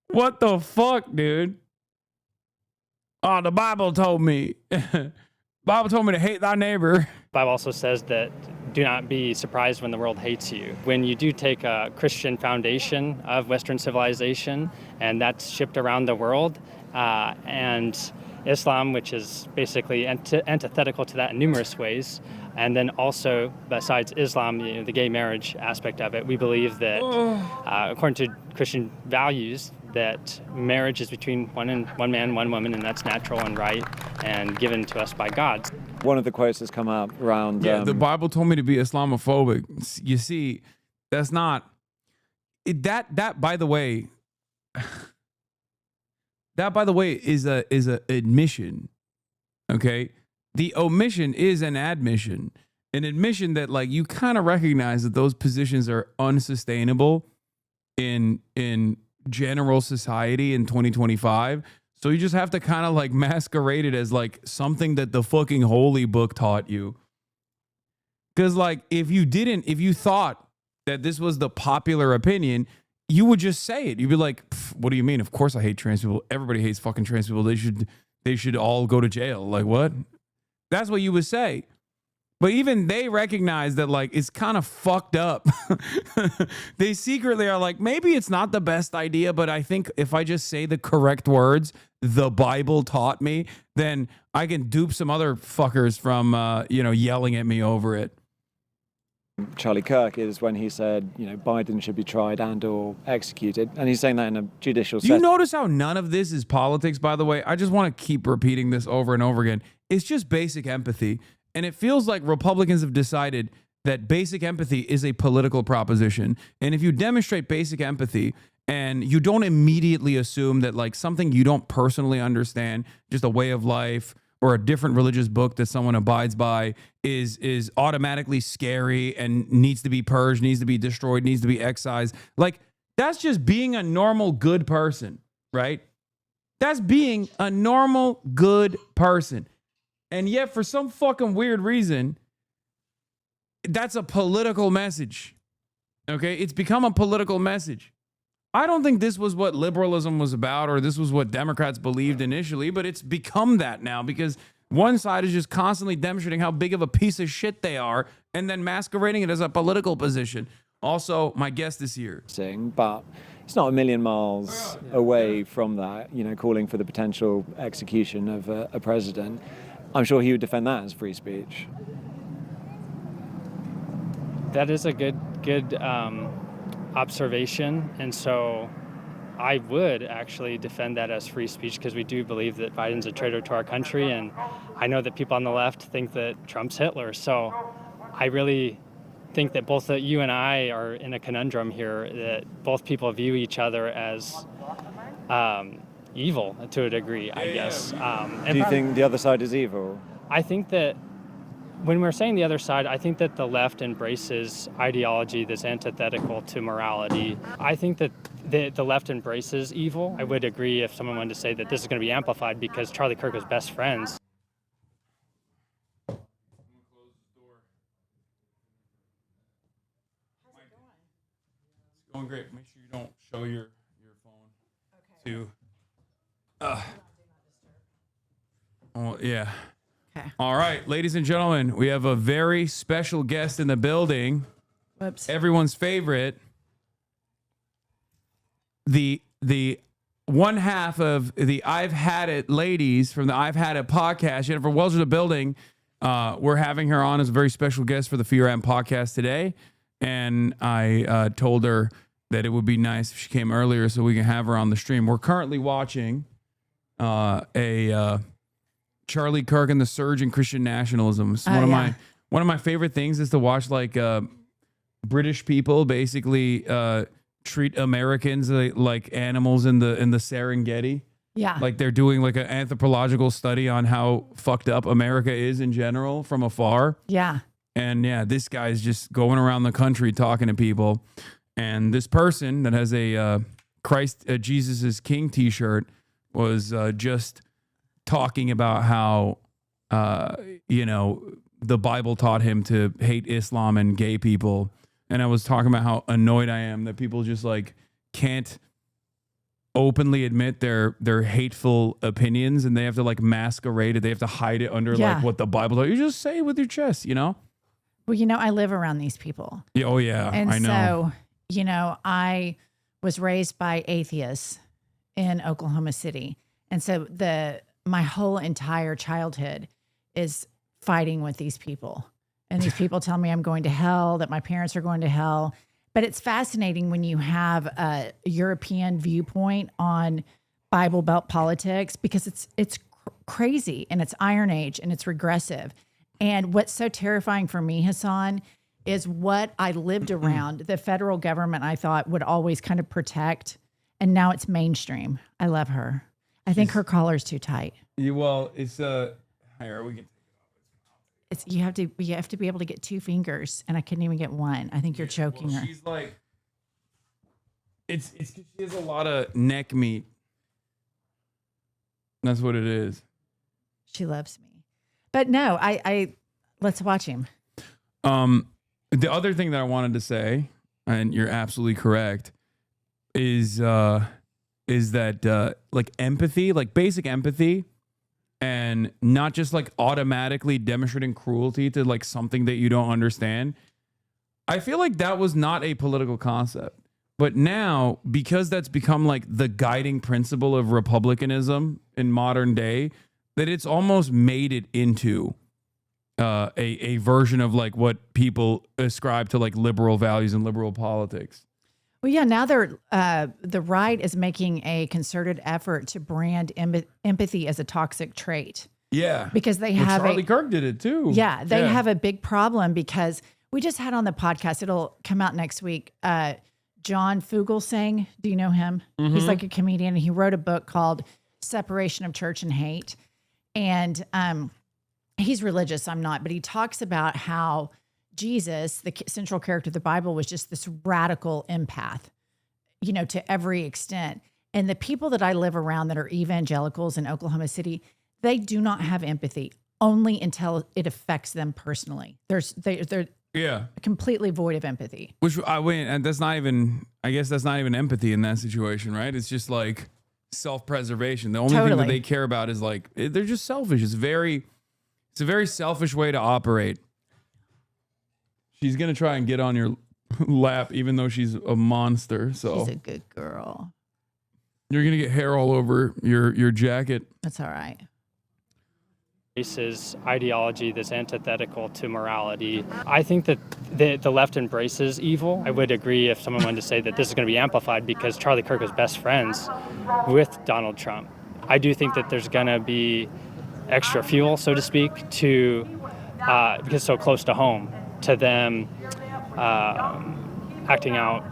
What the fuck, dude? Oh, the Bible told me. Bible told me to hate thy neighbor. The Bible also says that do not be surprised when the world hates you. When you do take a Christian foundation of Western civilization and that's shipped around the world, and Islam, which is basically antithetical to that in numerous ways, and then also, besides Islam, the gay marriage aspect of it, we believe that, according to Christian values, that marriage is between one man, one woman, and that's natural and right and given to us by God. One of the quotes that's come up around... Yeah, the Bible told me to be Islamophobic. You see, that's not... That, by the way... That, by the way, is a admission, okay? The omission is an admission. an admission that like you kind of recognize that those positions are unsustainable in general society in 2025. So you just have to kind of like masquerade it as like something that the fucking holy book taught you. Because like if you thought that this was the popular opinion, you would just say it. You'd be like, what do you mean? Of course I hate trans people. Everybody hates fucking trans people. They should all go to jail. Like what? That's what you would say. But even they recognize that like it's kind of fucked up. They secretly are like, maybe it's not the best idea, but I think if I just say the correct words, the Bible taught me, then I can dupe some other fuckers from yelling at me over it. Charlie Kirk is when he said, Biden should be tried and or executed. And he's saying that in a judicial Do you setting. notice how none of this is politics, by the way? I just want to keep repeating this over and over again. It's just basic empathy. And it feels like Republicans have decided that basic empathy is a political proposition. And if you demonstrate basic empathy and you don't immediately assume that like something you don't personally understand, just a way of life or a different religious book that someone abides by is automatically scary and needs to be purged, needs to be destroyed, needs to be excised. Like that's just being a normal good person, right? That's being a normal good person. And yet, for some fucking weird reason, that's a political message. Okay? It's become a political message. I don't think this was what liberalism was about or this was what Democrats believed initially, but it's become that now because one side is just constantly demonstrating how big of a piece of shit they are and then masquerading it as a political position. Also, my guest this year. But it's not a million miles away from that, calling for the potential execution of a president. I'm sure he would defend that as free speech. That is a good observation, and so I would actually defend that as free speech because we do believe that Biden's a traitor to our country, and I know that people on the left think that Trump's Hitler. So I really think that both you and I are in a conundrum here, that both people view each other as evil to a degree, I guess. Do you think the other side is evil? I think that when we're saying the other side, I think that the left embraces ideology that's antithetical to morality. I think that the left embraces evil. I would agree if someone wanted to say that this is going to be amplified because Charlie Kirk was best friends. It's going great. Make sure you don't show your phone to... Oh, yeah. Okay. All right, ladies and gentlemen, we have a very special guest in the building. Whoops. Everyone's favorite. The one half of the I've Had It ladies from the I've Had It podcast, Jennifer Wells, in the building. We're having her on as a very special guest for the Fear Am podcast today. And I told her that it would be nice if she came earlier so we can have her on the stream. We're currently watching a Charlie Kirk and the Surge in Christian Nationalism. It's one of my favorite things is to watch like British people basically treat Americans like animals in the Serengeti. Yeah. Like they're doing like an anthropological study on how fucked up America is in general from afar. Yeah. And yeah, this guy's just going around the country talking to people. And this person that has a Jesus is King t-shirt was just talking about how, the Bible taught him to hate Islam and gay people. And I was talking about how annoyed I am that people just like can't openly admit their hateful opinions and they have to like masquerade it. They have to hide it under like what the Bible taught. You just say it with your chest, Well, I live around these people. Yeah, oh yeah, and I know. So, I was raised by atheists in Oklahoma City. And so my whole entire childhood is fighting with these people. And these people tell me I'm going to hell, that my parents are going to hell. But it's fascinating when you have a European viewpoint on Bible Belt politics because it's crazy and it's Iron Age and it's regressive. And what's so terrifying for me, Hassan, is what I lived around. The federal government, I thought, would always kind of protect. And now it's mainstream. I love her. I think her collar's too tight. Well, it's here we can. you have to be able to get 2 fingers, and I couldn't even get one. I think you're choking her. She's like, it's 'cause she has a lot of neck meat. That's what it is. She loves me. But no, I let's watch him. The other thing that I wanted to say, and you're absolutely correct, is that like empathy, like basic empathy, and not just like automatically demonstrating cruelty to like something that you don't understand. I feel like that was not a political concept. But now, because that's become like the guiding principle of republicanism in modern day, that it's almost made it into a version of like what people ascribe to like liberal values and liberal politics. Well, yeah, now the right is making a concerted effort to brand empathy as a toxic trait. Yeah. Because they Well, have Charlie Kirk did it too. Yeah, they have a big problem because we just had on the podcast, it'll come out next week, John Fugelsang. Do you know him? Mm-hmm. He's like a comedian, and he wrote a book called Separation of Church and Hate. And he's religious, I'm not, but he talks about how Jesus, the central character of the Bible, was just this radical empath, to every extent. And the people that I live around that are evangelicals in Oklahoma City, they do not have empathy, only until it affects them personally. They're completely void of empathy. Which and that's not even, I guess that's not even empathy in that situation, right? It's just like self-preservation. The only thing that they care about is like, they're just selfish. It's a very selfish way to operate. She's going to try and get on your lap, even though she's a monster. So she's a good girl. You're going to get hair all over your jacket. That's all right. Race is ideology that's antithetical to morality. I think that the left embraces evil. I would agree if someone wanted to say that this is going to be amplified because Charlie Kirk was best friends with Donald Trump. I do think that there's going to be extra fuel, so to speak, to because so close to home, to them acting out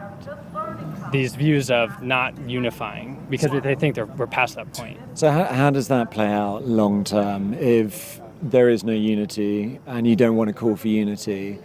these views of not unifying because they think we're past that point. So how does that play out long term if there is no unity and you don't want to call for unity?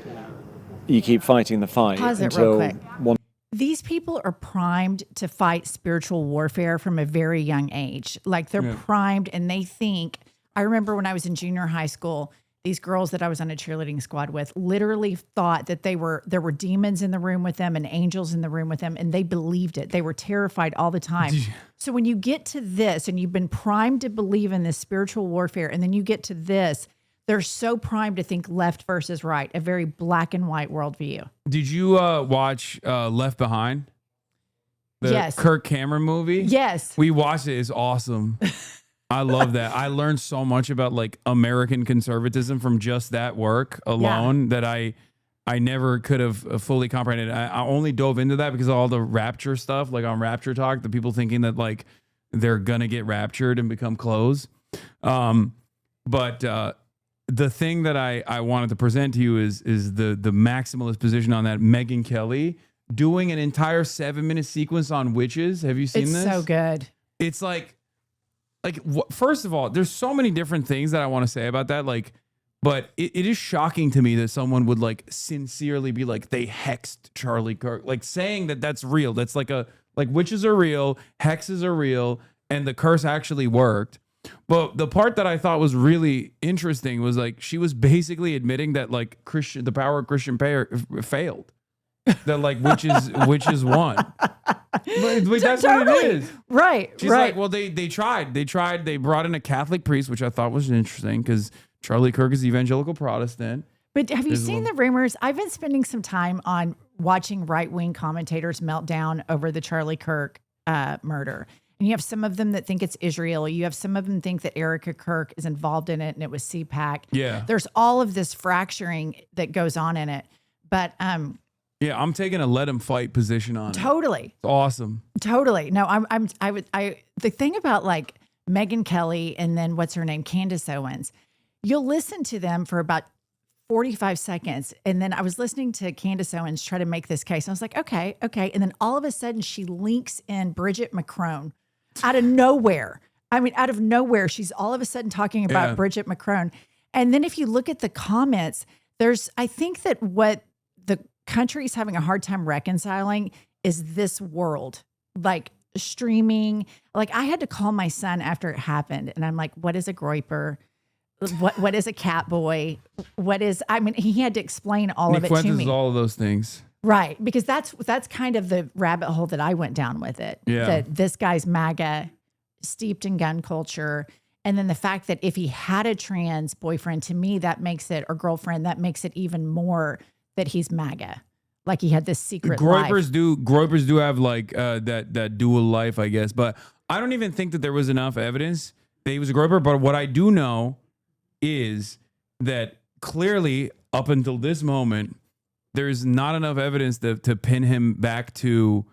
You keep fighting the fight Pause it until real quick. These people are primed to fight spiritual warfare from a very young age. Like they're primed, and they think, I remember when I was in junior high school, these girls that I was on a cheerleading squad with literally thought that there were demons in the room with them and angels in the room with them, and they believed it. They were terrified all the time. So when you get to this and you've been primed to believe in this spiritual warfare, and then you get to this, they're so primed to think left versus right, a very black and white worldview. Did you watch Left Behind? The Kirk Cameron movie? Yes. We watched it. It's awesome. I love that. I learned so much about like American conservatism from just that work alone that I never could have fully comprehended. I only dove into that because of all the rapture stuff, like on Rapture Talk, the people thinking that like they're gonna get raptured and become clothes. But the thing that I wanted to present to you is the maximalist position on that. Megyn Kelly doing an entire 7-minute sequence on witches. Have you seen this? It's so good. It's like first of all, there's so many different things that I want to say about that. Like, but it is shocking to me that someone would like sincerely be like, they hexed Charlie Kirk, like saying that that's real. That's like witches are real, hexes are real, and the curse actually worked. But the part that I thought was really interesting was like, she was basically admitting that like the power of Christian prayer failed. That like witches won. But that's what it is. Right. She's like, well, they tried. They brought in a Catholic priest, which I thought was interesting because Charlie Kirk is evangelical Protestant. But have you seen the rumors? I've been spending some time on watching right-wing commentators melt down over the Charlie Kirk murder. And you have some of them that think it's Israel. You have some of them think that Erica Kirk is involved in it and it was CPAC. Yeah. There's all of this fracturing that goes on in it. But yeah, I'm taking a let him fight position on it. Totally. It's awesome. Totally. No, the thing about like Megyn Kelly and then what's her name? Candace Owens, you'll listen to them for about 45 seconds. And then I was listening to Candace Owens try to make this case. And I was like, okay. And then all of a sudden she links in Bridget McCrone out of nowhere. I mean, out of nowhere, she's all of a sudden talking about Bridget McCrone. And then if you look at the comments, I think that what the country's having a hard time reconciling is this world, like streaming. Like I had to call my son after it happened, and I'm like, what is a groiper? What is a cat boy? He had to explain all of it to me. All of those things. Right. Because that's kind of the rabbit hole that I went down with it. Yeah. That this guy's MAGA, steeped in gun culture. And then the fact that if he had a trans boyfriend, to me, that makes it, or girlfriend, that makes it even more that he's MAGA. Like he had this secret life. Groypers do have like that dual life, I guess. But I don't even think that there was enough evidence that he was a groyper. But what I do know is that clearly up until this moment, there's not enough evidence to pin him back to